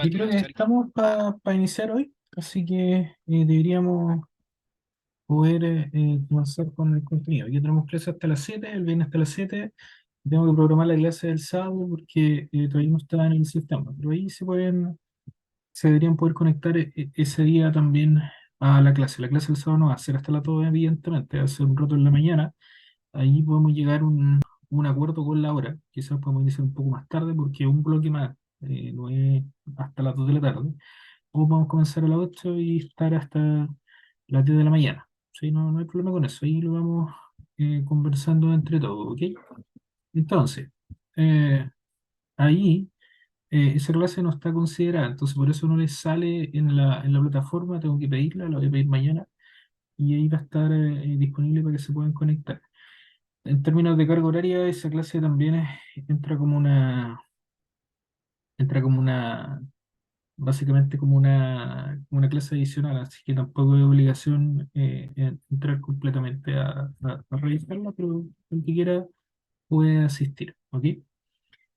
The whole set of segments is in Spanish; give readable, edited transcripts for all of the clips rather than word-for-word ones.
Yo creo que estamos para iniciar hoy, así que deberíamos poder comenzar con el contenido. Ya tenemos clase hasta las 7, el viernes hasta las 7. Tengo que programar la clase del sábado porque todavía no está en el sistema, pero ahí se deberían poder conectar ese día también a la clase. La clase del sábado no va a ser hasta las 2, evidentemente, va a ser un rato en la mañana. Ahí podemos llegar a un acuerdo con la hora. Quizás podemos iniciar un poco más tarde porque un bloque más no es hasta las 2 de la tarde. O vamos a comenzar a las 8 y estar hasta las 10 de la mañana. Sí, no, no hay problema con eso. Ahí lo vamos conversando entre todos, ¿ok? Entonces, eh, ahí esa clase no está considerada, entonces por eso no les sale en la plataforma, tengo que pedirla, la voy a pedir mañana y ahí va a estar disponible para que se puedan conectar. En términos de carga horaria, esa clase también entra como una, básicamente como una clase adicional, así que tampoco hay obligación entrar completamente a revisarla, pero el que quiera puede asistir, ¿ok?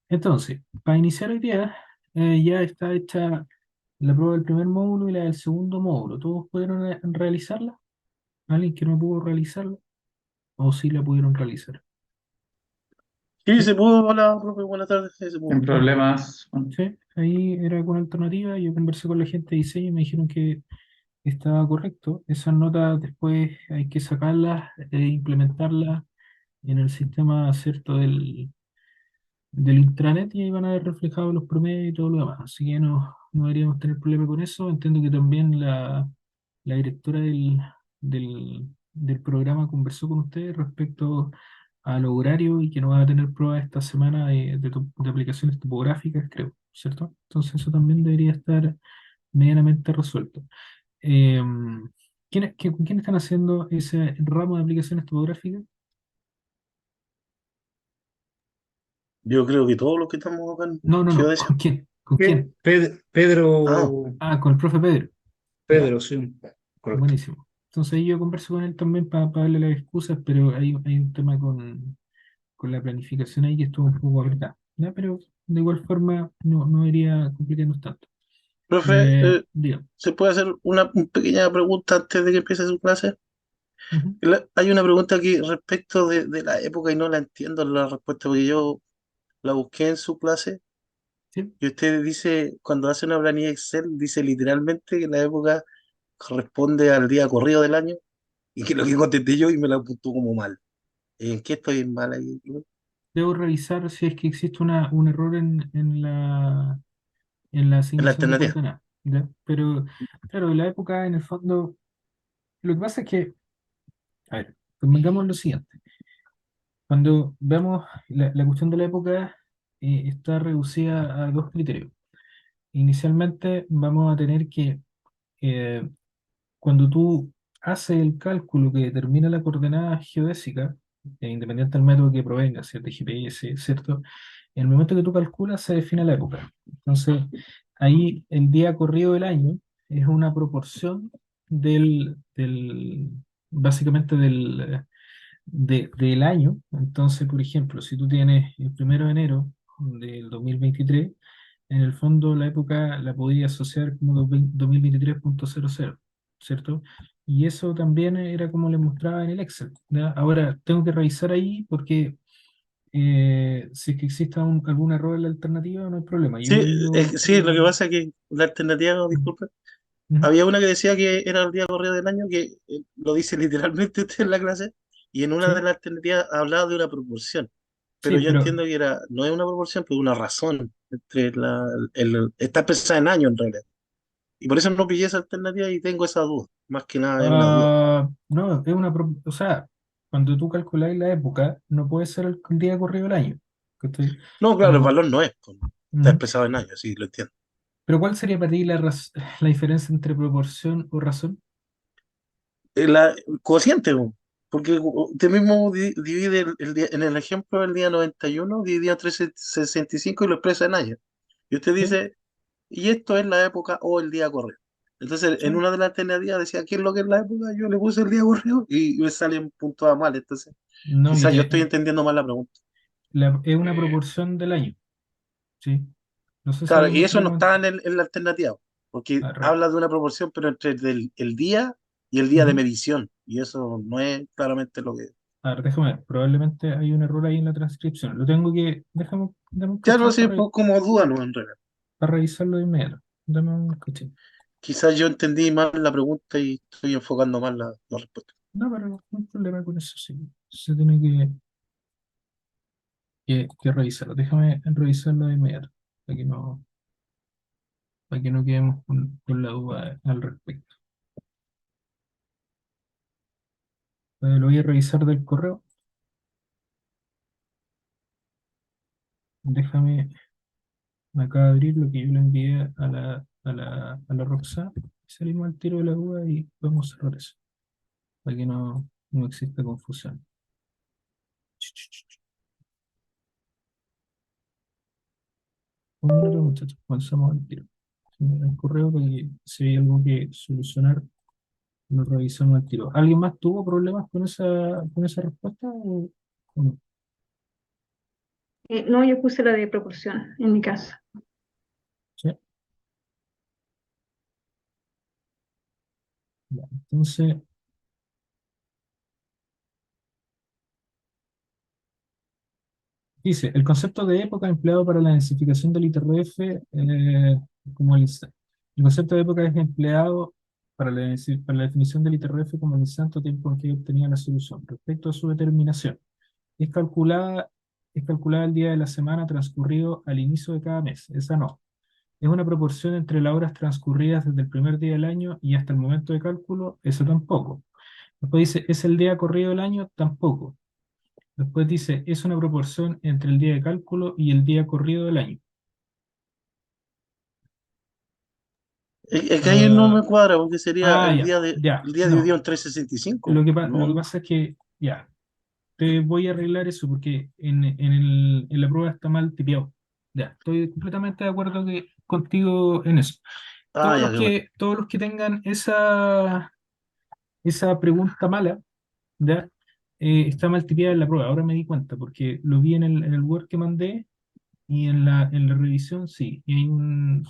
Entonces, para iniciar hoy día, ya está hecha la prueba del primer módulo y la del segundo módulo. ¿Todos pudieron realizarla? ¿Alguien que no pudo realizarla? ¿O sí la pudieron realizar? Sí, ¿Sí? se pudo. Hola, profe, buenas tardes. Sí, se pudo. Sin Ah, problemas. sí, ahí era con alternativa. Yo conversé con la gente de diseño y me dijeron que estaba correcto. Esas notas después hay que sacarlas e implementarlas en el sistema, ¿cierto? Del intranet y ahí van a ver reflejados los promedios y todo lo demás. Así que no deberíamos tener problema con eso. Entiendo que también la directora del programa conversó con ustedes respecto al horario y que no van a tener pruebas esta semana de aplicaciones topográficas, creo, ¿cierto? Entonces eso también debería estar medianamente resuelto. Eh, con quién están haciendo ese ramo de aplicaciones topográficas? Yo creo que todos los que estamos acá en No, no, no. Geodesia. ¿Con quién? ¿Con ¿Qué? quién? Ah, Pedro, Ah, con el profe Pedro. ¿Ya? Pedro, sí, correcto. Buenísimo. Entonces ahí yo converso con él también para darle las excusas, pero hay un tema con la planificación ahí que estuvo un poco apretada. ¿Ya? Pero de igual forma no iría complicarnos tanto. profe, Diga. ¿se puede hacer una pequeña pregunta antes de que empiece su clase? Ujú. Hay una pregunta aquí respecto de la época y no la entiendo la respuesta porque yo la busqué en su clase Sí. y usted dice, cuando hace una planilla Excel, dice literalmente que la época corresponde al día corrido del año y que lo que contesté yo y me la apuntó como mal. ¿En qué estoy mal ahí? Debo revisar si es que existe un error en la En la asignación de alternativa. coordenadas. ¿Ya? Pero claro, la época en el fondo, lo que pasa es que, a ver, convengamos lo siguiente. Cuando vemos la cuestión de la época, está reducida a dos criterios. Inicialmente vamos a tener que, eh, cuando tú haces el cálculo que determina la coordenada geodésica, independiente del método que provenga, si es de GPS, ¿cierto? En el momento que tú calculas se define la época. Entonces, ahí el día corrido del año es una proporción básicamente del año. Entonces, por ejemplo, si tú tienes el 1 de enero del 2023, en el fondo la época la podía asociar como 2023.00, ¿cierto? Y eso también era como le mostraba en el Excel, ¿ya? Ahora, tengo que revisar ahí porque si es que exista algún error en la alternativa, no hay problema. Yo Sí, ahí sí, lo que pasa es que la alternativa, no, Ujú, disculpe, ujú. había una que decía que era el día corrido del año, que lo dice literalmente usted en la clase, y en una de Sí, las alternativas hablaba de una proporción, sí, pero yo pero entiendo que era, no es una proporción, pero una razón entre está pensada en años en realidad. Y por eso no pillé esa alternativa y tengo esa duda, más que nada es una duda. no, o sea, cuando tú calculáis la época, no puede ser el día corrido del año. ¿Cachai? No, claro, el Cuando, valor no es, pues, está ujú. expresado en años, sí, lo entiendo. Pero ¿cuál sería para ti la diferencia entre proporción o razón? El cociente, po, porque usted mismo divide el día, en el ejemplo del día 91 dividido entre 65 y lo expresa en años. Y usted ¿Sí? dice, y esto es la época o el día correcto. Entonces, Sí. en una de las alternativas decía, ¿qué es lo que es la época? Yo le puse el día corrido y me salen puntos mal. Entonces, No, quizás yo estoy entendiendo mal la pregunta. es una proporción del año, ¿sí? No sé si a Claro, lo y mejor eso lo no comenté. está en la alternativa, porque Ah, habla de una proporción, pero entre el día y el día de ujú. medición. Y eso no es claramente lo que... A ver, déjame ver. Probablemente hay un error ahí en la transcripción. Lo tengo que. Dame un Ya no cachito sé, pues, como duda, no, en realidad. para revisarlo de inmediato. Dame un cachito. Quizás yo entendí mal la pregunta y estoy enfocando mal la respuesta. No, pero no hay problema con eso, sí. Se tiene que revisarlo. Déjame revisarlo de inmediato. Para que no, para que no quedemos con la duda al respecto. Lo voy a revisar del correo. Déjame. Me acaba de abrir lo que yo le envié a la Roxana. Salimos al tiro de la duda y podemos cerrar eso, para que no exista confusión. Un minuto, muchachos, avanzamos al tiro. El correo para que si hay algo que solucionar, lo revisamos al tiro. ¿Alguien más tuvo problemas con esa respuesta o no? No, yo puse la de proporción en mi caso. ¿Sí? Ya, entonces, dice, el concepto de época empleado para la densificación del ITRF, como el instante. El concepto de época es empleado para la definición del ITRF como el instante o tiempo en que obtenía la solución. Respecto a su determinación, es calculada, es calculada el día de la semana transcurrido al inicio de cada mes. Esa no. Es una proporción entre las horas transcurridas desde el primer día del año y hasta el momento de cálculo. Eso tampoco. Después dice, ¿es el día corrido del año? Tampoco. Después dice, es una proporción entre el día de cálculo y el día corrido del año. Es que ahí no Ah, me cuadra, porque sería ya, ya, el día dividido no. en 365. Lo que No, pasa es que, ya, te voy a arreglar eso porque en la prueba está mal tipeado. Ya, estoy completamente de acuerdo contigo en eso. ah, ya, qué bueno. Todos los que tengan esa pregunta mala, ¿ya? Está mal tipeada en la prueba. Ahora me di cuenta porque lo vi en el Word que mandé y en la revisión sí, y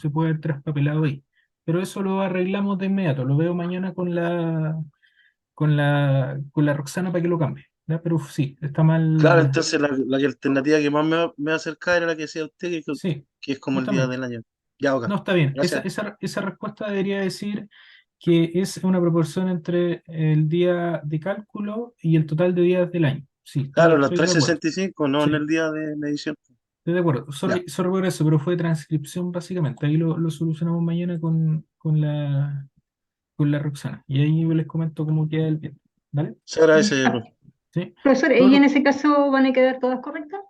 se puede haber traspapelado ahí. Pero eso lo arreglamos de inmediato. Lo veo mañana con la Roxana para que lo cambie. ¿Ya? Pero sí, está Claro, mal. entonces la alternativa que más me acerca era la que decía usted, Sí, que es como el día justamente. del año. Ya, ok. No, está bien. Esa, Gracias. esa, esa respuesta debería decir que es una proporción entre el día de cálculo y el total de días del año. Sí, Claro, los estoy de acuerdo. 365, no en Sí, el día de medición. estoy de acuerdo. Ya. Sorry por eso, pero fue transcripción básicamente. Ahí lo solucionamos mañana con la Roxana. Y ahí yo les comento cómo queda el bien. ¿Vale? Se agradece, Ah, profe. Sí. profesor, Todo ¿y en lo, ese caso van a quedar todas correctas?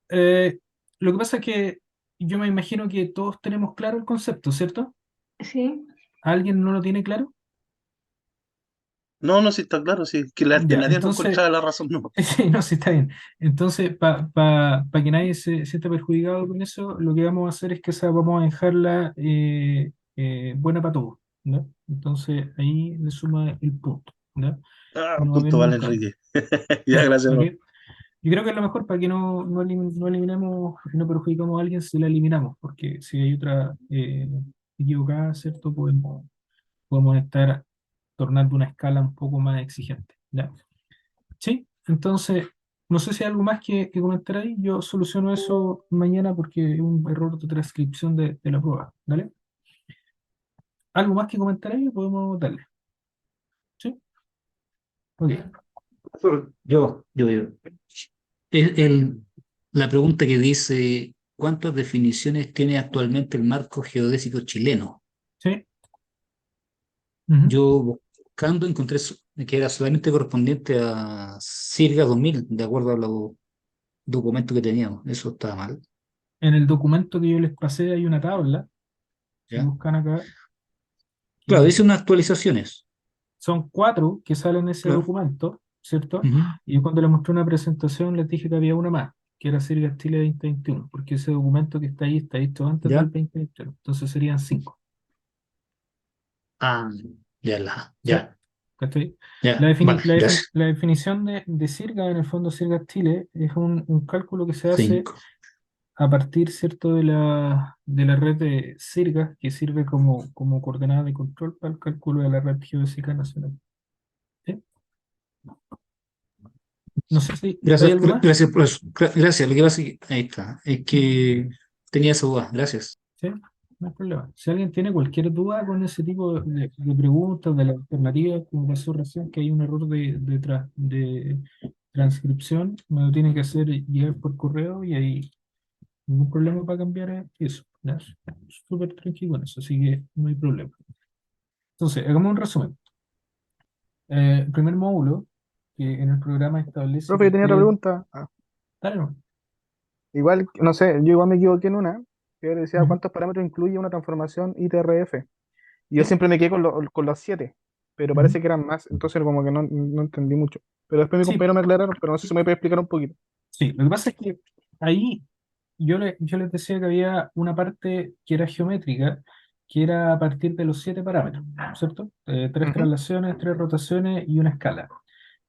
eh, lo que pasa es que yo me imagino que todos tenemos claro el concepto, ¿cierto? Sí. ¿Alguien no lo tiene claro? No, no, sí está claro, sí. Que la Ya, alternativa no entonces, encontraba la razón, no. sí, no, sí está bien. Entonces, para que nadie se sienta perjudicado con eso, lo que vamos a hacer es que esa vamos a dejarla buena para todos, ¿no? Entonces, ahí le suma el punto, ¿no? Ah, No va a haber punto vale, un cambio. Enrique. Sí, Ya, gracias, ¿ok? profe. Yo creo que es lo mejor para que no eliminemos y no perjudicamos a alguien si la eliminamos, porque si hay otra equivocada, ¿cierto? Podemos estar tornando una escala un poco más exigente, ¿ya? Sí, entonces, no sé si hay algo más que comentar ahí. Yo soluciono eso mañana porque es un error de transcripción de la prueba, ¿vale? ¿Algo más que comentar ahí? Podemos darle. ¿Sí? Ok. Yo. El, el- la pregunta que dice, ¿cuántas definiciones tiene actualmente el marco geodésico chileno? Sí. Ujú. Yo buscando encontré que era solamente correspondiente a Sirga 2000, de acuerdo a los documentos que teníamos. Eso está mal, En el documento que yo les pasé hay una tabla, si ¿ya? buscan acá, Claro, que dice unas actualizaciones. son 4 que salen en ese Claro. documento, ¿cierto? Ujú. Y cuando les mostré una presentación les dije que había una más, que era Sirga Chile 2021, porque ese documento que está ahí está hecho antes del ¿Ya? 2021, entonces serían 5. Ah, ya, ¿Sí? ya, ¿Cachai? ya, vale, gracias. La definición de Sirga, en el fondo Sirga Chile, es un cálculo que se hace 5. a partir, ¿cierto?, de la red de Sirga, que sirve como coordenada de control para el cálculo de la red geodésica nacional. ¿Sí? No sé si hay Gracias, algo más. gracias por eso. Gracias, lo que pasa es que, ahí está, es que tenía esa duda, gracias. ¿Sí? No hay problema. Si alguien tiene cualquier duda con ese tipo de preguntas, de la alternativa, como pasó recién, que hay un error de transcripción, me lo tiene que hacer llegar por correo y ahí ningún problema para cambiar eso. ¿Ya? Súper tranquilo con eso, así que no hay problema. Entonces, hagamos un resumen. El primer módulo, que en el programa establece Profe, que yo tenía otra usted... pregunta. Dale, no. Igual, no sé, yo igual me equivoqué en una, que decía Ujú. cuántos parámetros incluye una transformación ITRF. Y yo ¿Sí? siempre me quedé con los 7, pero Ujú. parece que eran más, entonces como que no entendí mucho. Pero después mi Sí, compañero me aclararon, pero no sé si me puede explicar un poquito. sí. Lo que pasa es que ahí yo les decía que había una parte que era geométrica, que era a partir de los 7 parámetros, ¿cierto? Tres Ujú. traslaciones, tres rotaciones y una escala.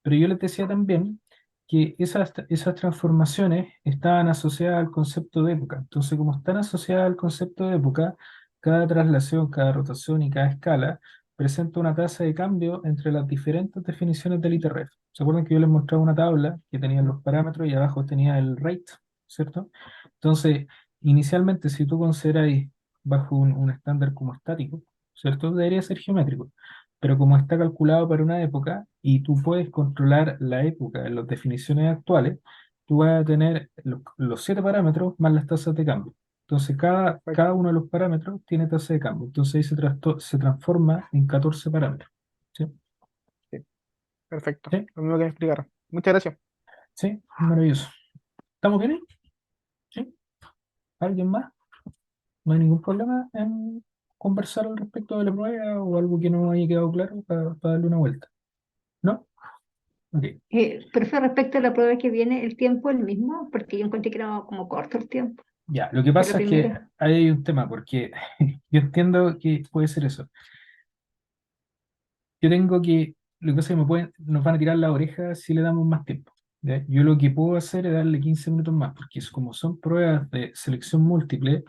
Pero yo les decía también que esas transformaciones estaban asociadas al concepto de época. Entonces, como están asociadas al concepto de época, cada traslación, cada rotación y cada escala presenta una tasa de cambio entre las diferentes definiciones del ITRF. ¿Se acuerdan que yo les mostraba una tabla que tenía los parámetros y abajo tenía el rate, ¿cierto? Entonces, inicialmente, si tú consideráis bajo un estándar como estático, ¿cierto? Debería ser geométrico, pero como está calculado para una época y tú puedes controlar la época en las definiciones actuales, tú vas a tener los 7 parámetros más las tasas de cambio. Entonces, cada Perfecto, uno de los parámetros tiene tasa de cambio. Entonces, ahí se transforma en 14 parámetros. ¿Sí? sí, perfecto. ¿Sí? Lo mismo que me explicaron. Muchas gracias. ¿Sí? Maravilloso. ¿Estamos bien ahí? ¿Sí? ¿Alguien más? No hay ningún problema en conversar al respecto de la prueba o algo que no haya quedado claro para darle una vuelta. ¿No? Ok. Pero respecto a la prueba que viene, ¿el tiempo es el mismo? Porque yo encontré que era como corto el tiempo Ya, lo que de la pasa es que primera. ahí hay un tema, porque yo entiendo que puede ser eso. Yo tengo que, lo que pasa es que nos van a tirar la oreja si le damos más tiempo. ¿Ya? Yo lo que puedo hacer es darle 15 minutos más, porque como son pruebas de selección múltiple,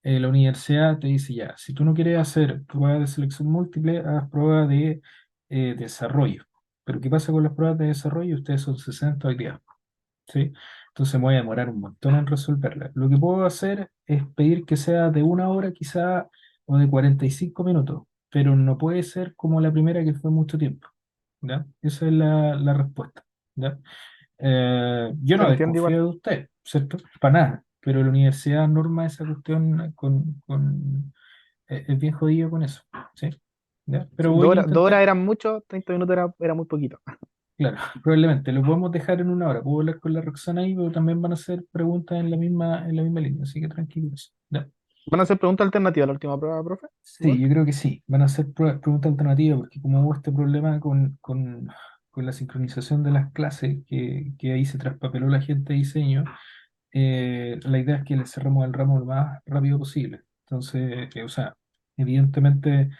la universidad te dice ya, si tú no quieres hacer pruebas de selección múltiple, haz pruebas de desarrollo. Pero ¿qué pasa con las pruebas de desarrollo? Ustedes son 60 hoy día. ¿Sí? Entonces me voy a demorar un montón en resolverla. Lo que puedo hacer es pedir que sea de 1 hora quizá o de 45 minutos, pero no puede ser como la primera que fue mucho tiempo. ¿Ya? Esa es la respuesta. ¿Ya? Yo Se no entiende igual. desconfío de usted, ¿cierto? Para nada, pero la universidad norma esa cuestión es bien jodido con eso. ¿Sí? ¿Ya? Pero Sí, voy a 2 horas intentar. eran mucho, 30 minutos era muy poquito. Claro, probablemente. Lo podemos dejar en 1 hora. Puedo hablar con la Roxana ahí, pero también van a hacer preguntas en la misma línea, así que tranquilos. Ya. ¿Van a hacer preguntas alternativas a la última prueba, profe? Sí, Igual. yo creo que sí. Van a hacer preguntas alternativas, porque como hubo este problema con la sincronización de las clases, que ahí se traspapeló la gente de diseño, la idea es que le cerremos el ramo lo más rápido posible. Entonces, o sea, evidentemente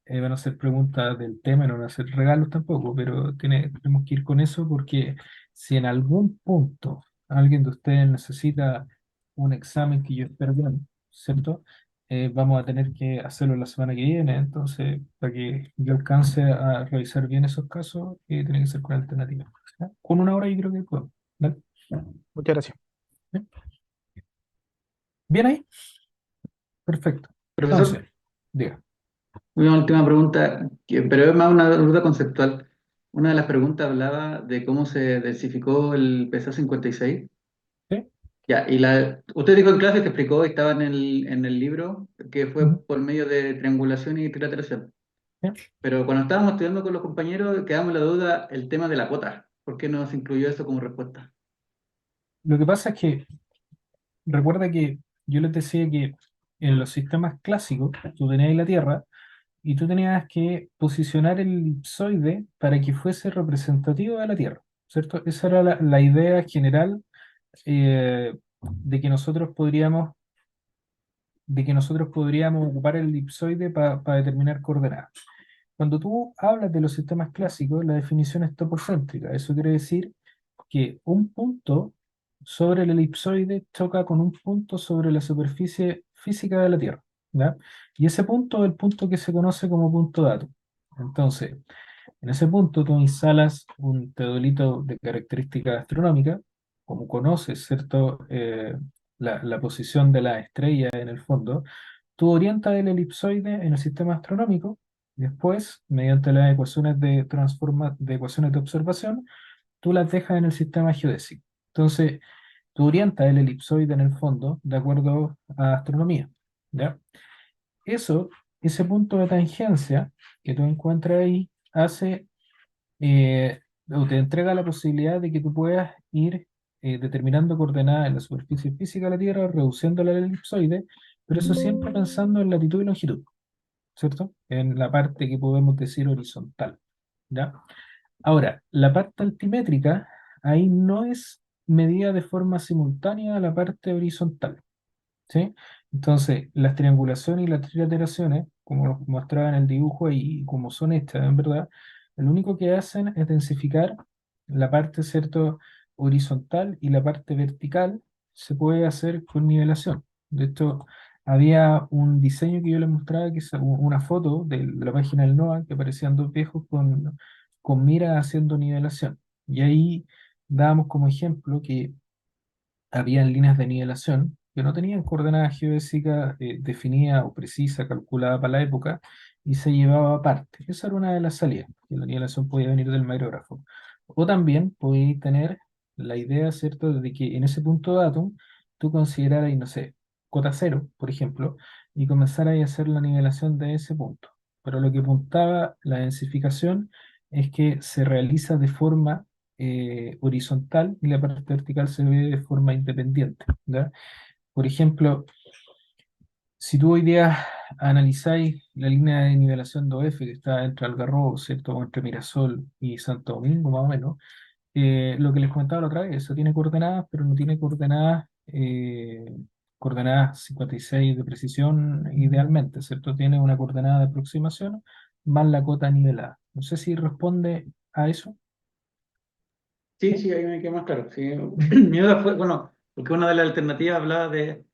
van a hacer preguntas del tema, no van a hacer regalos tampoco, pero tenemos que ir con eso porque si en algún punto alguien de ustedes necesita un examen que yo espero que no, ¿cierto? Vamos a tener que hacerlo la semana que viene, entonces para que yo alcance a revisar bien esos casos, tiene que ser con alternativa. ¿Ya? Con 1 hora yo creo que podemos. ¿Vale? Muchas gracias. ¿Bien? ¿Bien ahí? Perfecto. Profesor, Entonces, diga. una última pregunta, pero es más una duda conceptual. Una de las preguntas hablaba de cómo se densificó el PSA-56. ¿Sí? Ya, usted dijo en clase que explicó y estaba en el libro que Ujú. fue por medio de triangulación y trilateral. ¿Sí? Pero cuando estábamos estudiando con los compañeros quedamos en la duda el tema de la cuota. ¿Por qué no se incluyó eso como respuesta? Lo que pasa es que recuerda que yo les decía que en los sistemas clásicos tú tenías la Tierra y tú tenías que posicionar el elipsoide para que fuese representativo de la Tierra, ¿cierto? Esa era la idea general de que nosotros podríamos ocupar el elipsoide para determinar coordenadas. cuando tú hablas de los sistemas clásicos, la definición es topocéntrica. Eso quiere decir que un punto sobre el elipsoide choca con un punto sobre la superficie física de la Tierra, ¿ya? Y ese punto es el punto que se conoce como punto dato. Entonces, en ese punto tú instalas un teodolito de característica astronómica, como conoces, ¿cierto? La posición de la estrella en el fondo, tú orientas el elipsoide en el sistema astronómico, y después, mediante las ecuaciones de ecuaciones de observación, tú las dejas en el sistema geodésico. Entonces, tú orientas el elipsoide en el fondo de acuerdo a astronomía, ¿ya? Eso, ese punto de tangencia que tú encuentras ahí, hace o te entrega la posibilidad de que tú puedas ir determinando coordenadas en la superficie física de la Tierra, reduciéndola al elipsoide, pero eso siempre pensando en latitud y longitud, ¿cierto? En la parte que podemos decir horizontal, ¿ya? Ahora, la parte altimétrica, ahí no es medida de forma simultánea a la parte horizontal, ¿sí? Entonces, las triangulaciones y las trilateraciones, como lo mostraba en el dibujo y como son hechas, en verdad, lo único que hacen es densificar la parte, ¿cierto?, horizontal, y la parte vertical se puede hacer con nivelación. De hecho, había un diseño que yo les mostraba, que es una foto de la página del NOAA, que aparecían dos viejos con mira haciendo nivelación. Y ahí dábamos como ejemplo que habían líneas de nivelación que no tenían coordenadas geodésicas definidas o precisas, calculadas para la época, y se llevaba aparte. Esa era una de las salidas, que la nivelación podía venir del mareógrafo. O también podéis tener la idea, ¿cierto?, de que en ese punto datum tú consideraras, no sé, cota cero, por ejemplo, y comenzaras a hacer la nivelación de ese punto. Pero lo que apuntaba la densificación es que se realiza de forma horizontal, y la parte vertical se ve de forma independiente, ¿ya? Por ejemplo, si tú hoy día analizáis la línea de nivelación de OF que está entre Algarrobo, ¿cierto?, o entre Mirasol y Santo Domingo, más o menos, lo que les comentaba la otra vez, eso tiene coordenadas, pero no tiene coordenadas 56 de precisión idealmente, ¿cierto? Tiene una coordenada de aproximación más la cota nivelada. No sé si responde a eso. Sí, sí, ahí me queda más claro. Sí. Mi duda fue, bueno, porque una de las alternativas hablaba de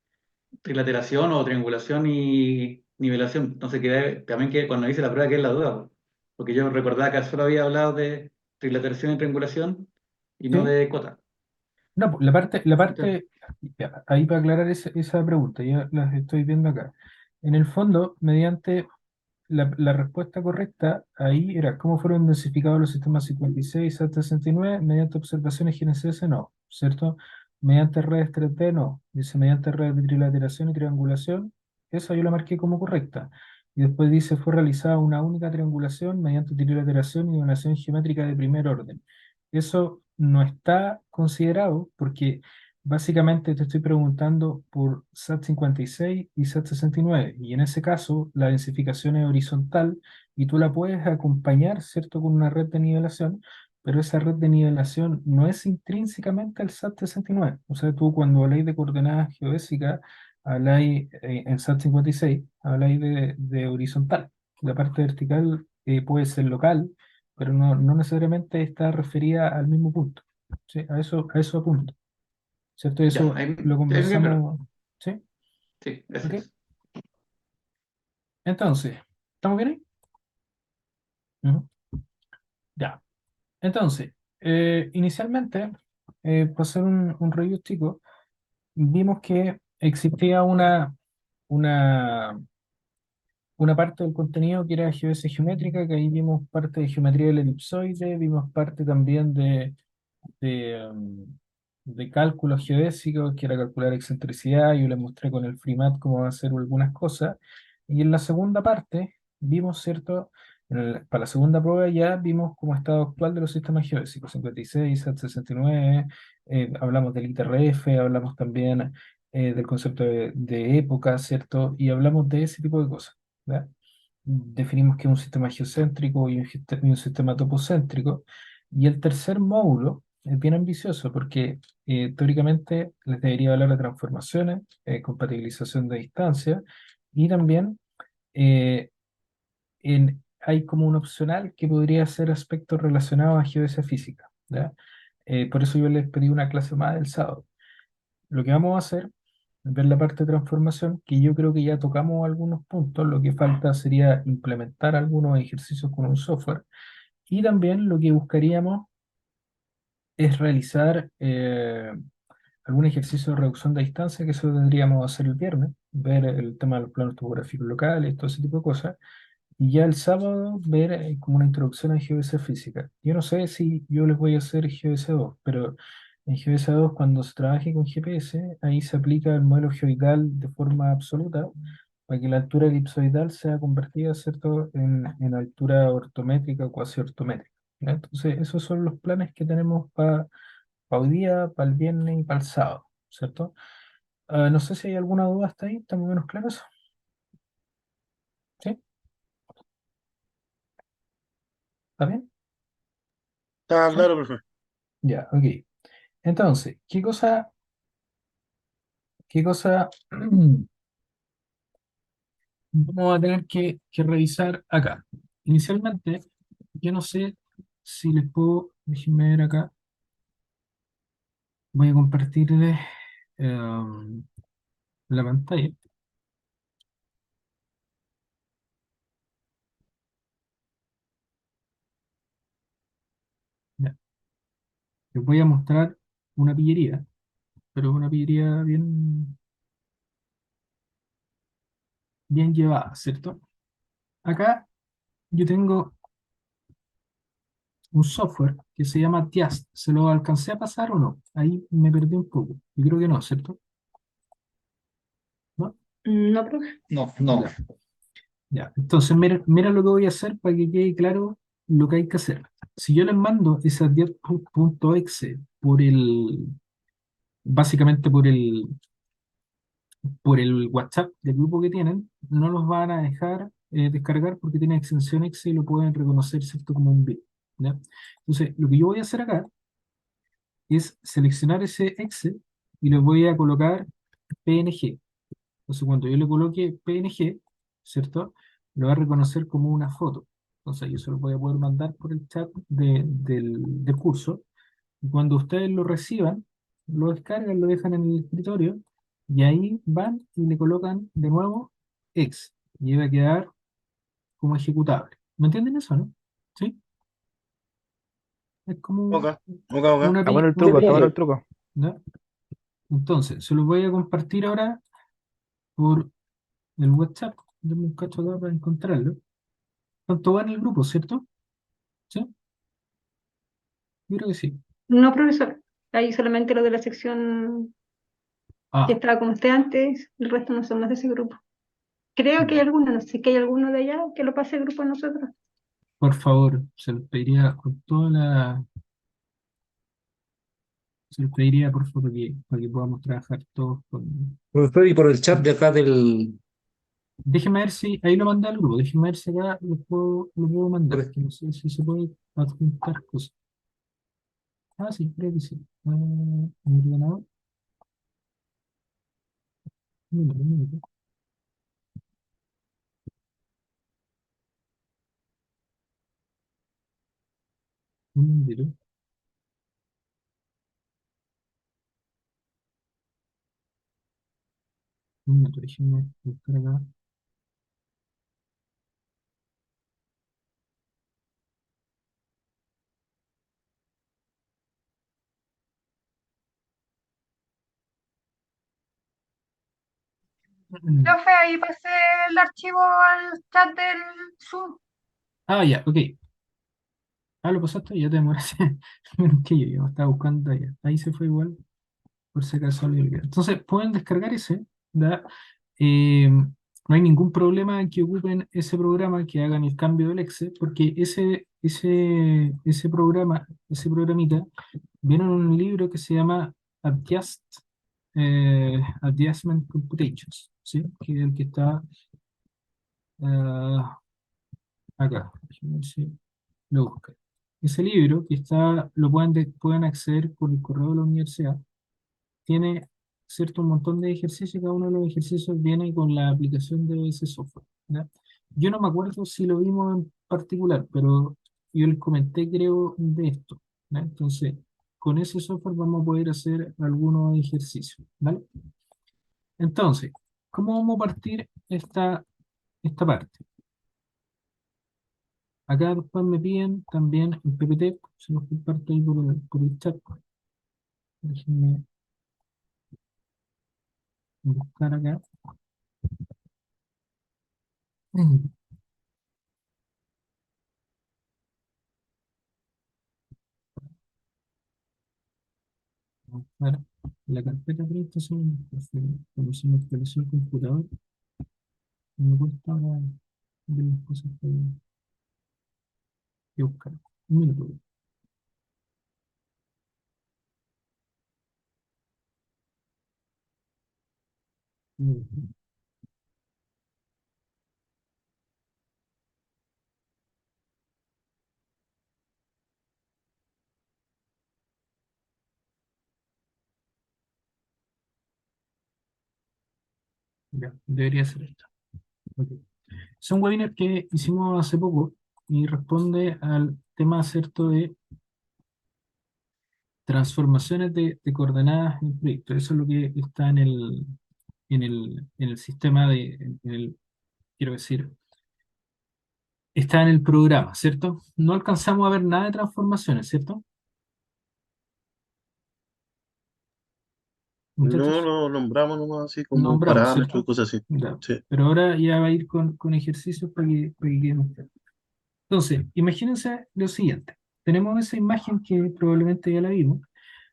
trilateración o triangulación y nivelación. Entonces, también que cuando hice la prueba, que es la duda, po. Porque yo recordaba que solo había hablado de trilateración y triangulación y no ¿Sí? de cota. No, pues, Entonces, ya, ahí para aclarar esa pregunta, ya las estoy viendo acá. En el fondo, mediante la respuesta correcta, ahí era cómo fueron densificados los sistemas 56 hasta 69 mediante observaciones GNSS, no, ¿cierto? Mediante redes 3D, no. Dice mediante redes de trilateración y triangulación, esa yo la marqué como correcta. Y después dice fue realizada una única triangulación mediante trilateración y donación geométrica de primer orden. Eso no está considerado porque básicamente te estoy preguntando por SAT 56 y SAT 69, y en ese caso la densificación es horizontal y tú la puedes acompañar, ¿cierto?, con una red de nivelación, pero esa red de nivelación no es intrínsecamente al SAT 69. O sea, tú cuando habláis de coordenadas geodésicas, habláis en SAT 56, habláis de horizontal. La parte vertical puede ser local, pero no necesariamente está referida al mismo punto. ¿Sí? A eso apunto. ¿Cierto? ya, Eso lo ahí me queda claro. conversamos. ¿Sí? Sí, ¿Ok? gracias. Entonces, ¿estamos bien ahí? Ujú. Ya. Entonces, inicialmente, para hacer un review chico, vimos que existía una, una parte del contenido que era geodesia geométrica, que ahí vimos parte de geometría del elipsoide, vimos parte también de cálculos geodésicos, que era calcular excentricidad. Yo les mostré con el FreeMat cómo hacer algunas cosas. Y en la segunda parte vimos, ¿cierto? Para la segunda prueba ya vimos cómo estado actual de los sistemas geodésicos, 56, SAT 69, hablamos del ITRF, hablamos también del concepto de época, ¿cierto? Y hablamos de ese tipo de cosas, ¿ya? Definimos que es un sistema geocéntrico y un sistema topocéntrico. Y el tercer módulo es bien ambicioso porque teóricamente les debería hablar de transformaciones, compatibilización de distancia, y también eh, hay como un opcional que podría ser aspectos relacionados a geodesia física, ¿ya? Por eso yo les pedí una clase más el sábado. Lo que vamos a hacer es ver la parte de transformación, que yo creo que ya tocamos algunos puntos. Lo que falta sería implementar algunos ejercicios con un software. Y también lo que buscaríamos es realizar algún ejercicio de reducción de distancia, que eso tendríamos hacer el viernes, ver el tema de los planos topográficos locales, todo ese tipo de cosas. Y ya el sábado ver como una introducción a geodesia física. Yo no sé si yo les voy a hacer geodesia 2, pero en geodesia 2 cuando se trabaje con GPS, ahí se aplica el modelo geoidal de forma absoluta para que la altura elipsoidal sea convertida, ¿cierto?, en altura ortométrica o cuasi ortométrica. ¿Ya? Entonces, esos son los planes que tenemos para hoy día, para el viernes y para el sábado, ¿cierto? No sé si hay alguna duda hasta ahí, ¿está más o menos claro eso? ¿Sí? ¿Está bien? Está ¿Sí? claro, profe. Ya, ok. Entonces, qué cosa vamos a tener que revisar acá? Inicialmente, yo no sé si les puedo, déjenme ver acá, voy a compartirles la pantalla. Ya. Les voy a mostrar una pillería, pero una pillería bien llevada, ¿cierto? Acá yo tengo un software que se llama Tiast. ¿Se lo alcancé a pasar o no? Ahí me perdí un poco. Yo creo que no, ¿cierto? ¿No? No, profe. No, no. Ya. Ya, entonces mira lo que voy a hacer para que quede claro lo que hay que hacer. Si yo les mando esa diet.exe básicamente por el WhatsApp del grupo que tienen, no los van a dejar descargar porque tiene extensión exe y lo pueden reconocer, ¿cierto?, como un bit. ¿Ya? Entonces, lo que yo voy a hacer acá es seleccionar ese exe y le voy a colocar PNG. Entonces, cuando yo le coloque PNG, ¿cierto? Lo va a reconocer como una foto. Entonces, yo se lo voy a poder mandar por el chat del curso. Y cuando ustedes lo reciban, lo descargan, lo dejan en el escritorio y ahí van y le colocan de nuevo X. Y va a quedar como ejecutable. ¿Me entienden eso, no? ¿Sí? Es Ok, como ok, ok. una, Está bueno el Sí, truco, está bueno profe. el truco. ¿no? Entonces, se los voy a compartir ahora por el WhatsApp. Denme un cacho acá para encontrarlo. Tanto va en el grupo, ¿cierto? ¿Sí? Yo creo que sí. No, profesor. Hay solamente lo de la sección que Ah, estaba con usted antes, el resto no somos de ese grupo. Creo que hay ya. alguno, no sé que hay alguno de allá que lo pase el grupo a nosotros. Por favor, se los pediría con toda la... Se los pediría, por favor, para que podamos trabajar todos con... Profesor, y por el chat de acá del... Déjeme ver si... Ahí lo mandé al grupo. Déjeme ver si acá lo puedo mandar. Que no sé si se puede adjuntar cosas. Ah, sí, creo que sí. Mi ordenador. Un minuto, un minuto. Un minutito. Un minuto. Déjeme buscar acá. Profe, ahí pasé el archivo al chat del Zoom. Ah, ya, ok. Ah, lo pasaste, ya te demoraste menos que yo me estaba buscando allá. Ahí se fue igual, por si acaso alguien lo quiere. Entonces, pueden descargar ese, ¿da? No hay ningún problema en que ocupen ese programa, que hagan el cambio del exe, porque ese programa, ese programita, viene en un libro que se llama Adjustment Computations, ¿sí? Que es el que está ah, acá. Déjame ver si lo busca. Ese libro, que está, pueden acceder por el correo de la universidad, tiene cierto un montón de ejercicios. Cada uno de los ejercicios viene con la aplicación de ese software, ¿ya? Yo no me acuerdo si lo vimos particular, pero yo les comenté, creo, de esto, ¿ya? Entonces, con ese software vamos a poder hacer algunos ejercicios, ¿vale? Entonces, ¿cómo vamos a partir esta parte? Acá después me piden también el PPT, se los comparto ahí por el chat. Déjenme buscar acá. Mm. Buscar la carpeta 30 segundos, porque como se me actualizó el computador, me cuesta ahora ver las cosas que buscar. Un minuto. Mm. Ya, debería ser esto. Ok. Es un webinar que hicimos hace poco y responde al tema, ¿cierto?, de transformaciones de coordenadas en proyectos. Eso es lo que está en el sistema quiero decir, está en el programa, ¿cierto? No alcanzamos a ver nada de transformaciones, ¿cierto? No Muchachos, lo nombramos nomás así como nombramos, parámetros y ¿cierto? cosas así. Ya. Sí. Pero ahora ya va a ir con ejercicios para que queden ustedes. Entonces, imagínense lo siguiente. Tenemos esa imagen que probablemente ya la vimos,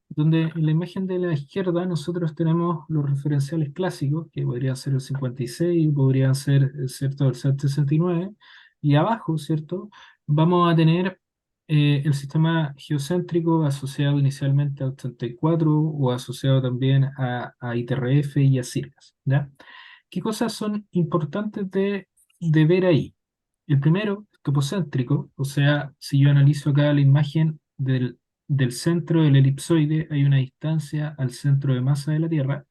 donde en la imagen de la izquierda nosotros tenemos los referenciales clásicos, que podrían ser el 56, podrían ser, ¿cierto?, el 69, y abajo, ¿cierto?, vamos a tener el sistema geocéntrico asociado inicialmente al 84 o asociado también a ITRF y a CIRCAS, ¿ya? ¿Qué cosas son importantes de ver ahí? El primero, topocéntrico, o sea, si yo analizo acá la imagen del centro del elipsoide, hay una distancia al centro de masa de la Tierra,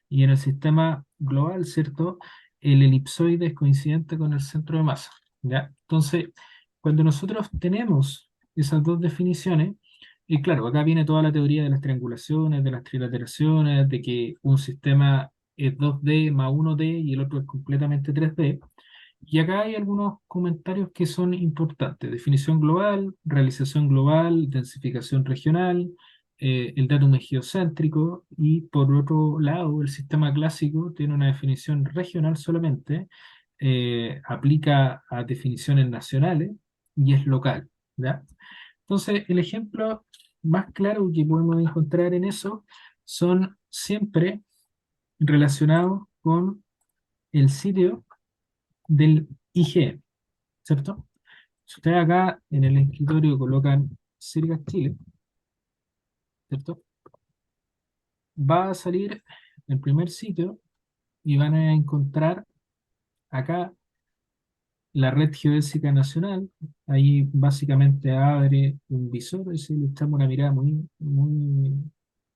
y en el sistema global, ¿cierto? El elipsoide es coincidente con el centro de masa, ¿ya? Entonces, cuando nosotros tenemos esas dos definiciones, y claro, acá viene toda la teoría de las triangulaciones, de las trilateraciones, de que un sistema es 2D más 1D y el otro es completamente 3D. Y acá hay algunos comentarios que son importantes. Definición global, realización global, densificación regional, el datum es geocéntrico y por otro lado el sistema clásico tiene una definición regional solamente, aplica a definiciones nacionales y es local, ¿ya? Entonces el ejemplo más claro que podemos encontrar en eso son siempre relacionados con el sitio del IGM, ¿cierto? Si ustedes acá en el escritorio colocan Sirgas Chile, ¿cierto? Va a salir el primer sitio y van a encontrar acá la red geodésica nacional. Ahí básicamente abre un visor y se le echamos una mirada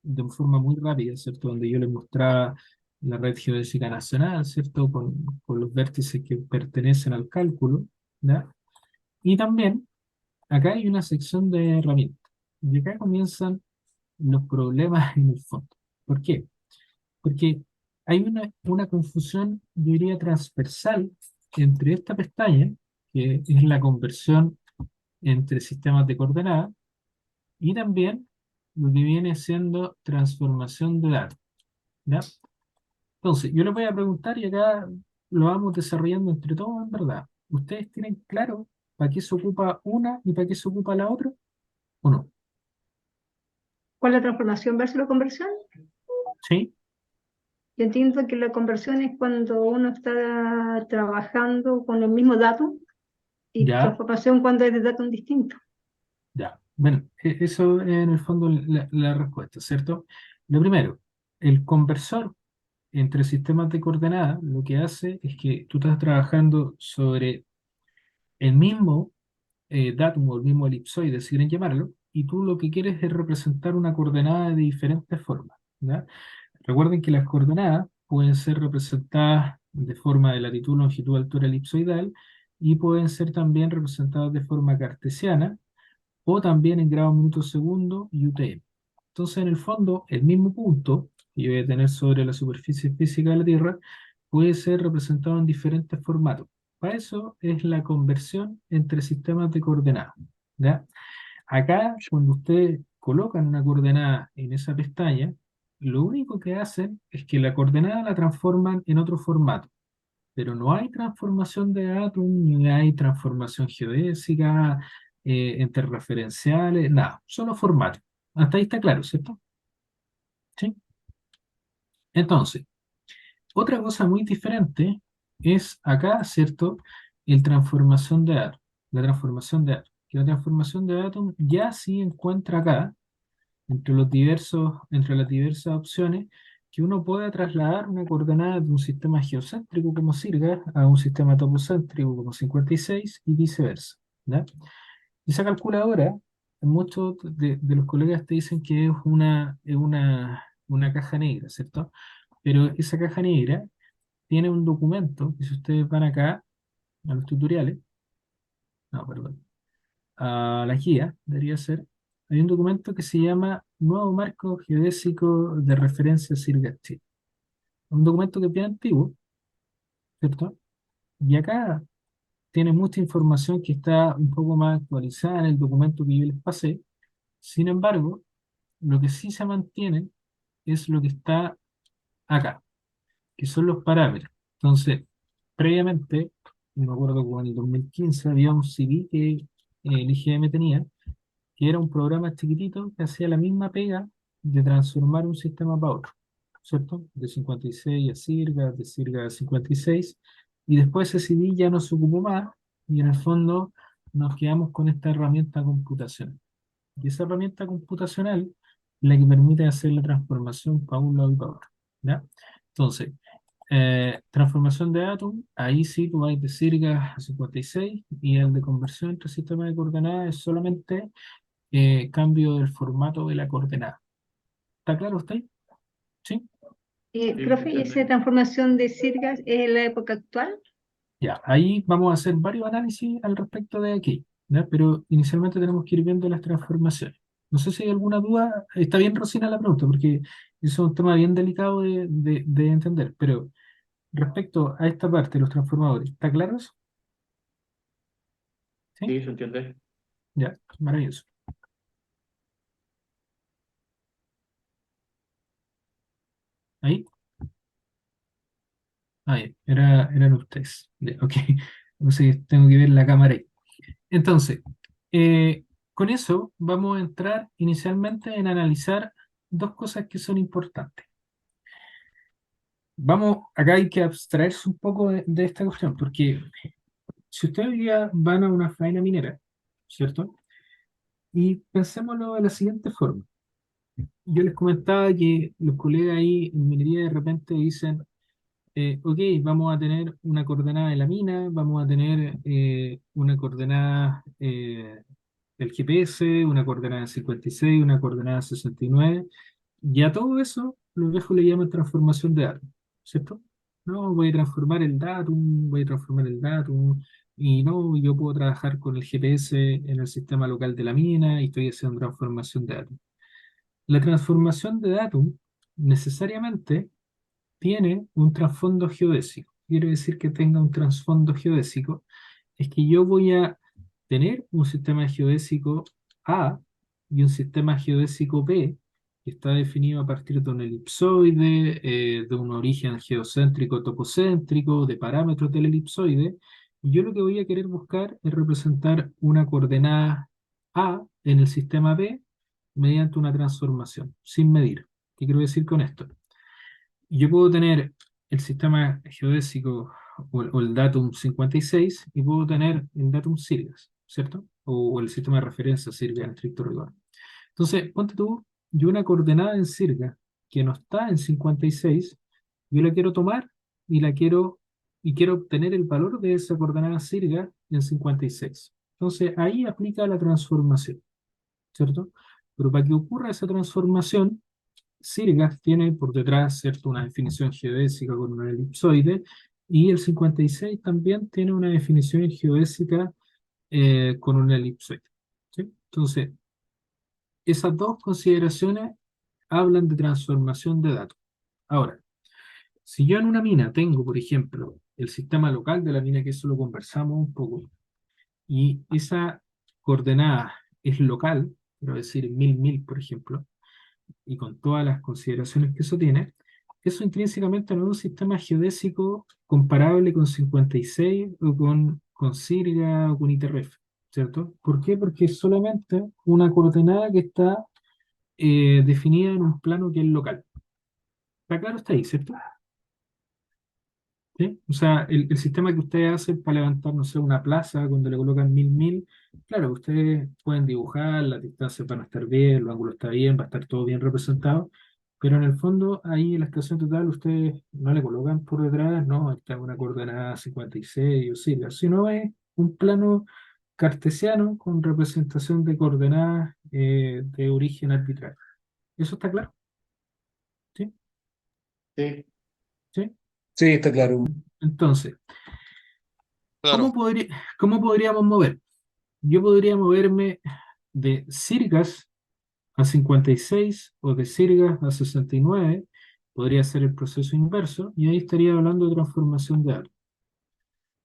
de forma muy rápida, ¿cierto? Donde yo les mostraba la red geodésica nacional, ¿cierto? Con los vértices que pertenecen al cálculo, ¿ya? Y también acá hay una sección de herramientas. Y acá comienzan los problemas en el fondo. ¿Por qué? Porque hay una confusión, yo diría, transversal entre esta pestaña, que es la conversión entre sistemas de coordenadas, y también lo que viene siendo transformación de datos, ¿ya? Entonces, yo les voy a preguntar y acá lo vamos desarrollando entre todos, en verdad. ¿Ustedes tienen claro para qué se ocupa una y para qué se ocupa la otra? ¿O no? ¿Cuál es la transformación versus la conversión? ¿Sí? Yo entiendo que la conversión es cuando uno está trabajando con el mismo dato y ¿Ya? transformación cuando es de datos distintos. Ya. Bueno, eso es en el fondo la respuesta, ¿cierto? Lo primero, el conversor entre sistemas de coordenadas lo que hace es que tú estás trabajando sobre el mismo datum o el mismo elipsoide, si quieren llamarlo, y tú lo que quieres es representar una coordenada de diferentes formas, ¿ya? Recuerden que las coordenadas pueden ser representadas de forma de latitud, longitud, altura elipsoidal, y pueden ser también representados de forma cartesiana o también en grado minuto segundo y UTM. Entonces, en el fondo, el mismo punto que yo voy a tener sobre la superficie física de la Tierra puede ser representado en diferentes formatos. Para eso es la conversión entre sistemas de coordenadas, ¿ya? Acá, cuando ustedes colocan una coordenada en esa pestaña, lo único que hacen es que la coordenada la transforman en otro formato, pero no hay transformación de datos, ni hay transformación geodésica, interreferenciales, nada, solo formato. Hasta ahí está claro, ¿cierto? ¿Sí? Entonces, otra cosa muy diferente es acá, ¿cierto? El transformación de datos, la transformación de datos. Que la transformación de datos ya sí encuentra acá, entre las diversas opciones, que uno pueda trasladar una coordenada de un sistema geocéntrico como Sirga a un sistema topocéntrico como 56 y viceversa, ¿ya? Y esa calculadora, muchos de los colegas te dicen que es una caja negra, ¿cierto? Pero esa caja negra tiene un documento, que si ustedes van acá a los tutoriales, no, perdón, a la guía, debería ser, hay un documento que se llama Nuevo Marco Geodésico de Referencia Sirga-Chile. Un documento que es bien antiguo, ¿cierto? Y acá tiene mucha información que está un poco más actualizada en el documento que yo les pasé. Sin embargo, lo que sí se mantiene es lo que está acá, que son los parámetros. Entonces, previamente, no me acuerdo que en el 2015 había un CD que el IGM tenía, que era un programa chiquitito que hacía la misma pega de transformar un sistema para otro, ¿cierto? De 56 a Sirga, de Sirga a 56, y después ese CD ya no se ocupó más, y en el fondo nos quedamos con esta herramienta computacional. Y esa herramienta computacional es la que permite hacer la transformación para un lado y para otro, ¿ya? Entonces, transformación de datos, ahí sí tú vas de Sirga a 56 y el de conversión entre sistemas de coordenadas es solamente cambio del formato de la coordenada. ¿Está claro usted? ¿Sí? Profe, ¿y esa transformación de Sirgas es en la época actual? Ya, ahí vamos a hacer varios análisis al respecto de aquí, ¿ya? Pero inicialmente tenemos que ir viendo las transformaciones. No sé si hay alguna duda. Está bien, Rosina, la pregunta, porque eso es un tema bien delicado de entender, pero respecto a esta parte, los transformadores, ¿está claro eso? ¿Sí? Sí, se entiende. Ya, maravilloso. Ahí, ahí, eran ustedes. Ya, ok, entonces tengo que ver la cámara ahí. Entonces, con eso vamos a entrar inicialmente en analizar dos cosas que son importantes. Acá hay que abstraerse un poco de esta cuestión, porque si ustedes ya van a una faena minera, ¿cierto? Y pensémoslo de la siguiente forma. Yo les comentaba que los colegas ahí en minería de repente dicen, ok, vamos a tener una coordenada de la mina, vamos a tener una coordenada del GPS, una coordenada 56, una coordenada 69, y a todo eso los viejos le llaman transformación de datos, ¿cierto? No, voy a transformar el datum, voy a transformar el datum, y no, yo puedo trabajar con el GPS en el sistema local de la mina y estoy haciendo transformación de datos. La transformación de datum necesariamente tiene un trasfondo geodésico. Quiere decir que tenga un trasfondo geodésico, es que yo voy a tener un sistema geodésico A y un sistema geodésico B, que está definido a partir de un elipsoide, de un origen geocéntrico topocéntrico, de parámetros del elipsoide. Y yo lo que voy a querer buscar es representar una coordenada A en el sistema B mediante una transformación, sin medir. ¿Qué quiero decir con esto? Yo puedo tener el sistema geodésico o el datum 56 y puedo tener el datum Sirgas, ¿cierto? O el sistema de referencia Sirga en estricto rigor. Entonces, ponte tú, yo una coordenada en Sirga que no está en 56, yo la quiero tomar y quiero obtener el valor de esa coordenada Sirga en 56. Entonces, ahí aplica la transformación, ¿cierto? Pero para que ocurra esa transformación, Sirgas tiene por detrás, ¿cierto?, una definición geodésica con una elipsoide, Y el 56 también tiene una definición geodésica con una elipsoide. ¿Sí? Entonces, esas dos consideraciones hablan de transformación de datos. Ahora, si yo en una mina tengo, por ejemplo, el sistema local de la mina, que eso lo conversamos un poco, y esa coordenada es local, quiero decir 1000, por ejemplo, y con todas las consideraciones que eso tiene, eso intrínsecamente no es un sistema geodésico comparable con 56 o con Sirga o con ITRF, ¿cierto? ¿Por qué? Porque es solamente una coordenada que está definida en un plano que es local. ¿Está claro? Está ahí, ¿cierto? ¿Sí? O sea, el sistema que ustedes hacen para levantar, no sé, una plaza, cuando le colocan 1000, claro, ustedes pueden dibujar, las distancias van a estar bien, los ángulos está bien, va a estar todo bien representado, pero en el fondo, ahí en la estación total, ustedes no le colocan por detrás, no, está una coordenada 56 o sí, sino es un plano cartesiano con representación de coordenadas de origen arbitrario. ¿Eso está claro? ¿Sí? Sí. ¿Sí? Sí, está claro. Entonces, Claro, ¿cómo podríamos mover? Yo podría moverme de Sirgas a 56 o de Sirgas a 69, podría ser el proceso inverso, y ahí estaría hablando de transformación de datos.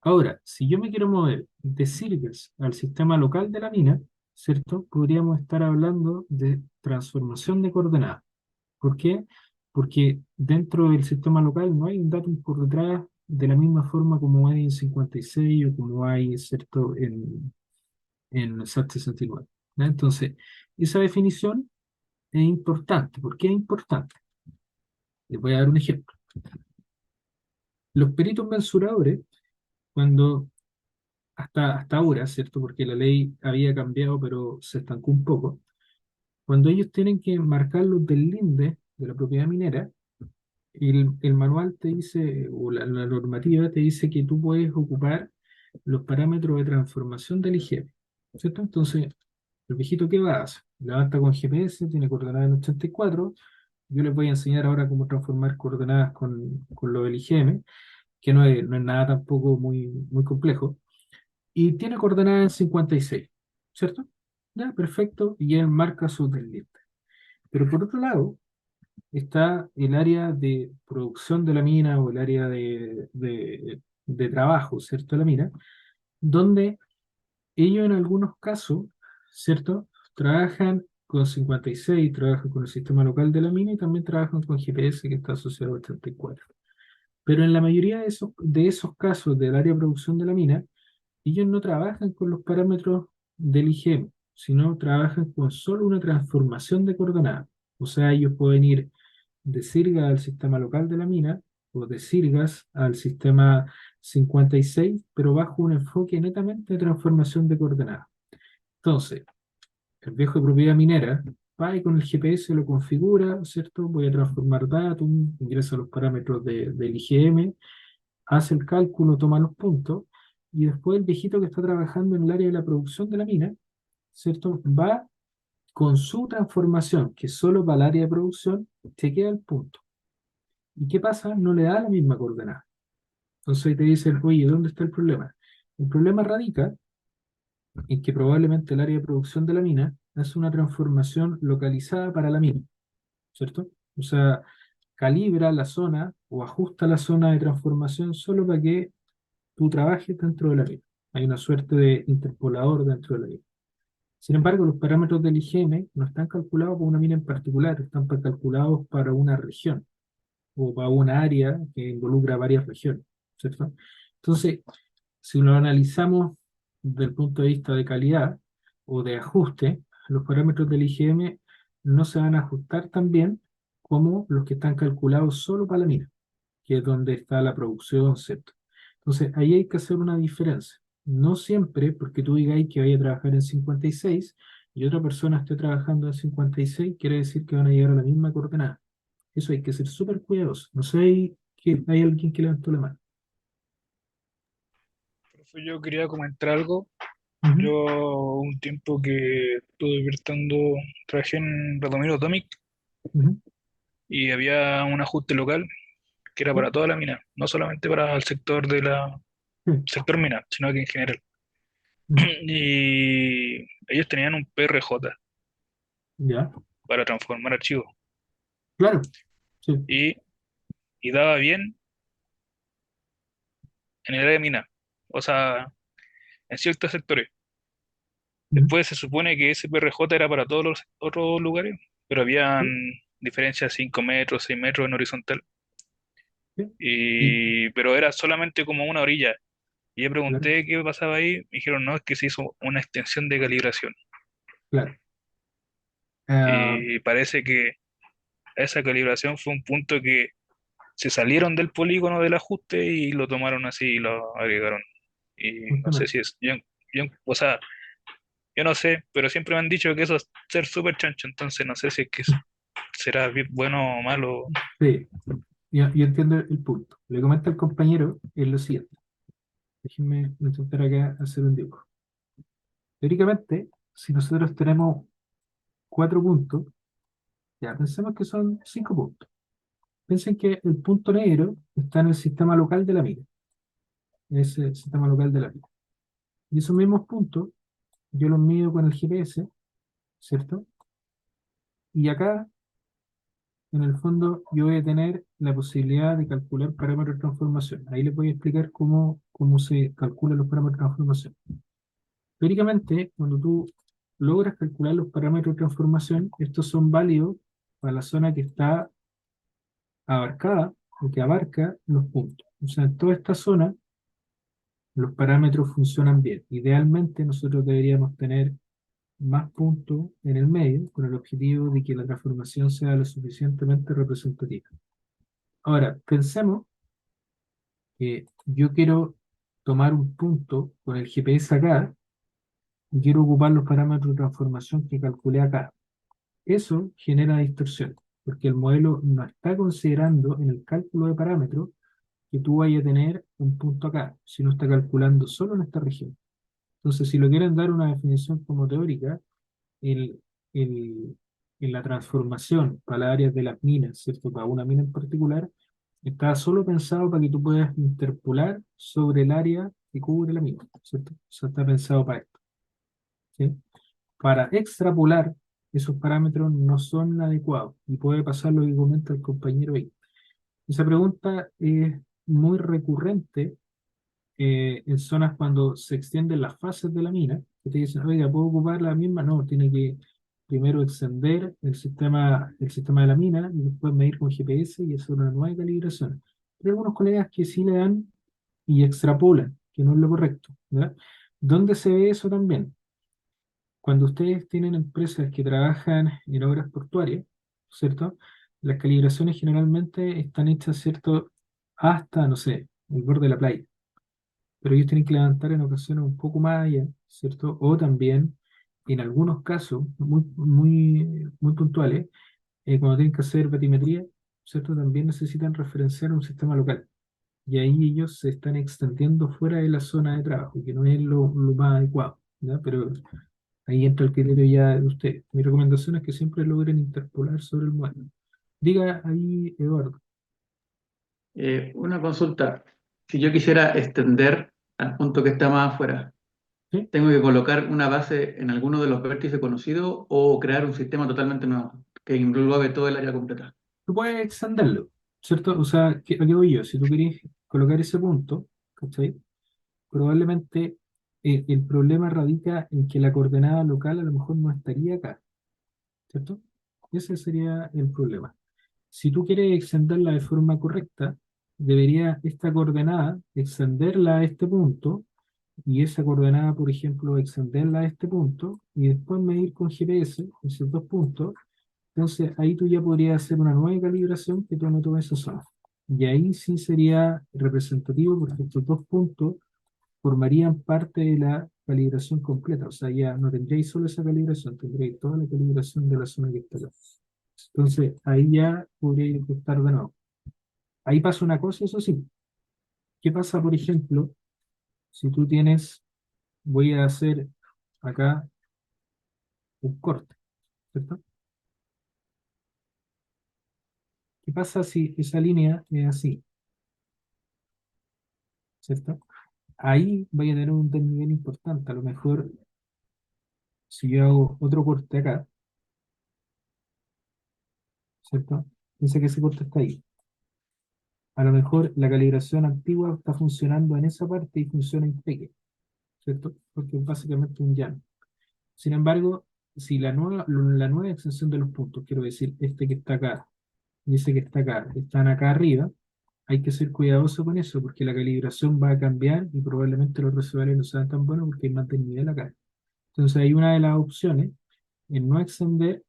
Ahora, si yo me quiero mover de Sirgas al sistema local de la mina, ¿cierto? Podríamos estar hablando de transformación de coordenadas. ¿Por qué? Porque dentro del sistema local no hay un datum por detrás de la misma forma como hay en 56 o como hay, ¿cierto?, en SAT 69. ¿Ya? Entonces, esa definición es importante. ¿Por qué es importante? Les voy a dar un ejemplo. Los peritos mensuradores, cuando hasta ahora, ¿cierto? Porque la ley había cambiado, pero se estancó un poco. Cuando ellos tienen que marcar los deslinde de la propiedad minera, el manual te dice, o la normativa te dice que tú puedes ocupar los parámetros de transformación del IGM, ¿cierto? Entonces, el viejito, ¿qué va a hacer? Levanta con GPS, tiene coordenadas en 84. Yo les voy a enseñar ahora cómo transformar coordenadas con lo del IGM, que no es nada tampoco muy complejo. Y tiene coordenadas en 56, ¿cierto? Ya, perfecto. Y él marca sus deslientes. Pero por otro lado, está el área de producción de la mina o el área de trabajo, ¿cierto? De la mina, donde ellos en algunos casos, ¿cierto? Trabajan con 56, trabajan con el sistema local de la mina y también trabajan con GPS que está asociado al 34. Pero en la mayoría de esos casos del área de producción de la mina, ellos no trabajan con los parámetros del IGM, sino trabajan con solo una transformación de coordenadas. O sea, ellos pueden ir de Sirgas al sistema local de la mina o de Sirgas al sistema 56, pero bajo un enfoque netamente de transformación de coordenadas. Entonces, el viejo de propiedad minera va y con el GPS lo configura, ¿cierto? Voy a transformar datum, ingresa los parámetros del IGM, hace el cálculo, toma los puntos, y después el viejito que está trabajando en el área de la producción de la mina, ¿cierto? Va con su transformación, que solo para el área de producción, te queda el punto. ¿Y qué pasa? No le da la misma coordenada. Entonces ahí te dicen, oye, ¿dónde está el problema? El problema radica en que probablemente el área de producción de la mina hace una transformación localizada para la mina, ¿cierto? O sea, calibra la zona o ajusta la zona de transformación solo para que tú trabajes dentro de la mina. Hay una suerte de interpolador dentro de la mina. Sin embargo, los parámetros del IGM no están calculados por una mina en particular, están calculados para una región o para una área que involucra varias regiones, ¿cierto? Entonces, si lo analizamos desde el punto de vista de calidad o de ajuste, los parámetros del IGM no se van a ajustar tan bien como los que están calculados solo para la mina, que es donde está la producción, ¿cierto? Entonces, ahí hay que hacer una diferencia. No siempre, porque tú digas que vaya a trabajar en 56 y otra persona esté trabajando en 56, quiere decir que van a llegar a la misma coordenada. Eso hay que ser súper cuidadoso. No sé que hay alguien que levantó la mano. profe, yo quería comentar algo. Ujú, Yo un tiempo que estuve virtuando, trabajé en Radomiro Atomic ujú, y había un ajuste local que era para toda la mina, no solamente para el sector sector mina, sino que en general. Mm. Y ellos tenían un PRJ Ya, para transformar archivos claro, sí. y, y daba bien en el área de mina, o sea, en ciertos sectores. Mm. Después se supone que ese PRJ era para todos los otros lugares, pero habían Sí, diferencias 5 metros, 6 metros en horizontal, sí. Y, pero era solamente como una orilla. Y yo claro, pregunté qué pasaba ahí, me dijeron, no, es que se hizo una extensión de calibración. claro. Ah, Y parece que esa calibración fue un punto que se salieron del polígono del ajuste y lo tomaron así y lo agregaron. Y no sé justamente. si es, o sea, yo no sé, pero siempre me han dicho que eso es ser súper chancho, entonces no sé si es que será bueno o malo. Sí, yo entiendo el punto. Le comenta al compañero es lo siguiente. Déjenme intentar acá hacer un dibujo. Teóricamente, si nosotros tenemos 4 puntos, ya pensemos que son 5 puntos. Piensen que el punto negro está en el sistema local de la mina, ese sistema local de la mina. Y esos mismos puntos yo los mido con el GPS, ¿cierto? Y acá, en el fondo, yo voy a tener la posibilidad de calcular parámetros de transformación. Ahí les voy a explicar cómo se calculan los parámetros de transformación. Teóricamente, cuando tú logras calcular los parámetros de transformación, estos son válidos para la zona que está abarcada o que abarca los puntos. O sea, en toda esta zona los parámetros funcionan bien. Idealmente nosotros deberíamos tener más puntos en el medio con el objetivo de que la transformación sea lo suficientemente representativa. Ahora, pensemos que yo quiero tomar un punto con el GPS acá y quiero ocupar los parámetros de transformación que calculé acá. Eso genera distorsión, porque el modelo no está considerando en el cálculo de parámetros que tú vayas a tener un punto acá, sino está calculando solo en esta región. Entonces, si lo quieren dar una definición como teórica, el, el- en la transformación para las áreas de las minas, ¿cierto? Para una mina en particular, está solo pensado para que tú puedas interpolar sobre el área que cubre la mina, ¿cierto? O sea, está pensado para esto, ¿sí? Para extrapolar, esos parámetros no son adecuados y puede pasar lo que comenta el compañero ahí. Esa pregunta es muy recurrente en zonas cuando se extienden las fases de la mina, que te dicen, oiga, ¿puedo ocupar la misma? No, tiene que primero extender el sistema de la mina y después medir con GPS y hacer una nueva calibración. Pero hay algunos colegas que sí le dan y extrapolan, que no es lo correcto, ¿verdad? ¿Dónde se ve eso también? Cuando ustedes tienen empresas que trabajan en obras portuarias, ¿cierto? Las calibraciones generalmente están hechas, ¿cierto? Hasta, no sé, el borde de la playa, pero ellos tienen que levantar en ocasiones un poco más allá, ¿cierto? O también, en algunos casos muy, muy, muy puntuales, cuando tienen que hacer batimetría, ¿cierto? También necesitan referenciar un sistema local. Y ahí ellos se están extendiendo fuera de la zona de trabajo, que no es lo más adecuado, ¿ya? Pero ahí entra el criterio ya de usted. Mi recomendación es que siempre logren interpolar sobre el modelo. Diga ahí, Eduardo. Una consulta. Si yo quisiera extender al punto que está más afuera, ¿Sí? ¿tengo que colocar una base en alguno de los vértices conocidos o crear un sistema totalmente nuevo que englobe todo el área completa? Tú puedes extenderlo, ¿cierto? O sea, ¿a qué voy yo? Si tú querés colocar ese punto, ¿cachai? Probablemente el problema radica en que la coordenada local a lo mejor no estaría acá, ¿cierto? Ese sería el problema. Si tú quieres extenderla de forma correcta, debería esta coordenada extenderla a este punto y esa coordenada, por ejemplo, extenderla a este punto y después medir con GPS esos 2 puntos. Entonces ahí tú ya podrías hacer una nueva calibración que tú no tomes esa zona. Y ahí sí sería representativo porque estos 2 puntos formarían parte de la calibración completa. O sea, ya no tendréis solo esa calibración, tendréis toda la calibración de la zona que está acá. Entonces ahí ya podría ajustar de nuevo. Ahí pasa una cosa, eso sí. ¿Qué pasa, por ejemplo, si tú tienes, voy a hacer acá un corte, ¿cierto? ¿Qué pasa si esa línea es así? ¿cierto? Ahí vaya a tener un desnivel importante. A lo mejor, si yo hago otro corte acá, ¿cierto? Piensa que ese corte está ahí. A lo mejor la calibración antigua está funcionando en esa parte y funciona impecable, ¿cierto? Porque es básicamente un llano. Sin embargo, si la nueva extensión de los puntos, quiero decir, este que está acá y ese que está acá, están acá arriba, hay que ser cuidadoso con eso, porque la calibración va a cambiar y probablemente los residuales no sean tan buenos porque hay más desnivel acá. Entonces, hay una de las opciones en no extender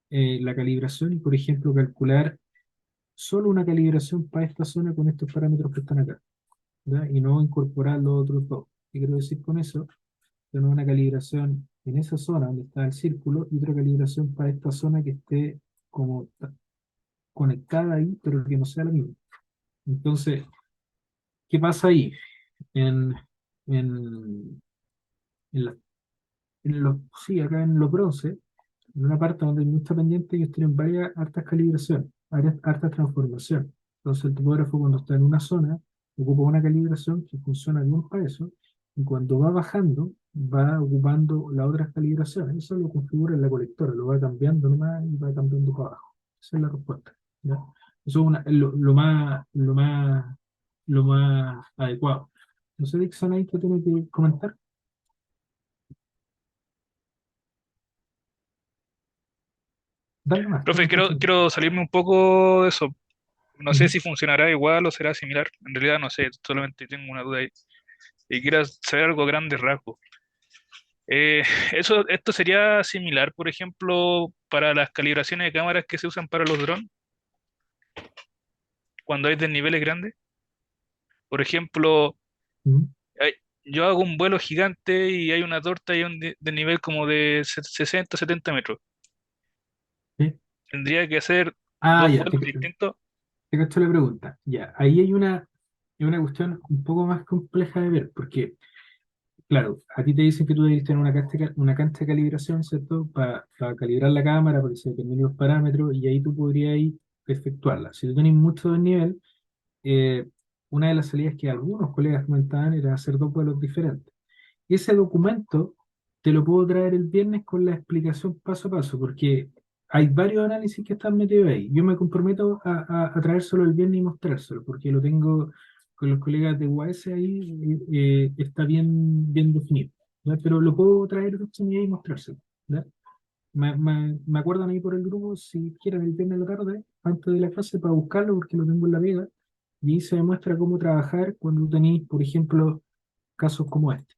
la calibración y, por ejemplo, calcular solo una calibración para esta zona con estos parámetros que están acá, ¿ya? Y no incorporar los otros dos. ¿Qué quiero decir con eso? Tener una calibración en esa zona donde está el círculo y otra calibración para esta zona que esté como conectada ahí, pero que no sea la misma. Entonces, ¿qué pasa ahí? En, en, en, la- sí, acá en los bronce, en una parte donde hay mucha pendiente, ellos tienen varias hartas calibraciones, varias hartas transformaciones. Entonces, el topógrafo cuando está en una zona, ocupa una calibración que funciona bien para eso, y cuando va bajando, va ocupando las otras calibraciones. Eso lo configura en la colectora, lo va cambiando nomás y va cambiando para abajo. Esa es la respuesta, ¿ya? Eso es lo más adecuado. No sé, Dixon, ahí que tiene que comentar. Dale más, te Profe, escucho. quiero salirme un poco de eso. No sé Ujú, si funcionará igual o será similar. En realidad no sé, solamente tengo una duda ahí. Y quiero saber algo a grandes rasgos. Eh, esto sería similar, por ejemplo, para las calibraciones de cámaras que se usan para los drones, cuando hay desniveles grandes. Por ejemplo, ujú, hay- yo hago un vuelo gigante y hay una torta y un desnivel como de 60, 70 metros. sí. Tendría que hacer Ah, dos ya, vuelos distintos. te cacho la pregunta. Ya, ahí hay una cuestión un poco más compleja de ver, porque, claro, a ti te dicen que tú debes tener una cancha de calibración, ¿cierto? Para calibrar la cámara, para que se determinen los parámetros, y ahí tú podrías ir efectuarla. Si tú tenés mucho desnivel, eh, una de las salidas que algunos colegas comentaban era hacer dos vuelos diferentes. Ese documento te lo puedo traer el viernes con la explicación paso a paso, porque hay varios análisis que están metidos ahí. Yo me comprometo a traérselo el viernes y mostrárselo, porque lo tengo con los colegas de UAS ahí, está bien definido, ¿ya? Pero lo puedo traer el día y mostrárselo, ¿ya? Me acuerdan ahí por el grupo, si quieren, el viernes de la tarde, antes de la clase, para buscarlo, porque lo tengo en la vega, y ahí se demuestra cómo trabajar cuando tenéis, por ejemplo, casos como este,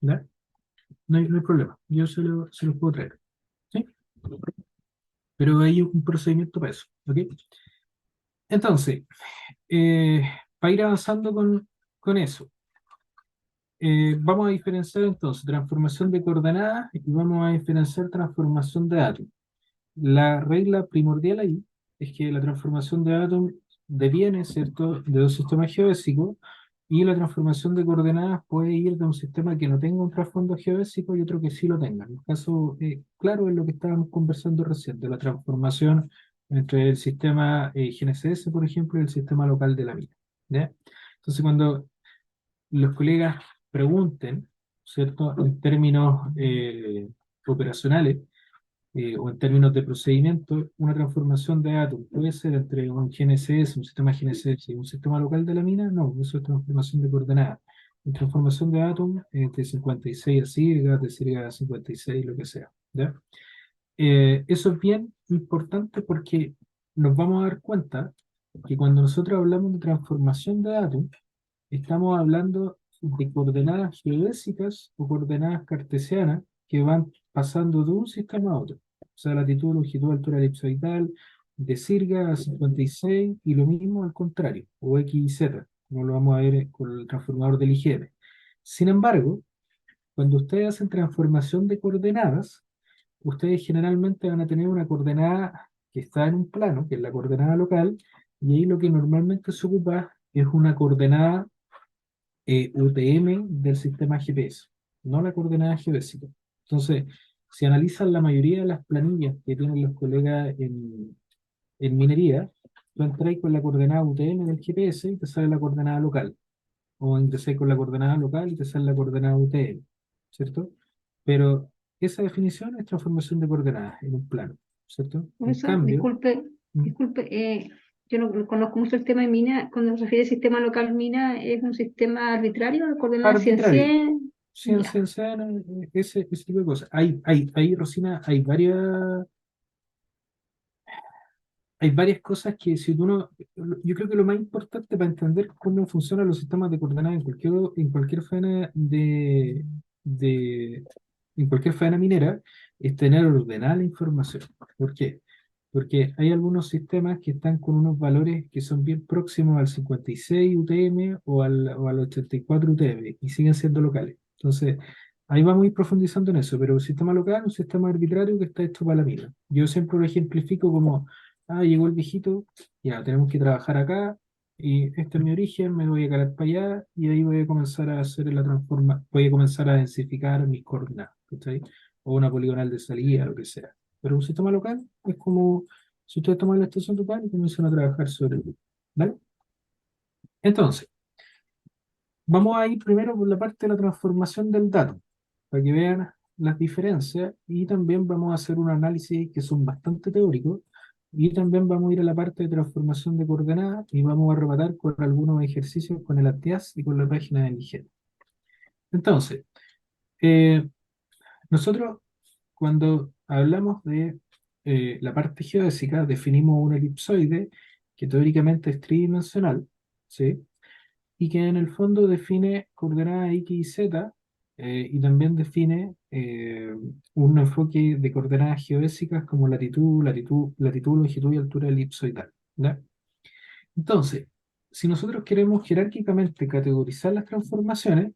¿ya? No hay problema, yo se los puedo traer, ¿sí? Pero hay un procedimiento para eso, ¿ok? Entonces, eh, para ir avanzando con eso, vamos a diferenciar entonces transformación de coordenadas y vamos a diferenciar transformación de datos. La regla primordial ahí es que la transformación de datos deviene, ¿cierto?, de dos sistemas geodésicos y la transformación de coordenadas puede ir de un sistema que no tenga un trasfondo geodésico y otro que sí lo tenga. En el caso claro es lo que estábamos conversando recién, de la transformación entre el sistema GNSS, por ejemplo, y el sistema local de la mina, ¿ya? Entonces, cuando los colegas pregunten, ¿cierto?, en términos operacionales, o en términos de procedimiento, una transformación de datos puede ser entre un GNSS, un sistema GNSS y un sistema local de la mina. No, eso es transformación de coordenadas. En transformación de datos de 56 a sirga, de sirga a 56, lo que sea, ¿ya? Eso es bien importante porque nos vamos a dar cuenta que cuando nosotros hablamos de transformación de datos, estamos hablando de coordenadas geodésicas o coordenadas cartesianas que van pasando de un sistema a otro. O sea, latitud, longitud, altura elipsoidal, de sirga a 56 y lo mismo al contrario, o X y Z, como lo vamos a ver con el transformador del IGM. Sin embargo, cuando ustedes hacen transformación de coordenadas, ustedes generalmente van a tener una coordenada que está en un plano, que es la coordenada local, y ahí lo que normalmente se ocupa es una coordenada UTM del sistema GPS, no la coordenada geodésica. Entonces, si analizan la mayoría de las planillas que tienen los colegas en minería, tú entras con la coordenada UTM del GPS y te sale la coordenada local. o ingresáis con la coordenada local y te sale la coordenada UTM, ¿cierto? Pero esa definición es transformación de coordenadas en un plano, ¿cierto? En Profesor, cambio, disculpe, yo no conozco mucho el tema de mina. Cuando se refiere a sistema local mina, ¿es un sistema arbitrario de coordenadas arbitrario, 100? ciencia, Ya. ese tipo de cosas. Hay, Rosina, hay varias cosas que si tú no, yo creo que lo más importante para entender cómo funcionan los sistemas de coordenadas en cualquier faena de, en cualquier faena minera es tener ordenada la información. ¿Por qué? Porque hay algunos sistemas que están con unos valores que son bien próximos al 56 UTM o al 84 UTM y siguen siendo locales. Entonces, ahí vamos a ir profundizando en eso, pero un sistema local es un sistema arbitrario que está hecho para la mina. Yo siempre lo ejemplifico como llegó el viejito, ya, tenemos que trabajar acá, y este es mi origen, me voy a calar para allá, y ahí voy a comenzar a hacer voy a comenzar a densificar mis coordenadas, ¿cachai? O una poligonal de salida, lo que sea. Pero un sistema local es como si ustedes toman la estación local y comienzan a trabajar sobre él, ¿vale? Entonces, vamos a ir primero por la parte de la transformación del dato, para que vean las diferencias, y también vamos a hacer un análisis que son bastante teóricos, y también vamos a ir a la parte de transformación de coordenadas, y vamos a rematar con algunos ejercicios con el ATIAS y con la página de Ligero. Entonces, eh, nosotros cuando hablamos de la parte geodésica, definimos un elipsoide que teóricamente es tridimensional, ¿sí? Y que en el fondo define coordenadas X y Z, y también define un enfoque de coordenadas geodésicas como latitud, longitud y altura elipsoidal, ¿ya? Entonces, si nosotros queremos jerárquicamente categorizar las transformaciones,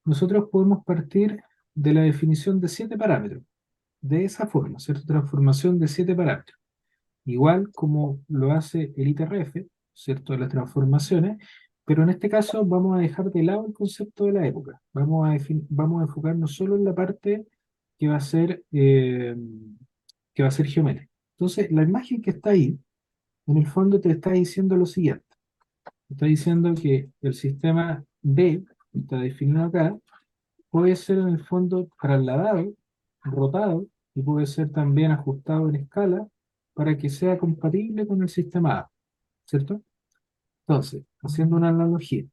nosotros podemos partir de la definición de 7 parámetros, de esa forma, ¿cierto? Transformación de 7 parámetros. Igual como lo hace el ITRF, ¿cierto? De las transformaciones, pero en este caso vamos a dejar de lado el concepto de la época. Vamos a enfocarnos solo en la parte que va a ser, eh, que va a ser geométrica. Entonces, la imagen que está ahí, en el fondo te está diciendo lo siguiente. Te está diciendo que el sistema B, que está definido acá, puede ser en el fondo trasladado, rotado, y puede ser también ajustado en escala para que sea compatible con el sistema A, ¿cierto? Entonces, haciendo una analogía,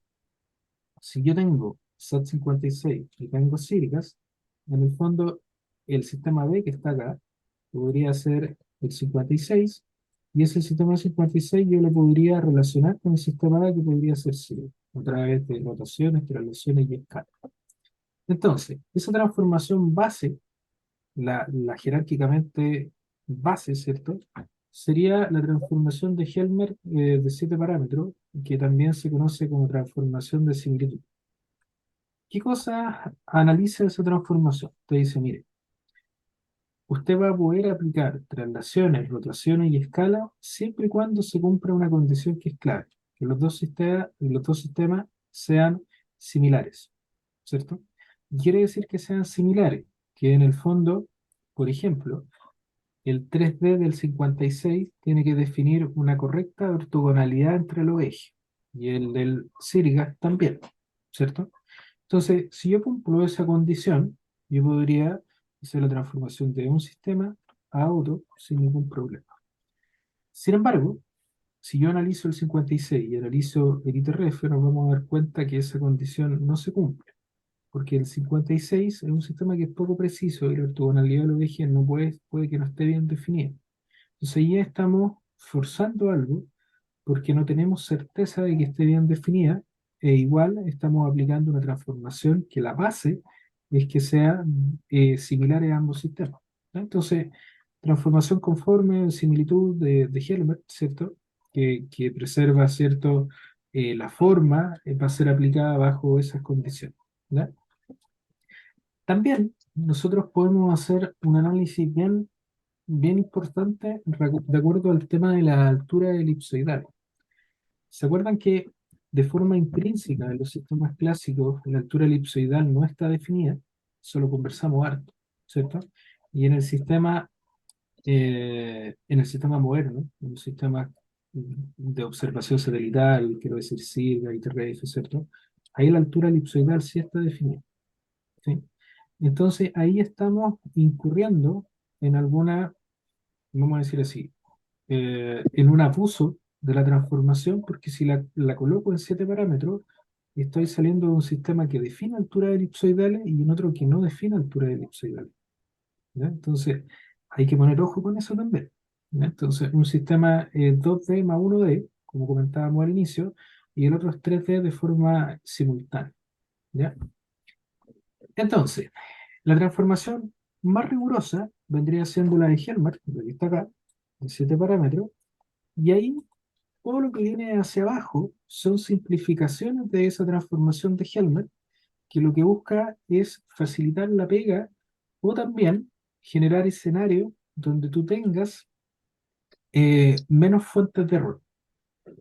si yo tengo SAT56 y tengo Sirgas, en el fondo el sistema B que está acá podría ser el 56, y ese sistema 56 yo lo podría relacionar con el sistema A que podría ser Sirgas, a través de rotaciones, traslaciones y escala. Entonces, esa transformación base, la jerárquicamente base, ¿cierto? Sería la transformación de Helmer de 7 parámetros, que también se conoce como transformación de similitud. ¿Qué cosa analiza esa transformación? Te dice, mire, usted va a poder aplicar traslaciones, rotaciones y escala siempre y cuando se cumpla una condición que es clave, que los dos sistemas sean similares, ¿cierto? Quiere decir que sean similares, que en el fondo, por ejemplo, el 3D del 56 tiene que definir una correcta ortogonalidad entre los ejes, y el del Sirigas también, ¿cierto? Entonces, si yo cumplo esa condición, yo podría hacer la transformación de un sistema a otro sin ningún problema. Sin embargo, si yo analizo el 56 y analizo el ITRF, nos vamos a dar cuenta que esa condición no se cumple, porque el 56 es un sistema que es poco preciso y la ortogonalidad de los ejes puede que no esté bien definida. Entonces ya estamos forzando algo porque no tenemos certeza de que esté bien definida, e igual estamos aplicando una transformación que la base es que sea similar a ambos sistemas, ¿no? Entonces, transformación conforme, similitud de Helmert, ¿cierto? Que preserva, ¿cierto? La forma va a ser aplicada bajo esas condiciones, ¿ya? También nosotros podemos hacer un análisis bien importante de acuerdo al tema de la altura elipsoidal. ¿Se acuerdan que de forma intrínseca en los sistemas clásicos la altura elipsoidal no está definida? Solo conversamos harto, ¿cierto? Y en el sistema moderno, en el sistema de observación satelital, quiero decir SIGA, ITRF, ¿cierto? Ahí la altura elipsoidal sí está definida. ¿Sí? Entonces ahí estamos incurriendo en alguna, vamos a decir así, en un abuso de la transformación, porque si la coloco en 7 parámetros, estoy saliendo de un sistema que define alturas elipsoidales y en otro que no define alturas elipsoidales. ¿Ya? Entonces, hay que poner ojo con eso también. ¿Ya? Entonces, un sistema 2D más 1D, como comentábamos al inicio, y el otro es 3D de forma simultánea. ¿Ya? Entonces, la transformación más rigurosa vendría siendo la de Helmert, la que está acá, en 7 parámetros, y ahí todo lo que viene hacia abajo son simplificaciones de esa transformación de Helmert, que lo que busca es facilitar la pega o también generar escenarios donde tú tengas menos fuentes de error.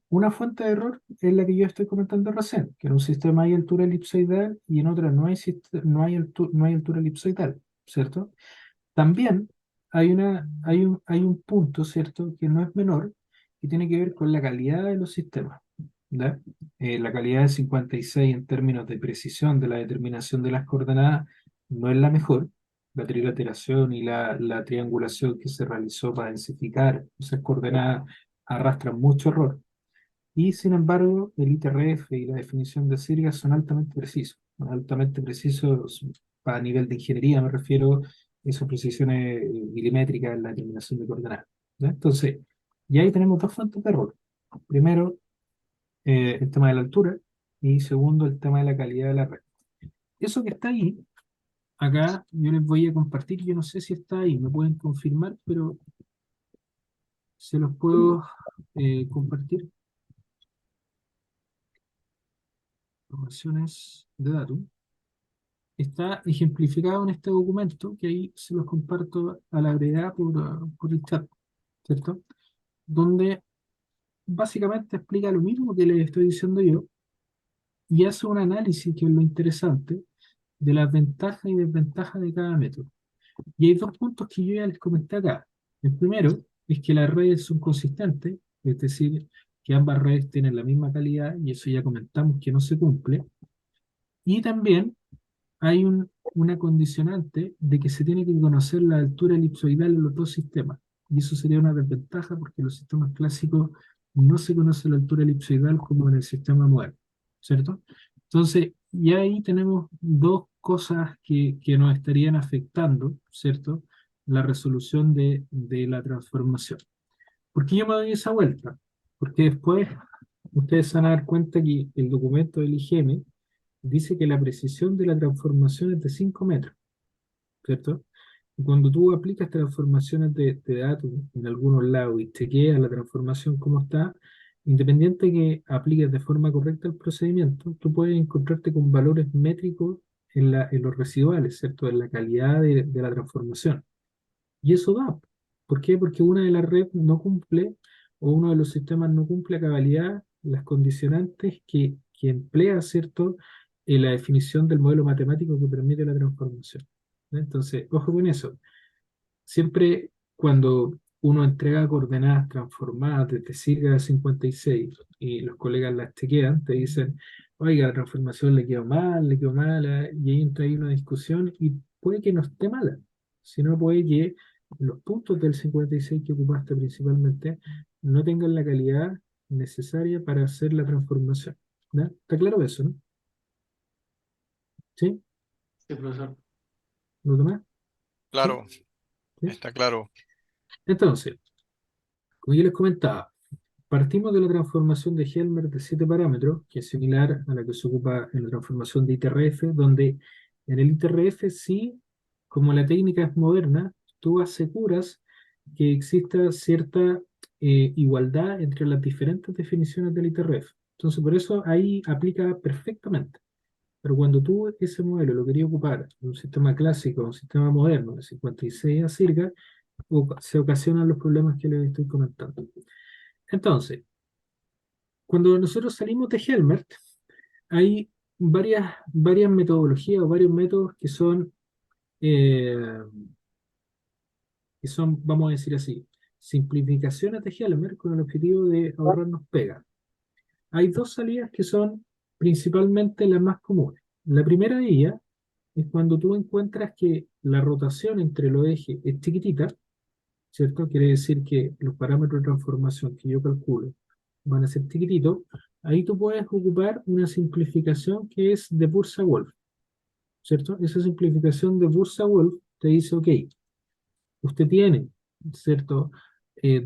Una fuente de error es la que yo estoy comentando recién, que en un sistema hay altura elipsoidal y en otra no hay altura elipsoidal, ¿cierto? También hay un punto, ¿cierto?, que no es menor, que tiene que ver con la calidad de los sistemas. ¿Ya? La calidad de 56 en términos de precisión de la determinación de las coordenadas no es la mejor. La trilateración y la triangulación que se realizó para densificar esas coordenadas arrastran mucho error. Y sin embargo, el ITRF y la definición de sirgas son altamente precisos a nivel de ingeniería, me refiero, y son precisiones milimétricas en la determinación de coordenadas. ¿Ya? Entonces, ya ahí tenemos dos fuentes de error. Primero, el tema de la altura, y segundo, el tema de la calidad de la red. Eso que está ahí, acá yo les voy a compartir, yo no sé si está ahí, me pueden confirmar, pero se los puedo compartir. Informaciones de datos. Está ejemplificado en este documento, que ahí se los comparto a la brevedad por el chat, ¿cierto? Donde básicamente explica lo mismo que les estoy diciendo yo y hace un análisis, que es lo interesante, de las ventajas y desventajas de cada método. Y hay dos puntos que yo ya les comenté acá. El primero es que las redes son consistentes, es decir, que ambas redes tienen la misma calidad, y eso ya comentamos que no se cumple. Y también hay una condicionante de que se tiene que conocer la altura elipsoidal en los dos sistemas. Y eso sería una desventaja porque en los sistemas clásicos no se conoce la altura elipsoidal como en el sistema moderno, ¿cierto? Entonces, ya ahí tenemos dos cosas que nos estarían afectando, ¿cierto? La resolución de la transformación. ¿Por qué yo me doy esa vuelta? Porque después ustedes se van a dar cuenta que el documento del IGM dice que la precisión de la transformación es de 5 metros, ¿cierto? Y cuando tú aplicas transformaciones de datos en algunos lados y chequeas la transformación como está, independiente que apliques de forma correcta el procedimiento, tú puedes encontrarte con valores métricos en los residuales, ¿cierto? En la calidad de la transformación. Y eso da. ¿Por qué? Porque una de las redes no cumple, o uno de los sistemas no cumple a cabalidad las condicionantes que emplea, ¿cierto?, la definición del modelo matemático que permite la transformación. ¿No? Entonces, ojo con eso. Siempre cuando uno entrega coordenadas transformadas desde circa 56 y los colegas las chequean, te dicen, oiga, la transformación le quedó mala, y ahí entra ahí una discusión y puede que no esté mala, sino puede que los puntos del 56 que ocupaste principalmente no tengan la calidad necesaria para hacer la transformación. ¿No? ¿Está claro eso, no? ¿Sí? Sí, profesor. ¿Lo demás? Claro, ¿Sí? está claro. Entonces, como yo les comentaba, partimos de la transformación de Helmert de 7 parámetros, que es similar a la que se ocupa en la transformación de ITRF, donde en el ITRF sí, como la técnica es moderna, tú aseguras que exista cierta igualdad entre las diferentes definiciones del ITRF. Entonces, por eso ahí aplica perfectamente. Pero cuando tú ese modelo lo querías ocupar en un sistema clásico, un sistema moderno de 56 a circa, se ocasionan los problemas que les estoy comentando. Entonces, cuando nosotros salimos de Helmert, hay varias metodologías o varios métodos eh, que son, vamos a decir así, simplificaciones de Helmert con el objetivo de ahorrarnos pega. Hay dos salidas que son principalmente las más comunes. La primera de ellas es cuando tú encuentras que la rotación entre los ejes es chiquitita, ¿cierto? Quiere decir que los parámetros de transformación que yo calculo van a ser chiquititos. Ahí tú puedes ocupar una simplificación que es de Bursa-Wolf, ¿cierto? Esa simplificación de Bursa-Wolf te dice, ok, usted tiene, ¿cierto?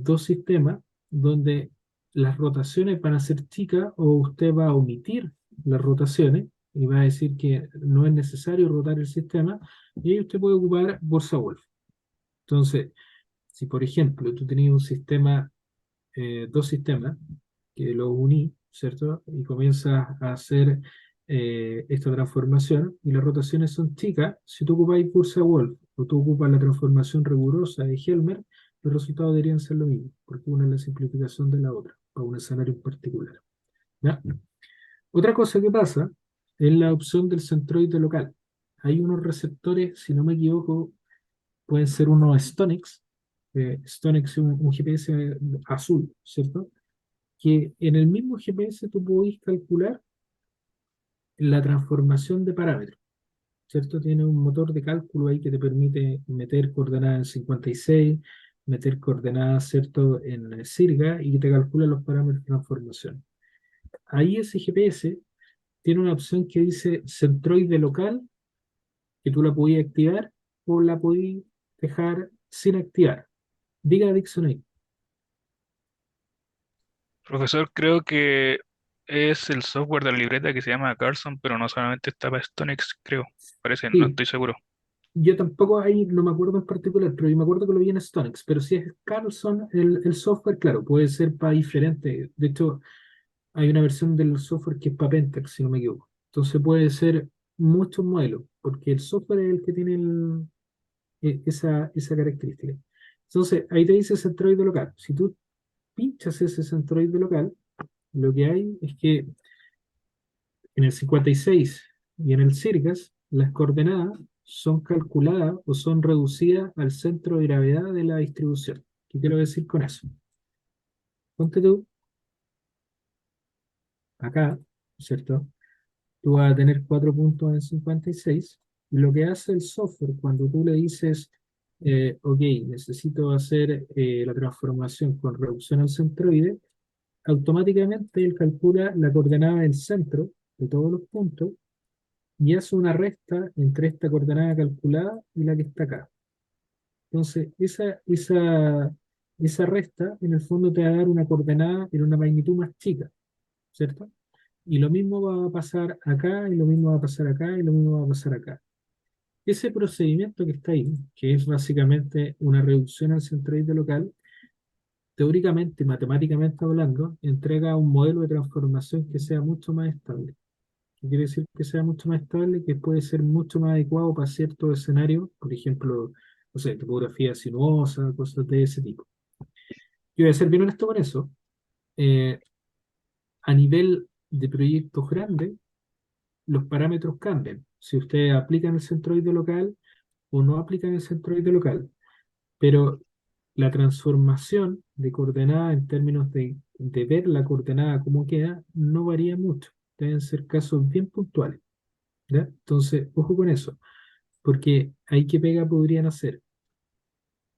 Dos sistemas donde las rotaciones van a ser chicas o usted va a omitir las rotaciones y va a decir que no es necesario rotar el sistema y ahí usted puede ocupar Bursa-Wolf. Entonces, si por ejemplo tú tenías un sistema, dos sistemas, que los uní, ¿cierto? Y comienzas a hacer esta transformación y las rotaciones son chicas, si tú ocupáis Bursa-Wolf o tú ocupas la transformación rigurosa de Helmer, los resultados deberían ser lo mismo, porque una es la simplificación de la otra, para un escenario en particular. ¿Ya? Otra cosa que pasa es la opción del centroide local. Hay unos receptores, si no me equivoco, pueden ser unos Stonex. Stonex es un GPS azul, ¿cierto? Que en el mismo GPS tú podés calcular la transformación de parámetros, ¿cierto? Tiene un motor de cálculo ahí que te permite meter coordenadas en 56, meter coordenadas, ¿cierto?, en Sirga y que te calcula los parámetros de transformación. Ahí ese GPS tiene una opción que dice centroide local, que tú la podías activar o la podías dejar sin activar. Diga Dixon ahí. Profesor, creo que es el software de la libreta que se llama Carson, pero no solamente está para Stonex, creo. Parece, no Sí, estoy seguro. yo tampoco ahí no me acuerdo en particular, pero yo me acuerdo que lo vi en Stonex. Pero si es Carlson, el software, claro, puede ser para diferente. De hecho, hay una versión del software que es para Pentax, si no me equivoco. Entonces puede ser muchos modelos, porque el software es el que tiene esa característica. Entonces, ahí te dice centroide local. Si tú pinchas ese centroide local, lo que hay es que en el 56 y en el CIRGAS, las coordenadas son calculadas o son reducidas al centro de gravedad de la distribución. ¿Qué quiero decir con eso? Ponte tú acá, ¿cierto? Tú vas a tener 4 puntos en 56 y lo que hace el software cuando tú le dices, ok, necesito hacer la transformación con reducción al centroide, automáticamente él calcula la coordenada del centro de todos los puntos y hace una resta entre esta coordenada calculada y la que está acá. Entonces, esa resta en el fondo te va a dar una coordenada en una magnitud más chica, ¿cierto? Y lo mismo va a pasar acá, y lo mismo va a pasar acá, y lo mismo va a pasar acá. Ese procedimiento que está ahí, que es básicamente una reducción al centroide local, teóricamente, matemáticamente hablando, entrega un modelo de transformación que sea mucho más estable. ¿Qué quiere decir que sea mucho más estable? Que puede ser mucho más adecuado para ciertos escenarios, por ejemplo, no sé, topografía sinuosa, cosas de ese tipo. Yo voy a ser bien honesto con eso. Eh, a nivel de proyectos grandes, los parámetros cambian. Si ustedes aplican el centroide local o no aplican el centroide local, pero la transformación de coordenada en términos de ver la coordenada como queda no varía mucho. Deben ser casos bien puntuales. ¿Ya? Entonces, ojo con eso, porque ahí qué pega podrían hacer.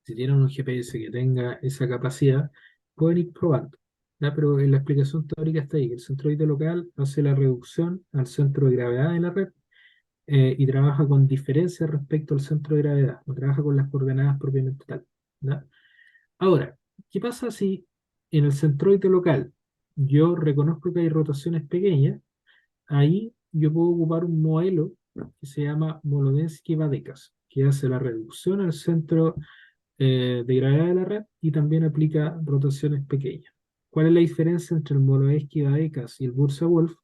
Si tienen un GPS que tenga esa capacidad, pueden ir probando. ¿Ya? Pero en la explicación teórica está ahí. El centroide local hace la reducción al centro de gravedad de la red y trabaja con diferencias respecto al centro de gravedad, no trabaja con las coordenadas propiamente tal. ¿Ya? Ahora, ¿qué pasa si en el centroide local yo reconozco que hay rotaciones pequeñas? Ahí yo puedo ocupar un modelo que se llama Molodensky-Vadekas, que hace la reducción al centro de gravedad de la red y también aplica rotaciones pequeñas. ¿Cuál es la diferencia entre el Molodensky-Vadekas y el Bursa-Wolf?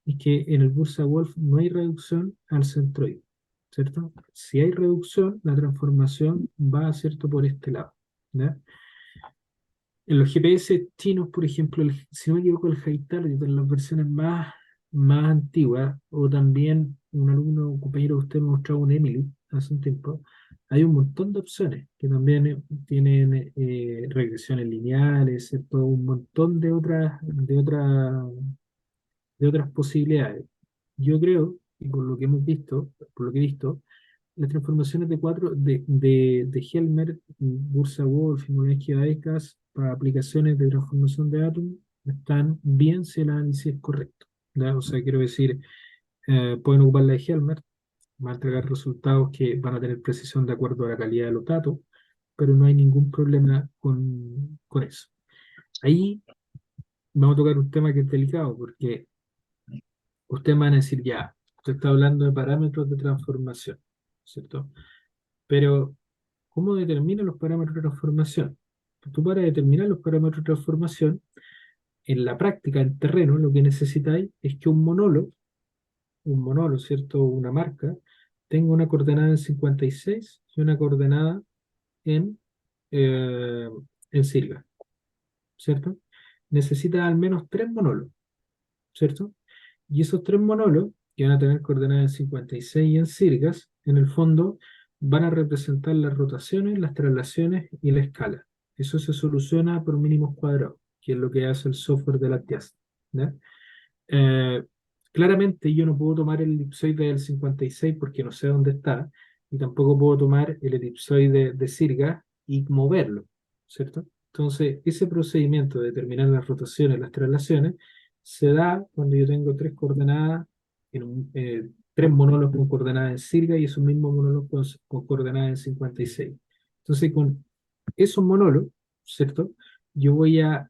Es que en el Bursa-Wolf no hay reducción al centroide, ¿cierto? Si hay reducción, la transformación va, ¿cierto?, por este lado. ¿Ya? En los GPS chinos, por ejemplo, si no me equivoco, el Haitar, de las versiones más antiguas, o también un alumno, un compañero de usted me mostraba un Emily hace un tiempo, hay un montón de opciones que también tienen regresiones lineales, ¿cierto? Un montón de otras de otras posibilidades. Yo creo, y por lo que hemos visto, por lo que he visto, las transformaciones de Helmer, Bursa-Wolf y Molensky-Vaicas para aplicaciones de transformación de átomos están bien si el análisis es correcto, ¿ya? O sea, quiero decir, pueden ocupar la de Helmer, van a entregar resultados que van a tener precisión de acuerdo a la calidad de los datos, pero no hay ningún problema con eso. Ahí vamos a tocar un tema que es delicado, porque ustedes van a decir, ya, usted está hablando de parámetros de transformación, ¿cierto? Pero, ¿cómo determina los parámetros de transformación? Tú para determinar los parámetros de transformación, en la práctica, en terreno, lo que necesitáis es que un monolo, ¿cierto? Una marca, tenga una coordenada en 56 y una coordenada en, eh, en Sirga, ¿cierto? Necesita al menos tres monolos, ¿cierto? Y esos tres monolos, que van a tener coordenadas en 56 y en Sirgas, en el fondo van a representar las rotaciones, las traslaciones y la escala. Eso se soluciona por mínimos cuadrados, que es lo que hace el software de la TIAS, ¿ya? Eh, Claramente yo no puedo tomar el elipsoide del 56 porque no sé dónde está, y tampoco puedo tomar el elipsoide de Sirga y moverlo, ¿cierto? Entonces, ese procedimiento de determinar las rotaciones, las traslaciones, se da cuando yo tengo tres coordenadas, tres monólogos con coordenadas en Sirga y esos mismos monólogos con coordenadas en 56. Entonces, con esos monólogos, ¿cierto? Yo voy a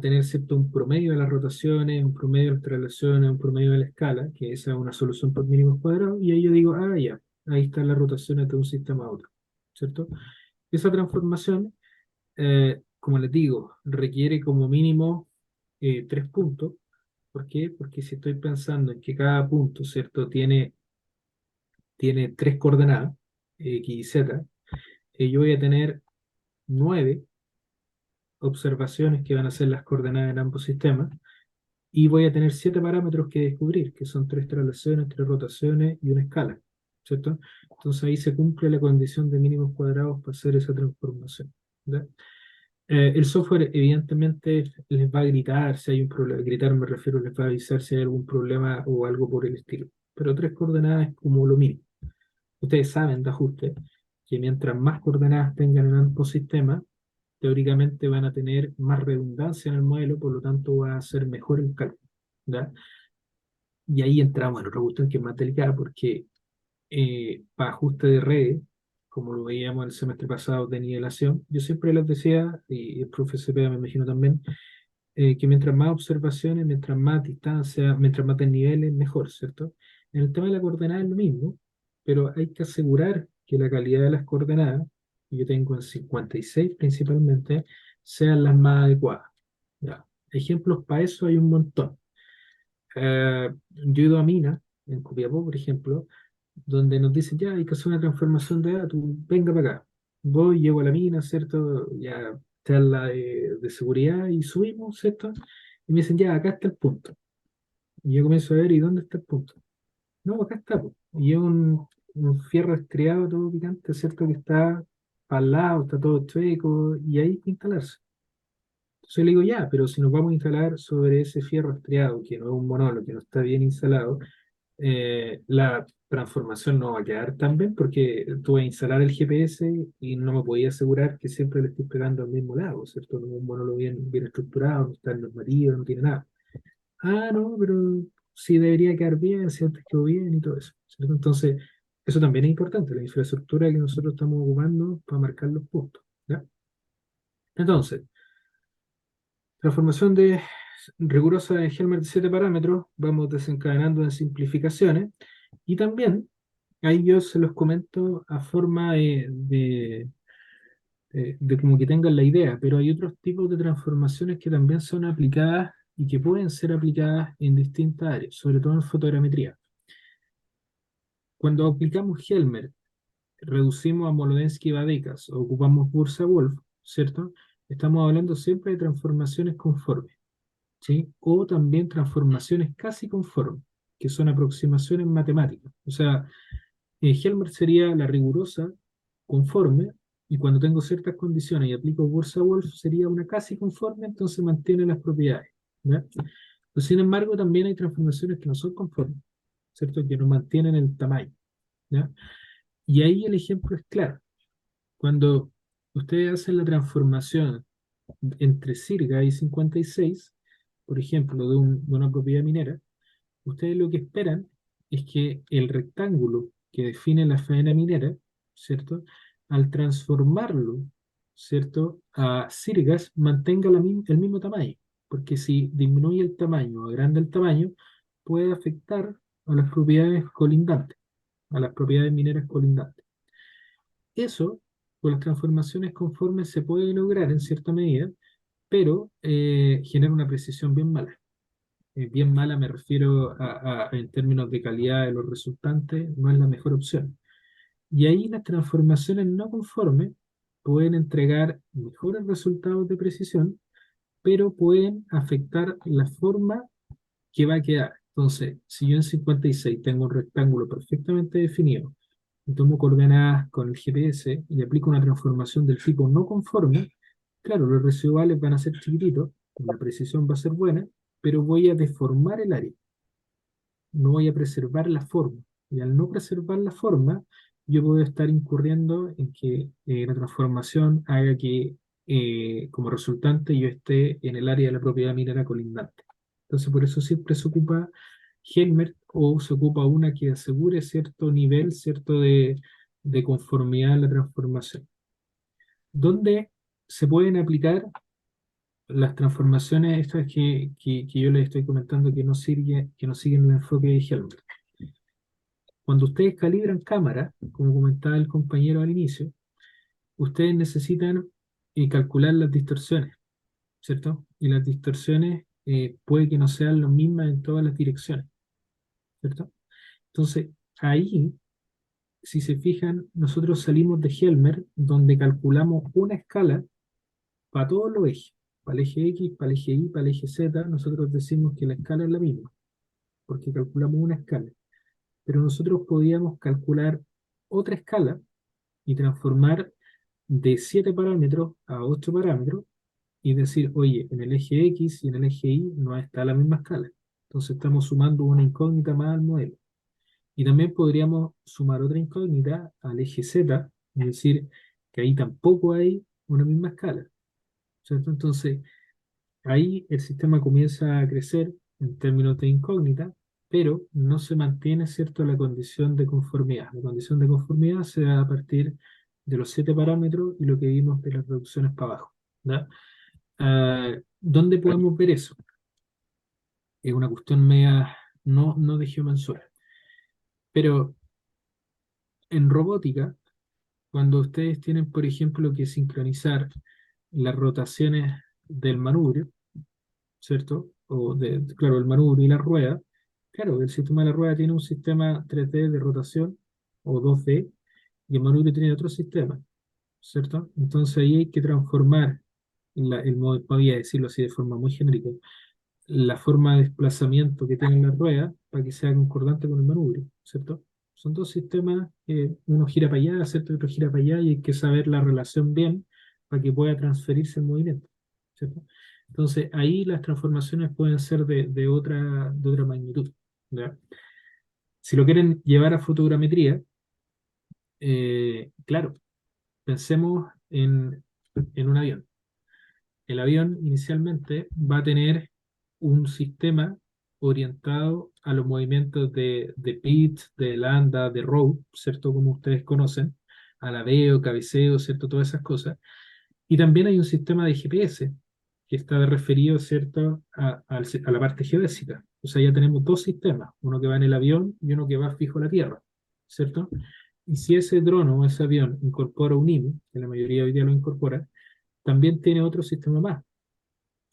tener, ¿cierto? Un promedio de las rotaciones, un promedio de las traslaciones, un promedio de la escala, que esa es una solución por mínimos cuadrados, y ahí yo digo, ah, ya, ahí están las rotaciones de un sistema a otro, ¿cierto? Esa transformación, como les digo, requiere como mínimo tres puntos. ¿Por qué? Porque si estoy pensando en que cada punto, ¿cierto? Tiene tres coordenadas, X y Z, yo voy a tener 9 observaciones que van a ser las coordenadas en ambos sistemas, y voy a tener 7 parámetros que descubrir, que son tres traslaciones, tres rotaciones y una escala, ¿cierto? Entonces ahí se cumple la condición de mínimos cuadrados para hacer esa transformación, ¿ya? El software evidentemente les va a gritar si hay un problema, gritar me refiero, les va a avisar si hay algún problema o algo por el estilo, pero tres coordenadas es como lo mínimo. Ustedes saben de ajuste que mientras más coordenadas tengan en ambos sistemas, teóricamente van a tener más redundancia en el modelo, por lo tanto va a ser mejor el cálculo, ¿ya? Y ahí entramos en otra cuestión que es más delicada, porque para ajuste de redes, como lo veíamos el semestre pasado de nivelación, yo siempre les decía, y el profe Cepeda me imagino también, que mientras más observaciones, mientras más distancia, mientras más desniveles, mejor, ¿cierto? En el tema de la coordenada es lo mismo, pero hay que asegurar que la calidad de las coordenadas, que yo tengo en 56 principalmente, sean las más adecuadas. Ya. Ejemplos para eso hay un montón. Yo he ido a Mina, en Copiapó, por ejemplo, donde nos dicen, ya, hay que hacer una transformación de datos, venga para acá. Voy, llego a la mina, ¿cierto? Ya está la de seguridad y subimos, ¿cierto? Y me dicen, ya, acá está el punto. Y yo comienzo a ver, ¿y dónde está el punto? No, acá está, po. Y es un fierro estriado todo picante, ¿cierto? Que está al lado, está todo chueco, y ahí hay que instalarse. Entonces le digo, ya, pero si nos vamos a instalar sobre ese fierro estriado, que no es un monólogo, que no está bien instalado, la transformación no va a quedar tan bien porque tú vas a instalar el GPS y no me podía asegurar que siempre le estoy pegando al mismo lado, ¿cierto? No es un monólogo bien estructurado, no está en normativa, no tiene nada. Ah, no, pero sí debería quedar bien, si antes quedó bien y todo eso, ¿cierto? Entonces, eso también es importante, la infraestructura que nosotros estamos ocupando para marcar los puntos, ¿ya? Entonces, transformación rigurosa de Helmer de 7 parámetros, vamos desencadenando en simplificaciones, y también ahí yo se los comento a forma de como que tengan la idea, pero hay otros tipos de transformaciones que también son aplicadas y que pueden ser aplicadas en distintas áreas, sobre todo en fotogrametría. Cuando aplicamos Helmer, reducimos a Molodensky y Badecas, o ocupamos Bursa-Wolf, ¿cierto? Estamos hablando siempre de transformaciones conformes, ¿sí? O también transformaciones casi conformes, que son aproximaciones matemáticas. O sea, Helmer sería la rigurosa conforme, y cuando tengo ciertas condiciones y aplico Bursa-Wolf sería una casi conforme, entonces mantiene las propiedades, ¿ya? Pero, sin embargo, también hay transformaciones que no son conformes, ¿cierto? Que no mantienen el tamaño, ¿ya? Y ahí el ejemplo es claro. Cuando ustedes hacen la transformación entre Sirga y 56, por ejemplo, de una propiedad minera, ustedes lo que esperan es que el rectángulo que define la faena minera, ¿cierto? Al transformarlo, ¿cierto? A sirgas, mantenga el mismo tamaño, porque si disminuye el tamaño o agranda el tamaño, puede afectar a las propiedades colindantes, a las propiedades mineras colindantes. Eso, con las transformaciones conformes, se puede lograr en cierta medida, pero genera una precisión bien mala. Bien mala me refiero en términos de calidad de los resultantes, no es la mejor opción. Y ahí las transformaciones no conformes pueden entregar mejores resultados de precisión, pero pueden afectar la forma que va a quedar. Entonces, si yo en 56 tengo un rectángulo perfectamente definido, y tomo coordenadas con el GPS y aplico una transformación del tipo no conforme, claro, los residuales van a ser chiquititos, la precisión va a ser buena, pero voy a deformar el área, no voy a preservar la forma. Y al no preservar la forma, yo puedo estar incurriendo en que la transformación haga que, como resultante, yo esté en el área de la propiedad minera colindante. Entonces, por eso siempre se ocupa Helmer o se ocupa una que asegure cierto nivel, cierto de conformidad en la transformación. ¿Dónde se pueden aplicar las transformaciones estas que yo les estoy comentando que no siguen el enfoque de Helmer? Cuando ustedes calibran cámara, como comentaba el compañero al inicio, ustedes necesitan calcular las distorsiones, ¿cierto? Y las distorsiones puede que no sean las mismas en todas las direcciones, ¿cierto? Entonces, ahí, si se fijan, nosotros salimos de Helmer, donde calculamos una escala para todos los ejes. Para el eje X, para el eje Y, para el eje Z, nosotros decimos que la escala es la misma, porque calculamos una escala. Pero nosotros podíamos calcular otra escala y transformar de 7 parámetros a 8 parámetros y decir, oye, en el eje X y en el eje Y no está la misma escala. Entonces estamos sumando una incógnita más al modelo. Y también podríamos sumar otra incógnita al eje Z, es decir, que ahí tampoco hay una misma escala, ¿cierto? Entonces, ahí el sistema comienza a crecer en términos de incógnita, pero no se mantiene, ¿cierto?, la condición de conformidad. La condición de conformidad se da a partir de los 7 parámetros y lo que vimos de las reducciones para abajo, ¿ya? ¿Dónde podemos ver eso? Es una cuestión media, no de geomansuela. Pero en robótica, cuando ustedes tienen, por ejemplo, que sincronizar las rotaciones del manubrio, ¿cierto? Claro, el manubrio y la rueda. Claro, el sistema de la rueda tiene un sistema 3D de rotación o 2D y el manubrio tiene otro sistema, ¿cierto? Entonces ahí hay que transformar, voy a decirlo así de forma muy genérica, la forma de desplazamiento que tiene la rueda para que sea concordante con el manubrio, ¿cierto? Son dos sistemas, uno gira para allá, ¿cierto? Y otro gira para allá y hay que saber la relación bien para que pueda transferirse el movimiento, ¿cierto? Entonces ahí las transformaciones pueden ser de otra magnitud, ¿ya? Si lo quieren llevar a fotogrametría, claro, pensemos en un avión. El avión inicialmente va a tener un sistema orientado a los movimientos de pitch, de lambda, de row, ¿cierto? Como ustedes conocen, aladeo, cabeceo, ¿cierto? Todas esas cosas. Y también hay un sistema de GPS que está referido, ¿cierto?, a la parte geodésica. O sea, ya tenemos dos sistemas, uno que va en el avión y uno que va fijo a la Tierra, ¿cierto? Y si ese dron o ese avión incorpora un IMU, que la mayoría hoy día lo incorpora, también tiene otro sistema más,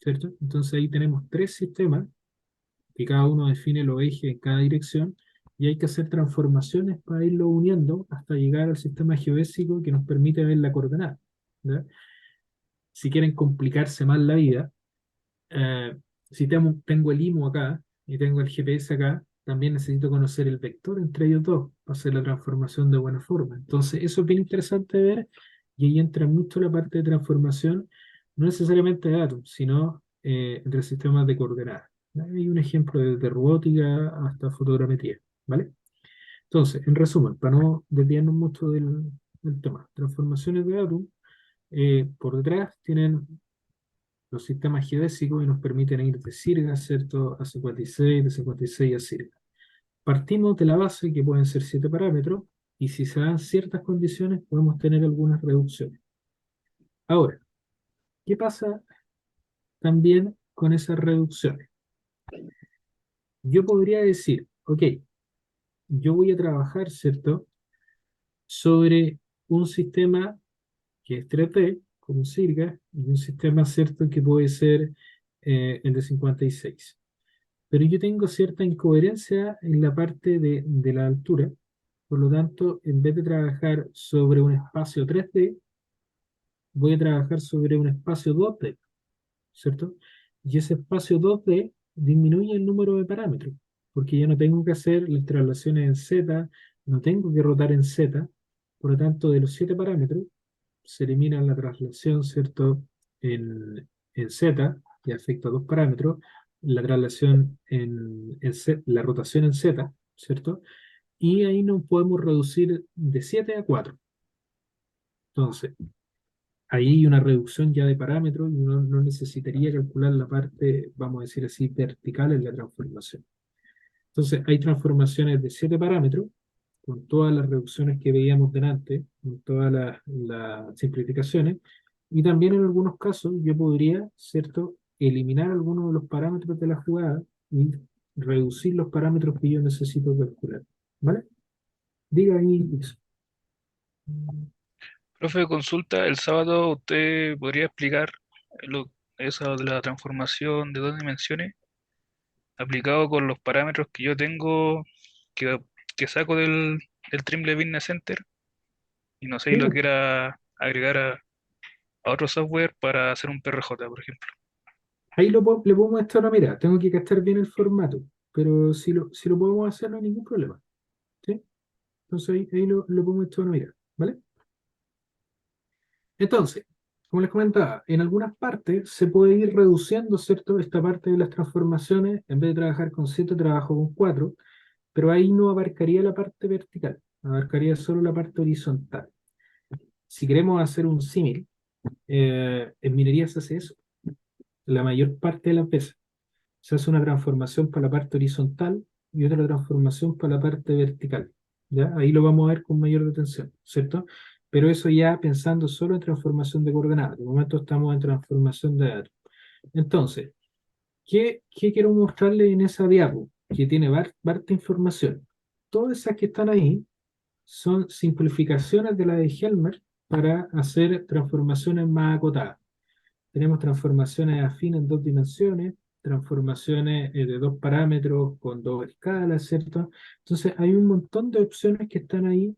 ¿cierto? Entonces ahí tenemos tres sistemas que cada uno define los ejes en cada dirección y hay que hacer transformaciones para irlo uniendo hasta llegar al sistema geodésico que nos permite ver la coordenada, ¿ya? Si quieren complicarse más la vida, si tengo el IMU acá y tengo el GPS acá, también necesito conocer el vector entre ellos dos para hacer la transformación de buena forma. Entonces, eso es bien interesante de ver y ahí entra mucho la parte de transformación, no necesariamente de datos, sino entre sistemas de coordenadas. Hay un ejemplo desde robótica hasta fotogrametría, ¿vale? Entonces, en resumen, para no desviarnos mucho del tema, transformaciones de Atom, por detrás tienen los sistemas geodésicos y nos permiten ir de Sirga, ¿cierto?, a 56, de 56 a Sirga. Partimos de la base que pueden ser 7 parámetros y si se dan ciertas condiciones podemos tener algunas reducciones. Ahora, ¿qué pasa también con esas reducciones? Yo podría decir, ok, yo voy a trabajar, ¿cierto?, sobre un sistema que es 3D, como Sirga, y un sistema, ¿cierto?, que puede ser el de 56. Pero yo tengo cierta incoherencia en la parte de la altura, por lo tanto, en vez de trabajar sobre un espacio 3D, voy a trabajar sobre un espacio 2D, ¿cierto? Y ese espacio 2D disminuye el número de parámetros, porque ya no tengo que hacer las traslaciones en Z, no tengo que rotar en Z, por lo tanto, de los 7 parámetros, se elimina la traslación, ¿cierto?, en Z, que afecta a 2 parámetros, la traslación en Z, la rotación en Z, ¿cierto? Y ahí nos podemos reducir de 7 a 4. Entonces, ahí hay una reducción ya de parámetros y uno no necesitaría calcular la parte, vamos a decir así, vertical en la transformación. Entonces, hay transformaciones de 7 parámetros, con todas las reducciones que veíamos delante, con todas las simplificaciones, y también en algunos casos yo podría, ¿cierto?, eliminar algunos de los parámetros de la jugada y reducir los parámetros que yo necesito calcular. ¿Vale? Diga ahí, Ix. Profe, consulta, el sábado usted podría explicar eso de la transformación de dos dimensiones aplicado con los parámetros que yo tengo que, que saco del Trimble Business Center y no sé, y Sí, lo quiera agregar a otro software para hacer un PRJ, por ejemplo. ahí le podemos echar una mirada. Tengo que captar bien el formato, pero si lo podemos hacer no hay ningún problema. ¿Sí? Entonces ahí lo podemos echar una mirada. ¿Vale? Entonces, como les comentaba, en algunas partes se puede ir reduciendo, ¿cierto?, esta parte de las transformaciones. En vez de trabajar con 7, trabajo con 4, pero ahí no abarcaría la parte vertical, abarcaría solo la parte horizontal. Si queremos hacer un símil, en minería se hace eso. La mayor parte de las veces se hace una transformación para la parte horizontal y otra transformación para la parte vertical. ¿Ya? Ahí lo vamos a ver con mayor detención, ¿cierto? Pero eso ya pensando solo en transformación de coordenadas. De momento estamos en transformación de datos. Entonces, ¿qué quiero mostrarle en esa diapo? Que tiene harta información. Todas esas que están ahí son simplificaciones de la de Helmer para hacer transformaciones más acotadas. Tenemos transformaciones afines en 2 dimensiones, transformaciones de 2 parámetros con 2 escalas, ¿cierto? Entonces hay un montón de opciones que están ahí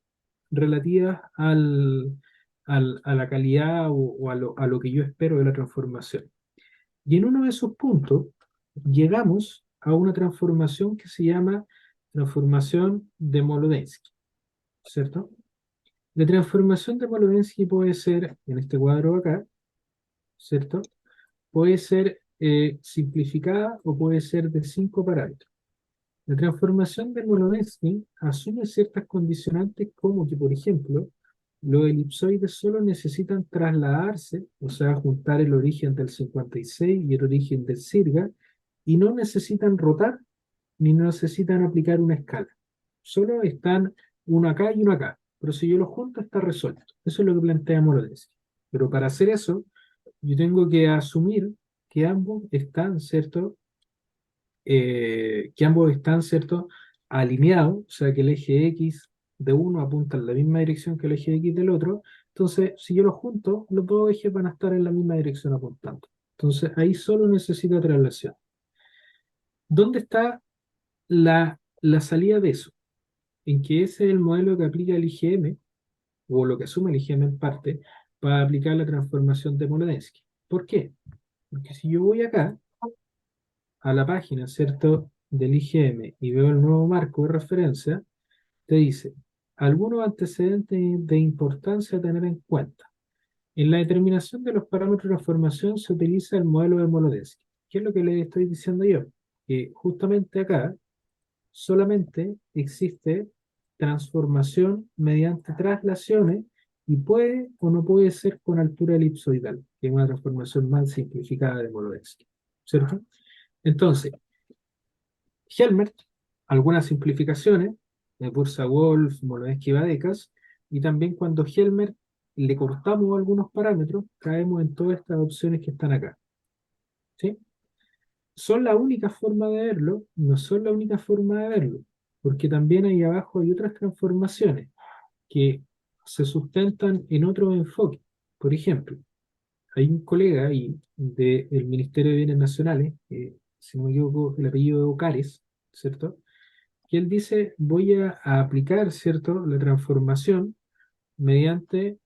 relativas a la calidad o a lo que yo espero de la transformación. Y en uno de esos puntos llegamos a una transformación que se llama transformación de Molodensky, ¿cierto? La transformación de Molodensky puede ser, en este cuadro acá, ¿cierto? Puede ser simplificada o puede ser de 5 parámetros. La transformación de Molodensky asume ciertas condicionantes como que, por ejemplo, los elipsoides solo necesitan trasladarse, o sea, juntar el origen del 56 y el origen del Sirga, y no necesitan rotar ni necesitan aplicar una escala. Solo están uno acá y uno acá. Pero si yo los junto, está resuelto. Eso es lo que plantea Molodensky. Pero para hacer eso, yo tengo que asumir que ambos están, ¿cierto? ¿Cierto?, alineados, o sea, que el eje X de uno apunta en la misma dirección que el eje X del otro. Entonces, si yo los junto, los dos ejes van a estar en la misma dirección apuntando. Entonces, ahí solo necesito traslación. ¿Dónde está la salida de eso? En que ese es el modelo que aplica el IgM, o lo que asume el IgM en parte, para aplicar la transformación de Molodensky. ¿Por qué? Porque si yo voy acá, a la página, ¿cierto?, del IgM y veo el nuevo marco de referencia, te dice algunos antecedentes de importancia a tener en cuenta. En la determinación de los parámetros de transformación se utiliza el modelo de Molodensky. ¿Qué es lo que le estoy diciendo yo? que justamente acá solamente existe transformación mediante traslaciones y puede o no puede ser con altura elipsoidal, que es una transformación más simplificada de Molovetsky, ¿cierto? Entonces, Helmert, algunas simplificaciones, de Bursa-Wolf, Molovetsky-Vadekas, y también cuando Helmert le cortamos algunos parámetros, caemos en todas estas opciones que están acá, ¿sí? Son la única forma de verlo, no son la única forma de verlo, porque también ahí abajo hay otras transformaciones que se sustentan en otro enfoque. Por ejemplo, hay un colega ahí del Ministerio de Bienes Nacionales, si no me equivoco, el apellido de Ocares, ¿cierto? Que él dice, voy a aplicar, ¿cierto?, la transformación mediante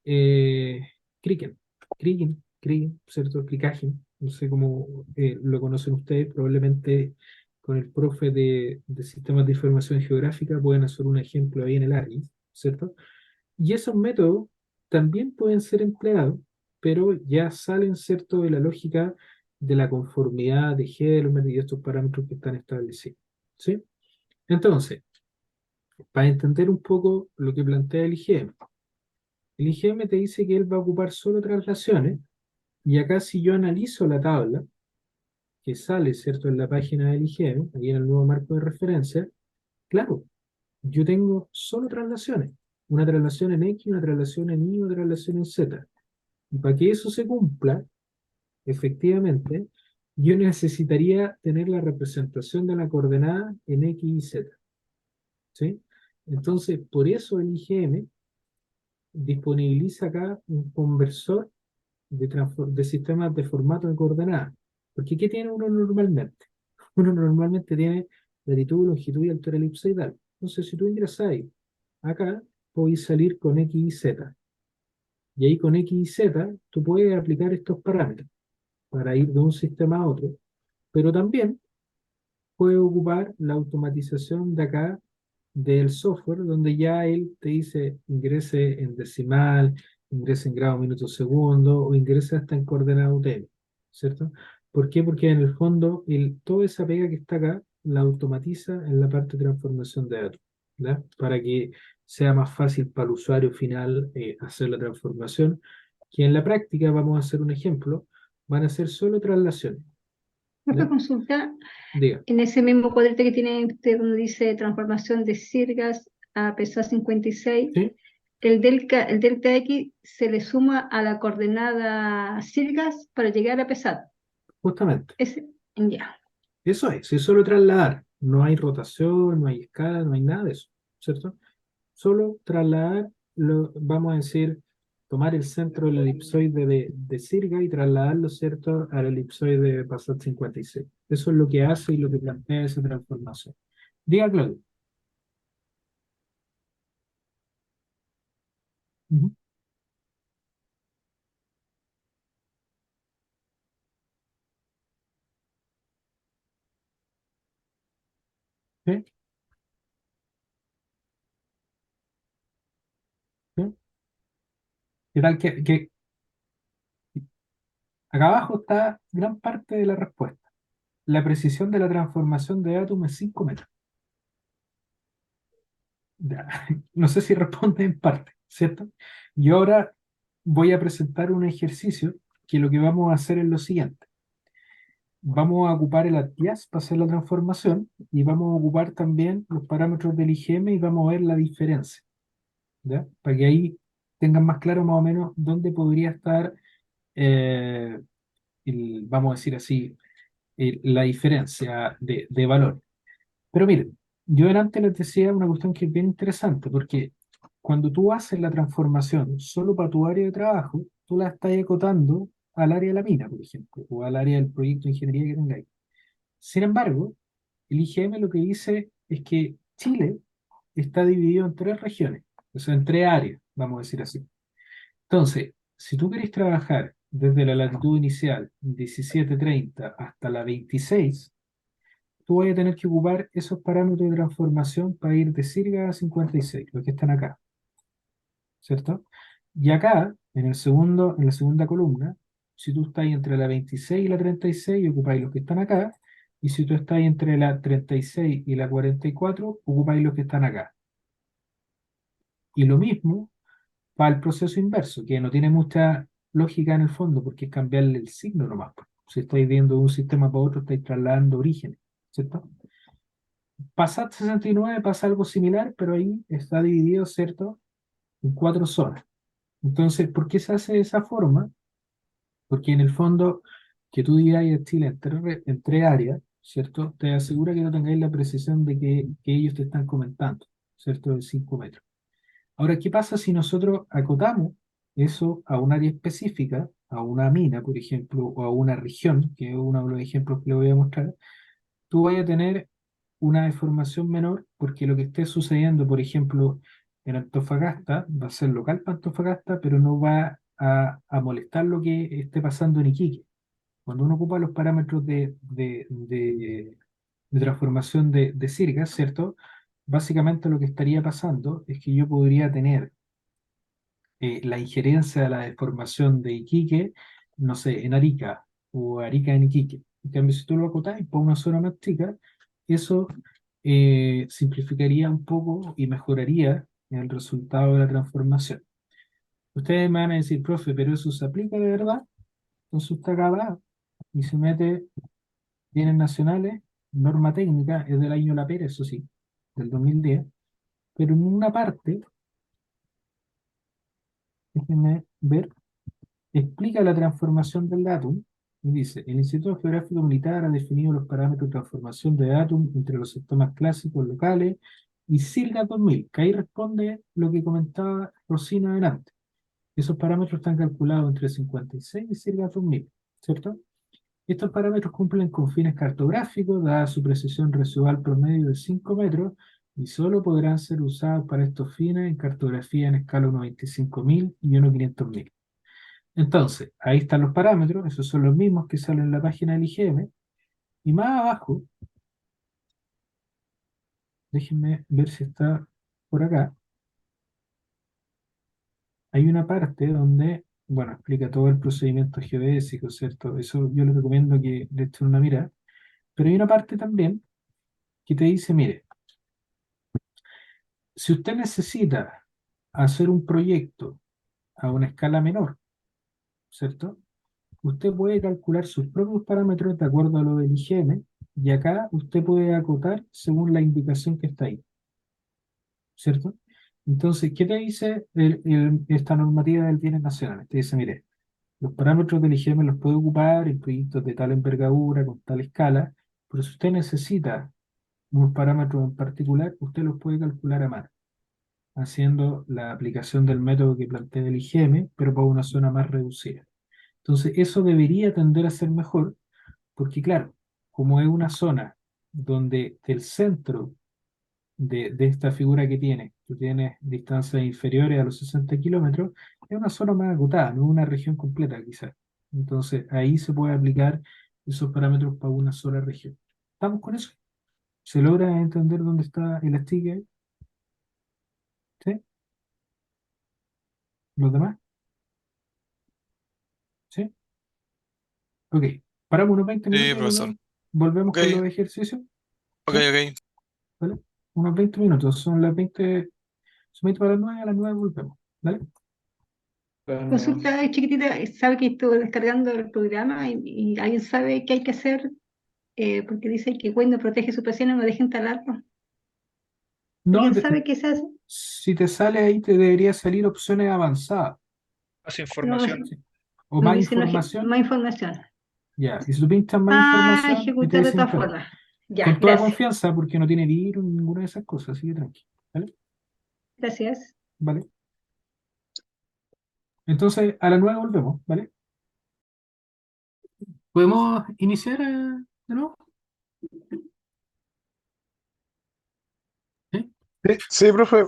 Kriegen, ¿cierto? Krikagen, no sé cómo lo conocen ustedes, probablemente con el profe de sistemas de información geográfica pueden hacer un ejemplo ahí en el ARGIS, ¿cierto? Y esos métodos también pueden ser empleados, pero ya salen, ¿cierto?, de la lógica de la conformidad de Helmert y de estos parámetros que están establecidos, ¿sí? Entonces, para entender un poco lo que plantea el IGM te dice que él va a ocupar solo traslaciones, y acá si yo analizo la tabla, que sale, ¿cierto?, en la página del IGM, aquí en el nuevo marco de referencia, claro, yo tengo solo traslaciones, una traslación en X, una traslación en Y, una traslación en Z. Y para que eso se cumpla, efectivamente, yo necesitaría tener la representación de la coordenada en X y Z, ¿sí? Entonces, por eso el IGM disponibiliza acá un conversor de sistemas de formato de coordenadas. Porque ¿qué tiene uno normalmente? Uno normalmente tiene latitud, longitud y altura elipsoidal. Entonces, si tú ingresas ahí, acá, podéis salir con X y Z. Y ahí con X y Z, tú puedes aplicar estos parámetros para ir de un sistema a otro. Pero también puedes ocupar la automatización de acá del software, donde ya él te dice ingrese en decimal, ingrese en grado minuto segundo o ingrese hasta en coordenada UTM, ¿cierto? ¿Por qué? Porque en el fondo toda esa pega que está acá la automatiza en la parte de transformación de datos, ¿ya? Para que sea más fácil para el usuario final hacer la transformación, que en la práctica, vamos a hacer un ejemplo, van a ser solo traslaciones, Otra ¿ya? consulta, Diga. en ese mismo cuadrante que tiene usted donde dice transformación de Sirgas a PESA 56, ¿Sí? el delta X se le suma a la coordenada Sirgas para llegar a PESA. Justamente. Ya. Eso es solo trasladar. No hay rotación, no hay escala, no hay nada de eso, ¿cierto? Solo trasladar, vamos a decir, tomar el centro del elipsoide de Sirga y trasladarlo, ¿cierto?, al elipsoide de Passat 56. Eso es lo que hace y lo que plantea esa transformación. Diga, Claudio. Ujú. ¿Sí? ¿Sí? ¿Qué tal que acá abajo está gran parte de la respuesta? La precisión de la transformación de átomos es 5 metros. Ya, no sé si responde en parte, ¿cierto? Y ahora voy a presentar un ejercicio que lo que vamos a hacer es lo siguiente. Vamos a ocupar el ATIAS para hacer la transformación y vamos a ocupar también los parámetros del IGM y vamos a ver la diferencia, ¿ya? Para que ahí tengan más claro más o menos dónde podría estar, eh, vamos a decir así, la diferencia de valor. Pero miren, yo delante les decía una cuestión que es bien interesante, porque cuando tú haces la transformación solo para tu área de trabajo, tú la estás acotando al área de la mina, por ejemplo, o al área del proyecto de ingeniería que tengáis. Sin embargo, el IGM lo que dice es que Chile está dividido en 3 regiones, o sea, en 3 áreas, vamos a decir así. Entonces, si tú querés trabajar desde la latitud inicial 1730 hasta la 26, tú vas a tener que ocupar esos parámetros de transformación para ir de Sirga a 56, los que están acá, ¿cierto? Y acá, en la segunda columna, si tú estás entre la 26 y la 36 y ocupáis los que están acá, Y si tú estás entre la 36 y la 44, ocupáis los que están acá. Y lo mismo para el proceso inverso, que no tiene mucha lógica en el fondo, porque es cambiarle el signo nomás, pues. Si estáis viendo de un sistema para otro, estáis trasladando orígenes, ¿cierto? Passat 69 pasa algo similar, pero ahí está dividido, ¿cierto?, en 4 zonas. Entonces, ¿por qué se hace de esa forma? Porque en el fondo, que tú digáis a Chile entre áreas, ¿cierto? Te asegura que no tengáis la precisión de que ellos te están comentando, ¿cierto? De 5 metros. Ahora, ¿qué pasa si nosotros acotamos eso a un área específica, a una mina, por ejemplo, o a una región, que es uno de los ejemplos que le voy a mostrar? Tú vas a tener una deformación menor porque lo que esté sucediendo, por ejemplo, en Antofagasta, va a ser local para Antofagasta, pero no va a molestar lo que esté pasando en Iquique. Cuando uno ocupa los parámetros de transformación de Sirgas, ¿cierto? Básicamente lo que estaría pasando es que yo podría tener la injerencia de la deformación de Iquique, no sé, en Arica o Arica en Iquique. En cambio, si tú lo acotás por una zona más chica, eso simplificaría un poco y mejoraría el resultado de la transformación. Ustedes me van a decir, profe, pero eso se aplica de verdad. Entonces usted acaba y se mete bienes nacionales, norma técnica, es del año La Pera, eso sí, del 2010, pero en una parte, déjenme ver, explica la transformación del datum y dice, el Instituto Geográfico Militar ha definido los parámetros de transformación de datum entre los sistemas clásicos locales y CIRGA 2000, que ahí responde lo que comentaba Rocina adelante. Esos parámetros están calculados entre 56 y CIRGA 2000, ¿cierto? Estos parámetros cumplen con fines cartográficos, dada su precisión residual promedio de 5 metros, y solo podrán ser usados para estos fines en cartografía en escala 1.25.000 y 1.500.000. Entonces, ahí están los parámetros, esos son los mismos que salen en la página del IGM, y más abajo, déjenme ver si está por acá, hay una parte donde, bueno, explica todo el procedimiento geodésico, ¿cierto? Eso yo les recomiendo que le echen una mirada, pero hay una parte también que te dice, mire, si usted necesita hacer un proyecto a una escala menor, ¿cierto? Usted puede calcular sus propios parámetros de acuerdo a lo del IGM, y acá usted puede acotar según la indicación que está ahí, ¿cierto? Entonces, ¿qué te dice esta normativa del bienes nacionales? Te dice, mire, los parámetros del IGM los puede ocupar en proyectos de tal envergadura, con tal escala, pero si usted necesita unos parámetros en particular, usted los puede calcular a mano, haciendo la aplicación del método que plantea el IGM, pero para una zona más reducida. Entonces, eso debería tender a ser mejor, porque claro, como es una zona donde del centro de esta figura que tiene, tú tienes distancias inferiores a los 60 kilómetros, es una zona más acotada, no una región completa quizás. Entonces, ahí se puede aplicar esos parámetros para una sola región. ¿Estamos con eso? ¿Se logra entender dónde está el sticker? ¿Sí? ¿Los demás? ¿Sí? Ok, paramos unos 20 Sí, minutos y profesor. volvemos Ok, con los ejercicios. ok, ¿Sí? ok. ¿Vale? Unos 20 minutos, son 20 para las 9, a las 9 volvemos. ¿Vale? Consulta chiquitita, sabe que estuvo descargando el programa y alguien sabe qué hay que hacer, porque dice que cuando protege su PC no me deja instalarlo. No, ¿Alguien sabe qué se hace? si te sale ahí, te debería salir opciones avanzadas. Más No, información. ¿Sí? O no más dice información. más información. Ya, y si tú pinchas más Ah, información y te ejecutar de dice todas instalar. formas. Ya, Con toda gracias. confianza, porque no tiene virus ni ninguna de esas cosas, así que tranqui. ¿Vale? Gracias. ¿Vale? Entonces, a las 9 volvemos, ¿vale? ¿Podemos iniciar de nuevo? ¿Sí? Sí, sí, profe,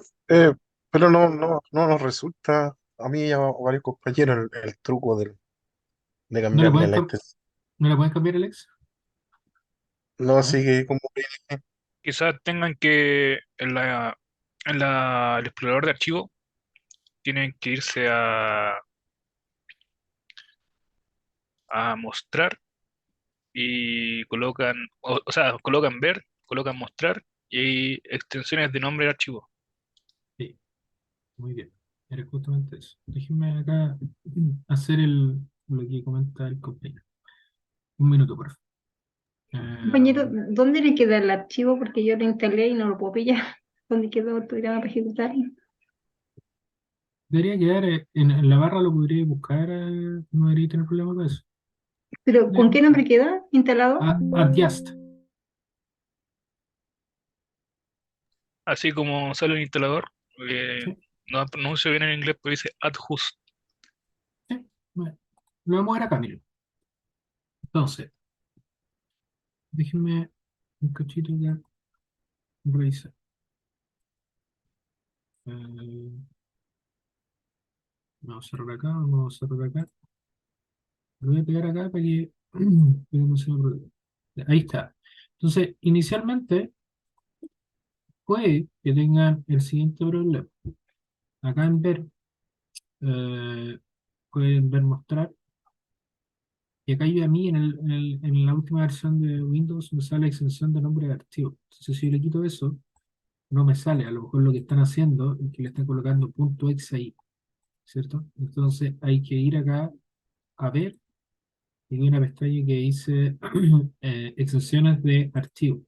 pero no nos resulta a mí y a varios compañeros el truco de ¿No le cambiarle pueden, la intención. no le pueden cambiar el ex? No, ¿No? sigue como Quizás tengan que el explorador de archivo tienen que irse a mostrar y colocan, o sea, colocan ver, colocan mostrar y hay extensiones de nombre de archivo. Sí, muy bien. Era justamente eso. Déjenme acá hacer lo que comenta el compañero. Un minuto, por favor. Compañero, ¿dónde le queda el archivo? Porque yo lo instalé y no lo puedo pillar. ¿Dónde quedó el programa para ejecutarlo? Debería quedar en la barra, lo podría buscar, no debería tener problema con eso. ¿Pero con qué nombre queda instalado? Adjust. Así como sale el instalador, Sí, no pronuncio bien en inglés, pero dice adjust. sí. Bueno, lo vamos a ver acá, miren. Entonces, déjenme un cachito ya revisar. Vamos a cerrar acá, vamos a cerrar acá. Lo voy a pegar acá para que, para que no se me probleme. Ahí está. Entonces, inicialmente, puede que tengan el siguiente problema. Acá en ver, eh, pueden ver mostrar. Y acá yo a mí en la última versión de Windows me sale extensión de nombre de archivo. Entonces, si yo le quito eso, no me sale. A lo mejor lo que están haciendo es que le están colocando .exe ahí, ¿cierto? Entonces, hay que ir acá a ver. Y hay una pestaña que dice extensiones de archivo.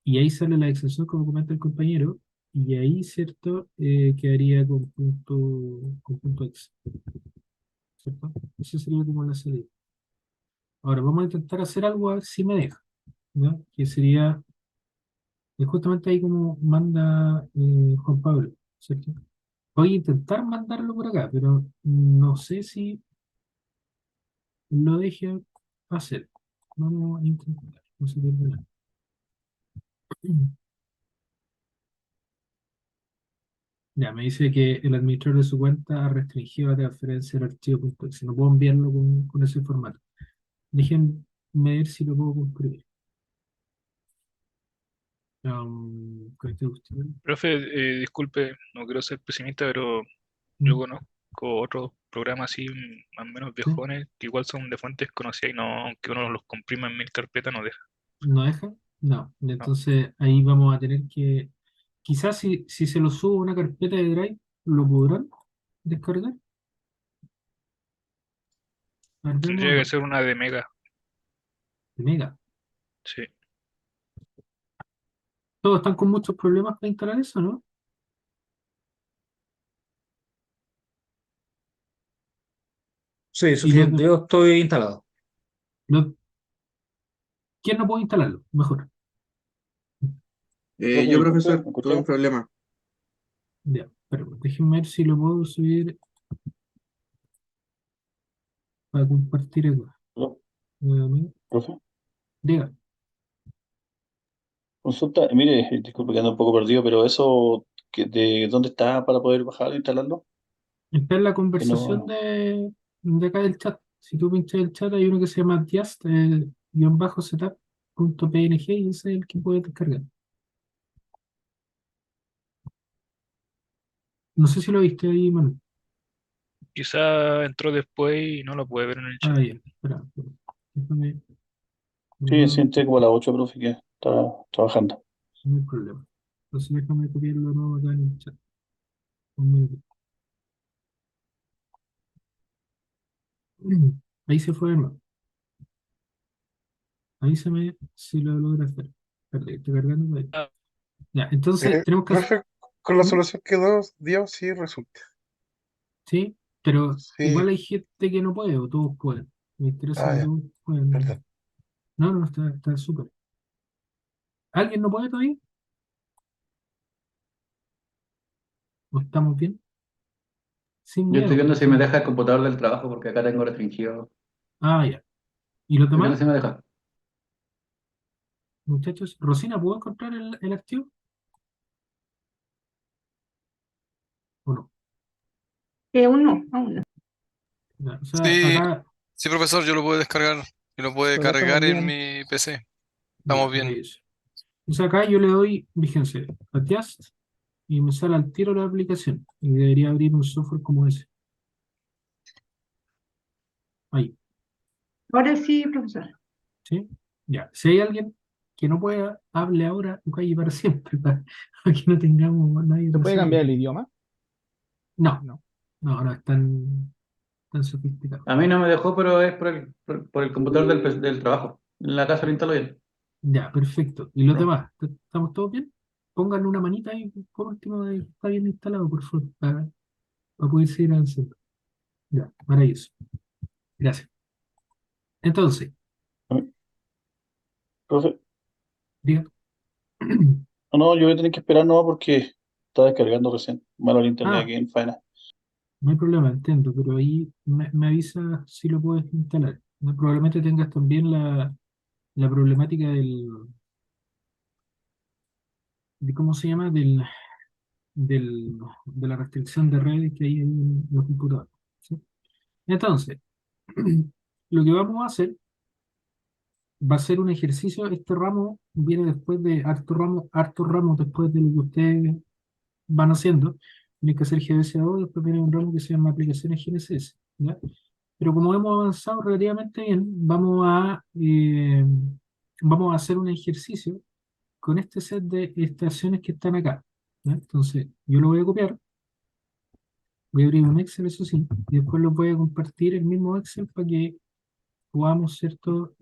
Y ahí sale la extensión como comenta el compañero. Y ahí, ¿cierto? Quedaría con punto exe, ¿cierto? Eso sería como la salida. Ahora vamos a intentar hacer algo a ver si me deja, ¿no? Que sería justamente ahí como manda Juan Pablo, ¿cierto? Voy a intentar mandarlo por acá, pero no sé si lo deje hacer. Vamos a intentar, no se pierde nada. Ya, me dice que el administrador de su cuenta ha restringido la transferencia del archivo.exe. No puedo enviarlo con ese formato. Déjenme ver si lo puedo construir. Con este cuestión. Profe, disculpe, no quiero ser pesimista, pero yo Mm, conozco otros programas así, más o menos ¿sí? viejones, que igual son de fuentes conocidas y no, aunque uno los comprima en mil carpetas, no deja. ¿No deja? No. No. Entonces ahí vamos a tener que. Quizás si se lo subo a una carpeta de Drive, ¿lo podrán descargar? A ver, Tendría que veamos. ser una de mega, De Mega. sí. Todos están con muchos problemas para instalar eso, ¿no? Sí, Y los suficiente. Yo estoy instalado. los- ¿quién no puede instalarlo? Mejor. Yo, profesor, tuve un problema. Ya, pero déjenme ver si lo puedo subir para compartir acá. Nuevamente. Profe, Diga, consulta, mire, disculpe que ando un poco perdido, pero eso, ¿de dónde está para poder bajar e instalarlo? está en la Que conversación no, de acá del chat. Si tú pinchas el chat, hay uno que se llama diast, setup.png y ese es el que puedes descargar. No sé si lo viste ahí, Manu. Quizá entró después y no lo puede ver en el chat. Ah, ya, espera. Déjame, sí, no, sí, entré como a las 8, profe, que estaba trabajando. no hay problema. Entonces déjame copiarlo de nuevo acá en el chat. Un minuto. Ahí se fue, hermano. Avísame si lo logra hacer. Espérate, estoy cargando ahí. Ah, Ya, entonces tenemos que hacer. Profe, con la ¿Mm? solución que dio, sí resulta. Sí, pero Sí, igual hay gente que no puede, o todos pueden. Me interesa que ya, todos puedan. perdón. No, no, está súper. ¿Alguien no puede todavía? ¿O estamos bien? Sin Yo estoy miedo, viendo pero si me sin. deja el computador del trabajo porque acá tengo restringido. Ah, ya. ¿Y los Estoy viendo demás? si me deja. Muchachos, Rosina, ¿puedo encontrar el archivo? ¿O no? Aún no, aún no. Ya, o sea, Sí, acá, sí, profesor, yo lo puedo descargar y lo puede Por acá estamos cargar en bien. mi PC. ya, Estamos bien. maravilloso. O sea, acá yo le doy, fíjense, Adjust y me sale al tiro la aplicación. Y debería abrir un software como ese. Ahí, Ahora sí, profesor. ¿Sí? Ya. Si hay alguien que no pueda, hable ahora o calle para siempre, para que no tengamos nadie ¿Se puede cambiar el atrasado. idioma? No, No. no, no es tan sofisticado. A mí no me dejó, pero es por el computador del trabajo. En la casa lo instalo bien. Ya, perfecto. ¿Y los demás? ¿Estamos todos bien? Pónganle una manita ahí por último de que está bien instalado, por favor, para poder seguir avanzando. Ya, maravilloso. Gracias. Entonces, Profe, diga. no, no, yo voy a tener que esperar no porque está descargando recién. Malo el internet Ah, aquí en faena. no hay problema, entiendo, pero ahí me avisa si lo puedes instalar. ¿No? Probablemente tengas también la problemática de ¿cómo se llama? De la restricción de redes que hay en los computadores. ¿Sí? Entonces, lo que vamos a hacer va a ser un ejercicio. Este ramo viene después de harto ramos después de lo que ustedes van haciendo. Tienen que hacer GDSA 2, después viene un ramo que se llama aplicaciones GNSS. ¿Ya? Pero como hemos avanzado relativamente bien, vamos a hacer un ejercicio con este set de estaciones que están acá. ¿Ya? Entonces, yo lo voy a copiar, voy a abrir un Excel, eso sí, y después lo voy a compartir el mismo Excel para que podamos, ¿cierto?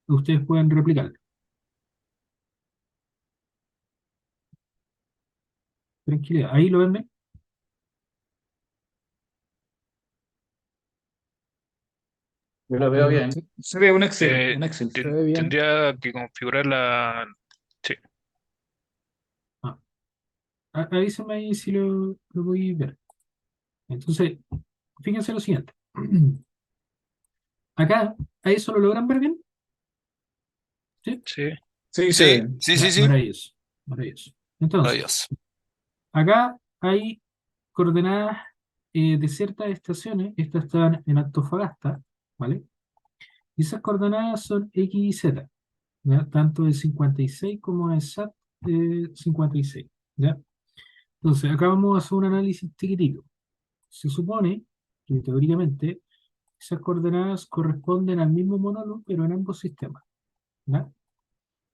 Ustedes puedan replicarlo. Tranquilidad. Ahí lo ven, ¿ven? Yo lo veo bien. Se ve un Excel, Eh, un Excel. Se ve bien. tendría que configurar sí, Ah, avísenme ahí si lo podéis ver. Entonces, fíjense lo siguiente. Acá, ¿a eso lo logran ver bien? ¿Sí? sí. Sí, se Sí, ve. sí, sí, Ya, sí. maravilloso, maravilloso. Entonces, Rayos. acá hay coordenadas de ciertas estaciones. Estas están en Antofagasta, ¿vale? Y esas coordenadas son X y Z, ¿ya? Tanto de 56 como de SAT 56, ¿ya? Entonces, acá vamos a hacer un análisis chiquitito. Se supone que teóricamente esas coordenadas corresponden al mismo módulo, pero en ambos sistemas, ¿ya?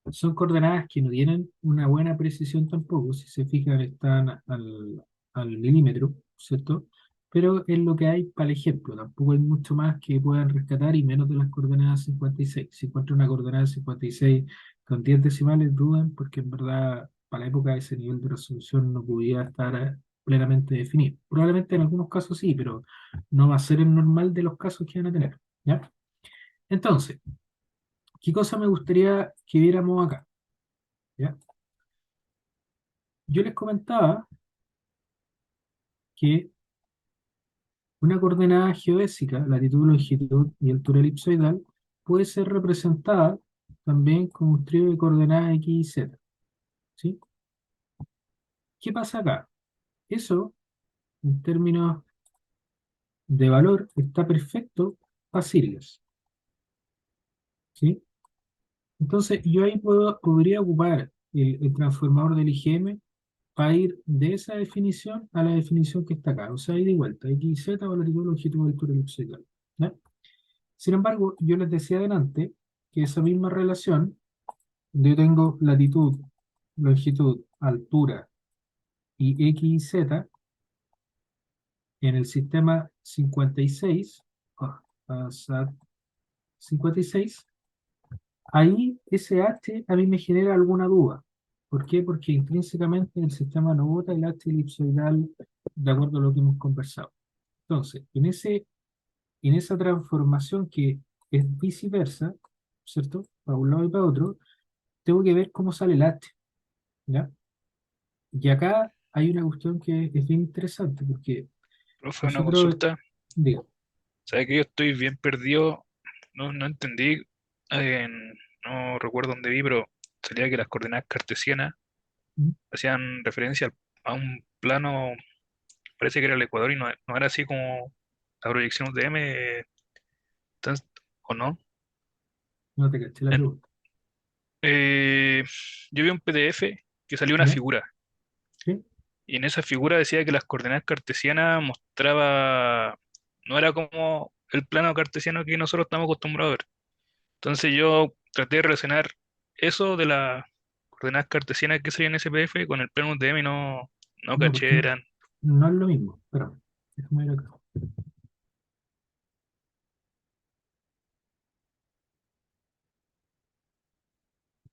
Son coordenadas que no tienen una buena precisión tampoco, si se fijan están al milímetro, ¿cierto? Pero es lo que hay para el ejemplo, tampoco hay mucho más que puedan rescatar y menos de las coordenadas 56. Si encuentran una coordenada 56 con 10 decimales, duden porque en verdad para la época ese nivel de resolución no podía estar plenamente definido. Probablemente en algunos casos sí, pero no va a ser el normal de los casos que van a tener, ¿ya? Entonces, ¿qué cosa me gustaría que viéramos acá? ¿Ya? Yo les comentaba que una coordenada geodésica, latitud, longitud y altura elipsoidal, puede ser representada también como un trío de coordenadas X y Z. ¿Sí? ¿Qué pasa acá? Eso, en términos de valor, está perfecto para Sirius. ¿Sí? Entonces, yo ahí podría ocupar el transformador del IGM para ir de esa definición a la definición que está acá. O sea, ir de vuelta, X y Z o latitud, longitud, altura elipsoidal. ¿Ya? Sin embargo, yo les decía adelante que esa misma relación, yo tengo latitud, longitud, altura y X y Z en el sistema 56, SAT 56, ahí ese H a mí me genera alguna duda. ¿Por qué? Porque intrínsecamente el sistema no bota el H elipsoidal de acuerdo a lo que hemos conversado. Entonces, en esa transformación que es viceversa, ¿cierto? Para un lado y para otro, tengo que ver cómo sale el H, ¿ya? Y acá hay una cuestión que es bien interesante, porque Profe, una nosotros, consulta. digo, ¿Sabe que yo estoy bien perdido? No entendí. No recuerdo dónde vi, pero salía que las coordenadas cartesianas ¿Mm? hacían referencia a un plano, parece que era el Ecuador y no era así como la proyección de M, entonces, ¿o no? No te caché la En- pregunta, eh, yo vi un PDF que salió una ¿ya? figura ¿Sí? y en esa figura decía que las coordenadas cartesianas mostraba, no era como el plano cartesiano que nosotros estamos acostumbrados a ver. Entonces yo traté de relacionar eso de las coordenadas cartesianas que salían en SPF con el plano UTM y no No, caché, porque eran. no es lo mismo. Espera, déjame ver acá.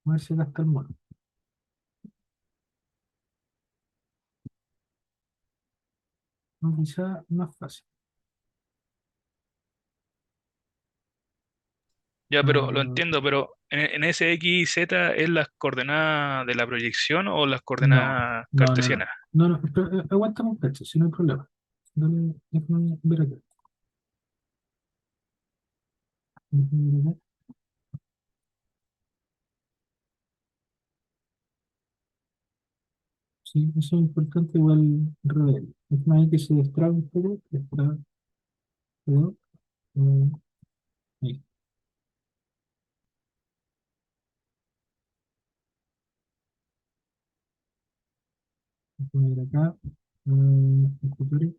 A ver si acá está el mono. No, quizá más fácil. Ya, pero lo Ah, entiendo, pero en ese X y Z es las coordenadas de la proyección o las no, coordenadas no, no, no. cartesianas. No, no, pero, aguántame un cacho, si no hay problema. Dale, déjame ver acá. Déjame ver acá. Sí, eso es importante, igual rever. Déjame ahí que se destrabe un poco. Quedó, eh, ahí. Déjame ver acá. Escritorio.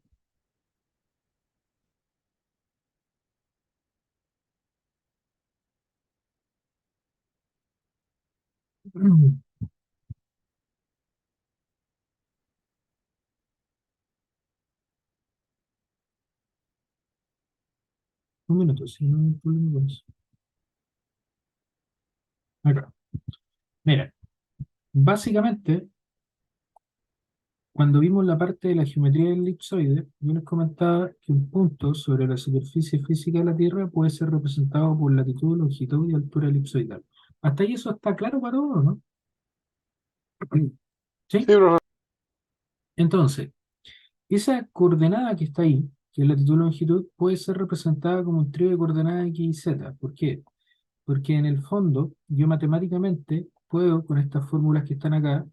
Un minuto, si no hay problema con eso. Acá. Mira, básicamente, cuando vimos la parte de la geometría del elipsoide, yo les comentaba que un punto sobre la superficie física de la Tierra puede ser representado por latitud, longitud y altura elipsoidal. Hasta ahí eso está claro para todos, ¿no? Sí, ¿Sí? profe. Entonces, esa coordenada que está ahí, que es latitud y longitud, puede ser representada como un trío de coordenadas X y Z. ¿Por qué? Porque en el fondo, yo matemáticamente puedo, con estas fórmulas que están acá,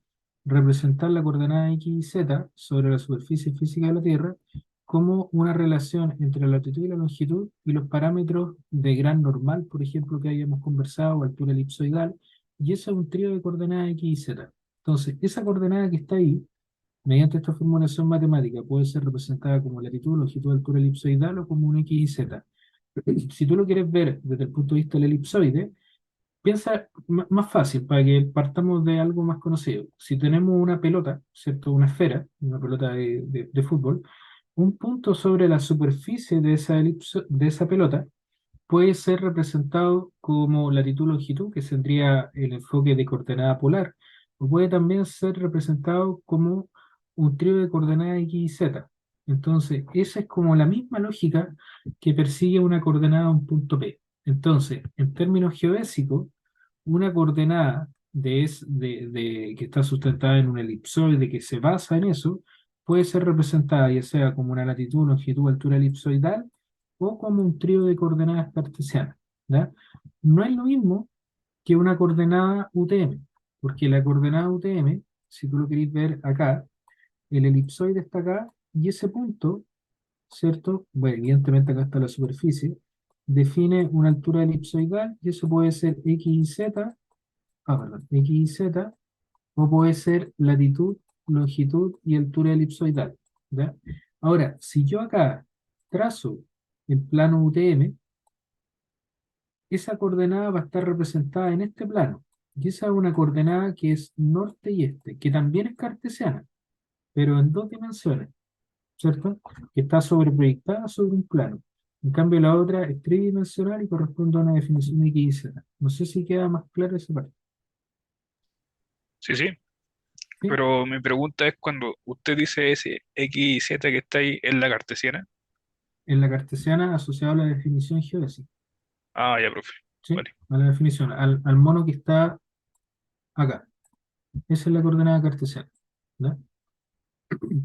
representar la coordenada X y Z sobre la superficie física de la Tierra como una relación entre la latitud y la longitud y los parámetros de gran normal, por ejemplo, que hayamos conversado, o altura elipsoidal, y eso es un trío de coordenadas X y Z. Entonces, esa coordenada que está ahí, mediante esta formulación matemática, puede ser representada como latitud, longitud, altura elipsoidal o como un X y Z. Si tú lo quieres ver desde el punto de vista del elipsoide, piensa más fácil para que partamos de algo más conocido. Si tenemos una pelota, ¿cierto? Una esfera, una pelota de fútbol, un punto sobre la superficie de esa de esa pelota puede ser representado como latitud-longitud, que tendría el enfoque de coordenada polar, o puede también ser representado como un trío de coordenadas X y Z. Entonces, esa es como la misma lógica que persigue una coordenada a un punto P. Entonces, en términos geodésicos, una coordenada que está sustentada en un elipsoide que se basa en eso, puede ser representada ya sea como una latitud, longitud, altura elipsoidal, o como un trío de coordenadas cartesianas, ¿ya? No es lo mismo que una coordenada UTM, porque la coordenada UTM, si tú lo queréis ver acá, el elipsoide está acá, y ese punto, ¿cierto? Bueno, evidentemente acá está la superficie, define una altura elipsoidal, y eso puede ser X y Z, perdón, X y Z, o puede ser latitud, longitud y altura elipsoidal, ¿ya? Ahora, si yo acá trazo el plano UTM, esa coordenada va a estar representada en este plano. Y esa es una coordenada que es norte y este, que también es cartesiana, pero en dos dimensiones, ¿cierto? Que está sobreproyectada sobre un plano. En cambio, la otra es tridimensional y corresponde a una definición X y Z. No sé si queda más claro esa parte. Sí, sí. ¿Sí? Pero mi pregunta es cuando usted dice ese X y Z que está ahí en la cartesiana. En la cartesiana asociado a la definición geodésica, Ah, ya, profe. ¿sí? Vale. A la definición, al mono que está acá. Esa es la coordenada cartesiana, ¿no?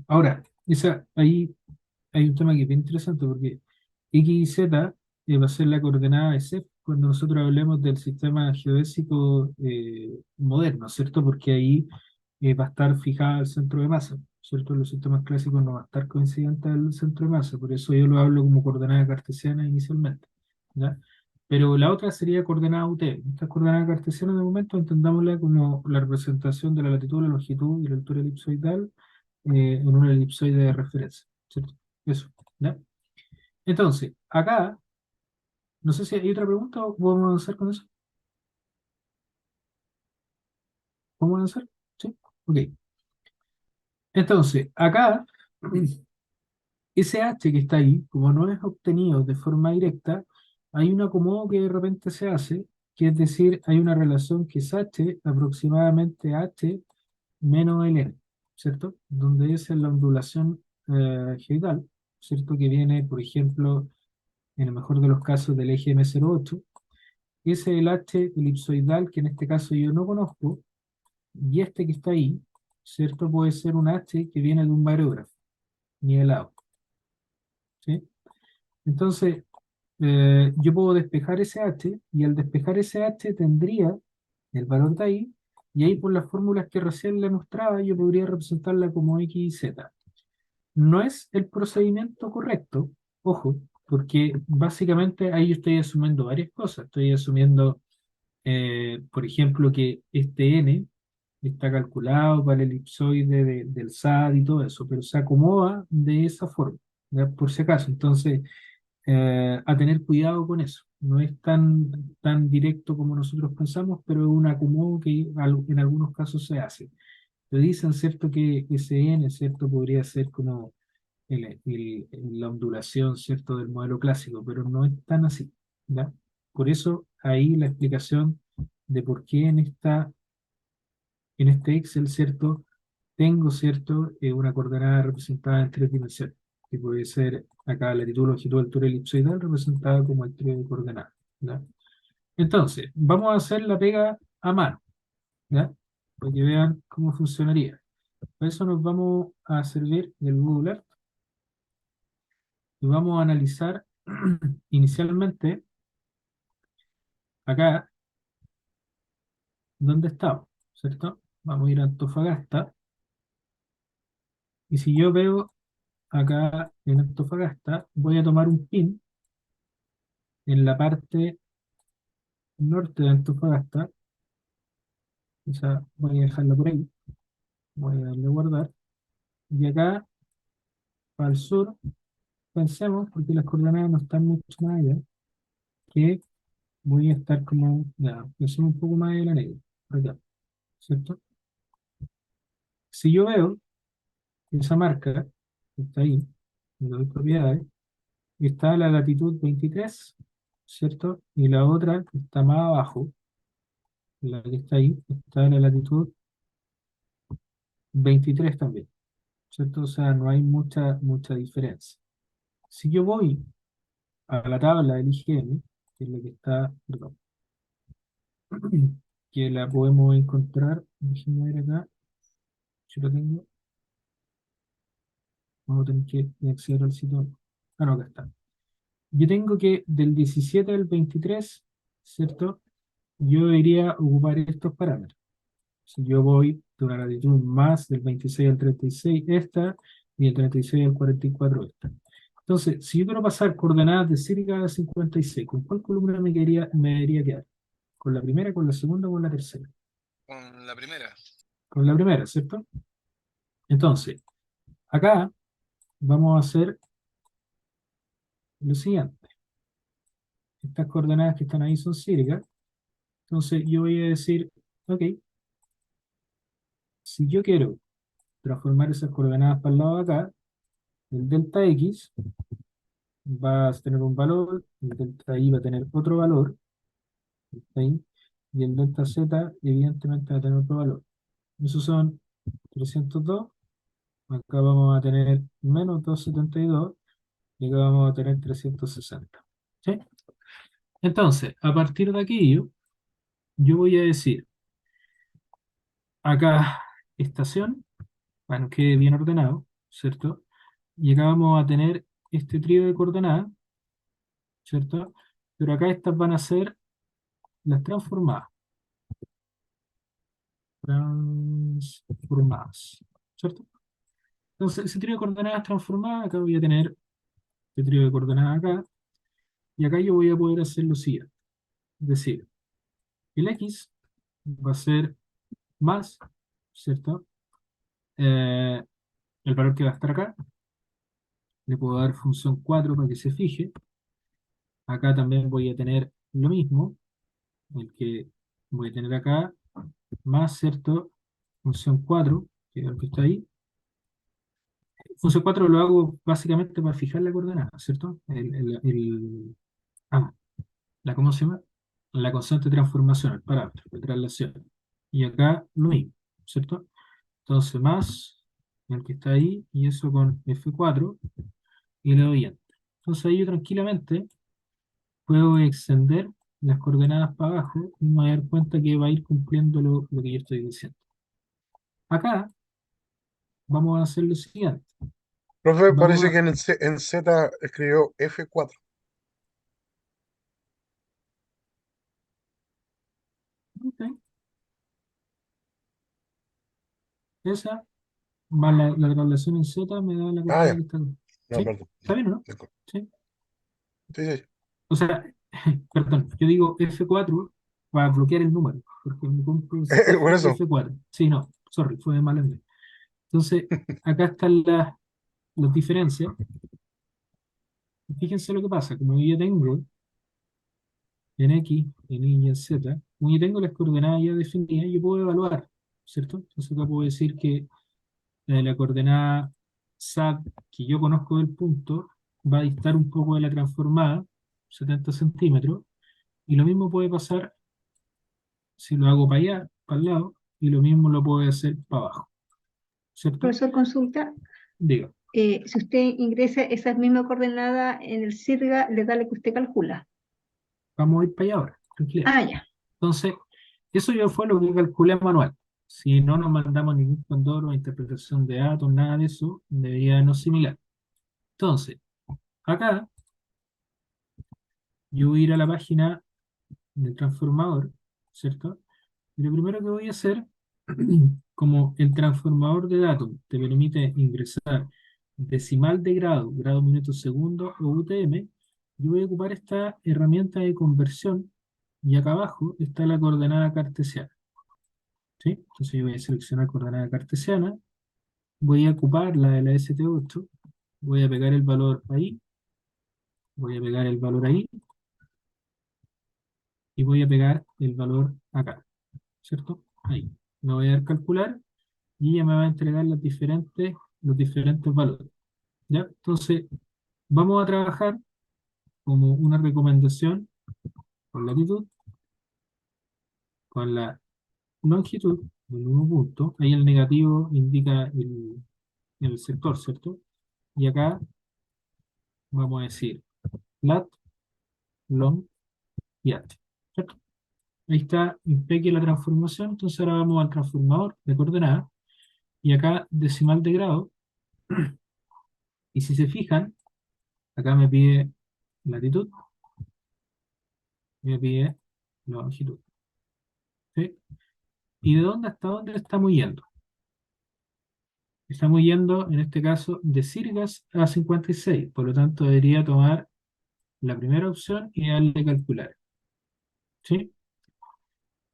Ahora, ahí hay un tema que es bien interesante porque X y Z va a ser la coordenada de Z cuando nosotros hablemos del sistema geodésico moderno, ¿cierto? Porque ahí va a estar fijada el centro de masa, ¿cierto? En los sistemas clásicos no va a estar coincidente al centro de masa, por eso yo lo hablo como coordenada cartesiana inicialmente, ¿ya? Pero la otra sería coordenada UT. Esta coordenada cartesiana de momento entendámosla como la representación de la latitud, la longitud y la altura elipsoidal en un elipsoide de referencia, ¿cierto? Eso, ¿ya? Entonces, acá No sé si hay otra pregunta o podemos avanzar con eso. ¿Podemos avanzar? Sí. Ok. Entonces, acá, ese H que está ahí, como no es obtenido de forma directa, hay un acomodo que de repente se hace, que es decir, hay una relación que es H, aproximadamente H menos L, ¿cierto? Donde es la ondulación geodal, ¿cierto? Que viene, por ejemplo, en el mejor de los casos del eje M08. Ese es el H elipsoidal, que en este caso yo no conozco, y este que está ahí, ¿cierto? Puede ser un H que viene de un barógrafo nivelado, ¿sí? Entonces, yo puedo despejar ese H, y al despejar ese H tendría el valor de ahí, y ahí por las fórmulas que recién le mostraba, yo podría representarla como X y Z. No es el procedimiento correcto, ojo, porque básicamente ahí yo estoy asumiendo varias cosas. Estoy asumiendo, por ejemplo, que este n está calculado para el elipsoide del SAT y todo eso, pero se acomoda de esa forma, ¿ya? Por si acaso. Entonces, a tener cuidado con eso. No es tan directo como nosotros pensamos, pero es un acomodo que en algunos casos se hace. Te dicen, ¿cierto?, que ese n, ¿cierto?, podría ser como la ondulación, ¿cierto?, del modelo clásico, pero no es tan así, ¿ya? Por eso ahí la explicación de por qué en este Excel, ¿cierto?, tengo, ¿cierto?, una coordenada representada en tres dimensiones, que puede ser acá latitud, longitud, altura elipsoidal, representada como el trío de coordenadas, ¿ya? Entonces, vamos a hacer la pega a mano, ¿ya? Para que vean cómo funcionaría. Para eso nos vamos a servir del Google Earth y vamos a analizar inicialmente acá dónde estamos, ¿cierto? Vamos a ir a Antofagasta, y si yo veo acá en Antofagasta, voy a tomar un pin en la parte norte de Antofagasta, o sea, voy a dejarla por ahí, voy a darle a guardar, y acá al sur, pensemos, porque las coordenadas no están mucho más allá, que voy a estar como, ya, pensemos un poco más de la negra, por acá, ¿cierto? Si yo veo esa marca que está ahí, en las propiedades, está la latitud 23, ¿cierto? Y la otra que está más abajo, la que está ahí, está la latitud 23 también, ¿cierto? O sea, no hay mucha diferencia. Si yo voy a la tabla del IGM, que es la que está, perdón, que la podemos encontrar, déjenme ver acá, yo la tengo, vamos a tener que acceder al sitio, ah, no, acá está. Yo tengo que del 17 al 23, ¿cierto? Yo debería ocupar estos parámetros. Si yo voy de una latitud más del 26 al 36, esta, y del 36 al 44, esta. Entonces, si yo quiero pasar coordenadas de cerca a 56, ¿con cuál columna me debería quedar? ¿Con la primera, con la segunda o con la tercera? Con la primera. Con la primera, ¿cierto? Entonces, acá vamos a hacer lo siguiente. Estas coordenadas que están ahí son círicas. Entonces, yo voy a decir, ok, si yo quiero transformar esas coordenadas para el lado de acá, el delta x va a tener un valor, el delta y va a tener otro valor, ahí, y el delta z evidentemente va a tener otro valor. Esos son 302, acá vamos a tener menos 272, y acá vamos a tener 360. ¿Sí? Entonces, a partir de aquí, yo voy a decir, acá estación, bueno, quede bien ordenado, ¿cierto? Y acá vamos a tener este trío de coordenadas, ¿cierto? Pero acá estas van a ser las transformadas. Transformadas, ¿cierto? Entonces, ese trío de coordenadas transformadas, acá voy a tener este trío de coordenadas acá, y acá yo voy a poder hacer lo siguiente. Es decir, el x va a ser más, ¿cierto? El valor que va a estar acá, le puedo dar función 4 para que se fije. Acá también voy a tener lo mismo, el que voy a tener acá, más, ¿cierto? Función 4, que es el que está ahí. Función 4 lo hago básicamente para fijar la coordenada, ¿cierto? Ah, ¿cómo se llama? La constante de transformación, el parámetro de traslación. Y acá lo mismo, ¿cierto? Entonces más el que está ahí, y eso con F4, y le doy Enter. Entonces ahí yo tranquilamente puedo extender las coordenadas para abajo y me voy a dar cuenta que va a ir cumpliendo lo que yo estoy diciendo. Acá vamos a hacer lo siguiente. Profe, Vamos parece a... que en Z escribió F4. ok, esa más la traslación en Z me da la Ah, coordenada ya. que está aquí. No, ¿Sí? perdón. ¿Está Ya. bien o no? Disculpe. Sí. Sí, sí. O sea, perdón, yo digo F4 para bloquear el número, porque me compro Por F y eso. F4. Sí, no, sorry, fue de mala mía. Entonces, acá están las diferencias. Fíjense lo que pasa, como yo ya tengo en X, en Y y en Z, como yo tengo las coordenadas ya definidas, yo puedo evaluar, ¿cierto? Entonces acá puedo decir que la coordenada SAT que yo conozco del punto va a dictar un poco de la transformada, 70 centímetros, y lo mismo puede pasar si lo hago para allá, para el lado, y lo mismo lo puedo hacer para abajo, ¿cierto? Profesor, consulta. Digo, Si usted ingresa esas mismas coordenadas en el SIRGA, le da lo que usted calcula. vamos a ir para allá ahora, tranquila. Ah, ya. Entonces, eso ya fue lo que calculé manual. Si no nos mandamos ningún condoro, interpretación de datos, nada de eso, debería no similar. Entonces, acá yo voy a ir a la página del transformador, ¿cierto? Y lo primero que voy a hacer, como el transformador de datos te permite ingresar decimal de grado, grado minuto segundo o UTM, yo voy a ocupar esta herramienta de conversión y acá abajo está la coordenada cartesiana. ¿Sí? Entonces yo voy a seleccionar coordenada cartesiana, voy a ocupar la de la ST8, voy a pegar el valor ahí, voy a pegar el valor ahí, y voy a pegar el valor acá, ¿cierto? Ahí. Me voy a dar calcular y ella me va a entregar los diferentes valores. ¿Ya? Entonces, vamos a trabajar como una recomendación con latitud, con la longitud del mismo punto. Ahí el negativo indica el sector, ¿cierto? Y acá vamos a decir lat, long y at, ¿cierto? Ahí está, impeque la transformación. Entonces ahora vamos al transformador de coordenadas y acá decimal de grado. Y si se fijan, acá me pide latitud, me pide longitud. ¿Sí? ¿Y de dónde hasta dónde estamos yendo? Estamos yendo, en este caso, de Sirgas a 56. Por lo tanto, debería tomar la primera opción y darle calcular. ¿Sí?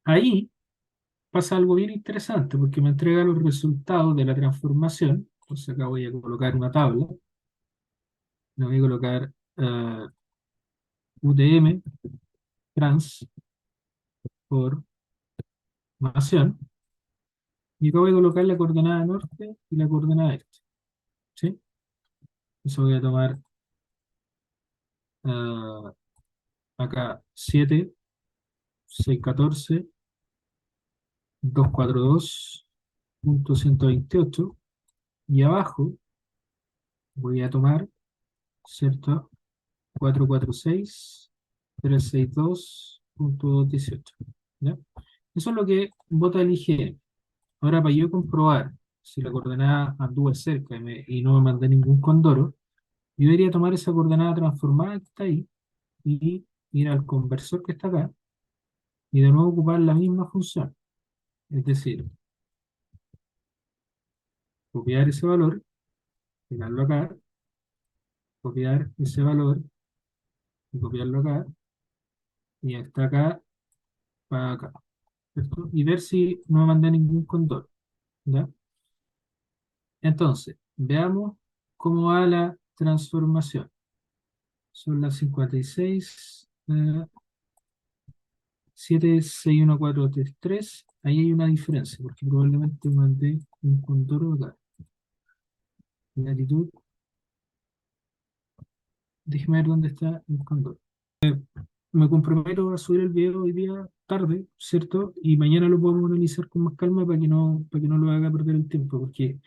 Ahí pasa algo bien interesante porque me entrega los resultados de la transformación. Entonces acá voy a colocar una tabla. Le voy a colocar UTM transformación. Y acá voy a colocar la coordenada norte y la coordenada este. ¿Sí? Eso voy a tomar acá 7, 614, 242.128 y abajo voy a tomar, ¿cierto? 446.362.18. ¿Ya? Eso es lo que vota el IGM. Ahora, para yo comprobar si la coordenada anduvo cerca y no me mandé ningún condoro, yo debería tomar esa coordenada transformada que está ahí y ir al conversor que está acá y de nuevo ocupar la misma función. Es decir, copiar ese valor, pegarlo acá, copiar ese valor y copiarlo acá y está acá para acá, ¿cierto? Y ver si no me mandé ningún condor, ¿ya? Entonces, veamos cómo va la transformación, son las 56. 761433. Ahí hay una diferencia, porque probablemente mandé un condoro acá. Latitud. Déjeme ver dónde está el condoro. Me comprometo a subir el video hoy día tarde, ¿cierto? Y mañana lo podemos analizar con más calma para que no lo haga perder el tiempo, porque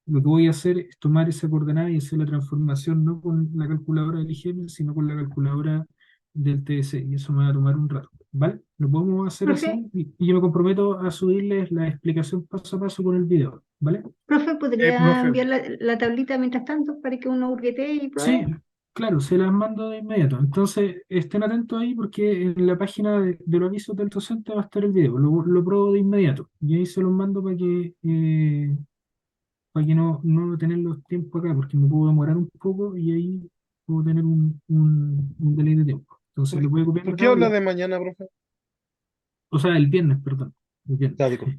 lo que voy a hacer es tomar esa coordenada y hacer la transformación no con la calculadora del IGM, sino con la calculadora del TS, y eso me va a tomar un rato, ¿vale? Lo podemos hacer Profe, así y yo me comprometo a subirles la explicación paso a paso con el video, ¿vale? profe, ¿podría Profe, enviar la tablita mientras tanto para que uno hurguetee y Sí, pruebe? claro, se las mando de inmediato. Entonces, estén atentos ahí porque en la página de los avisos del docente va a estar el video. Lo pruebo de inmediato. Y ahí se los mando para que no tener los tiempos acá, porque me puedo demorar un poco y ahí puedo tener un delay de tiempo. Entonces, lo voy a copiar ¿por acá. qué habla de mañana, profe? O sea, el viernes, perdón. El viernes. Ya, disculpe.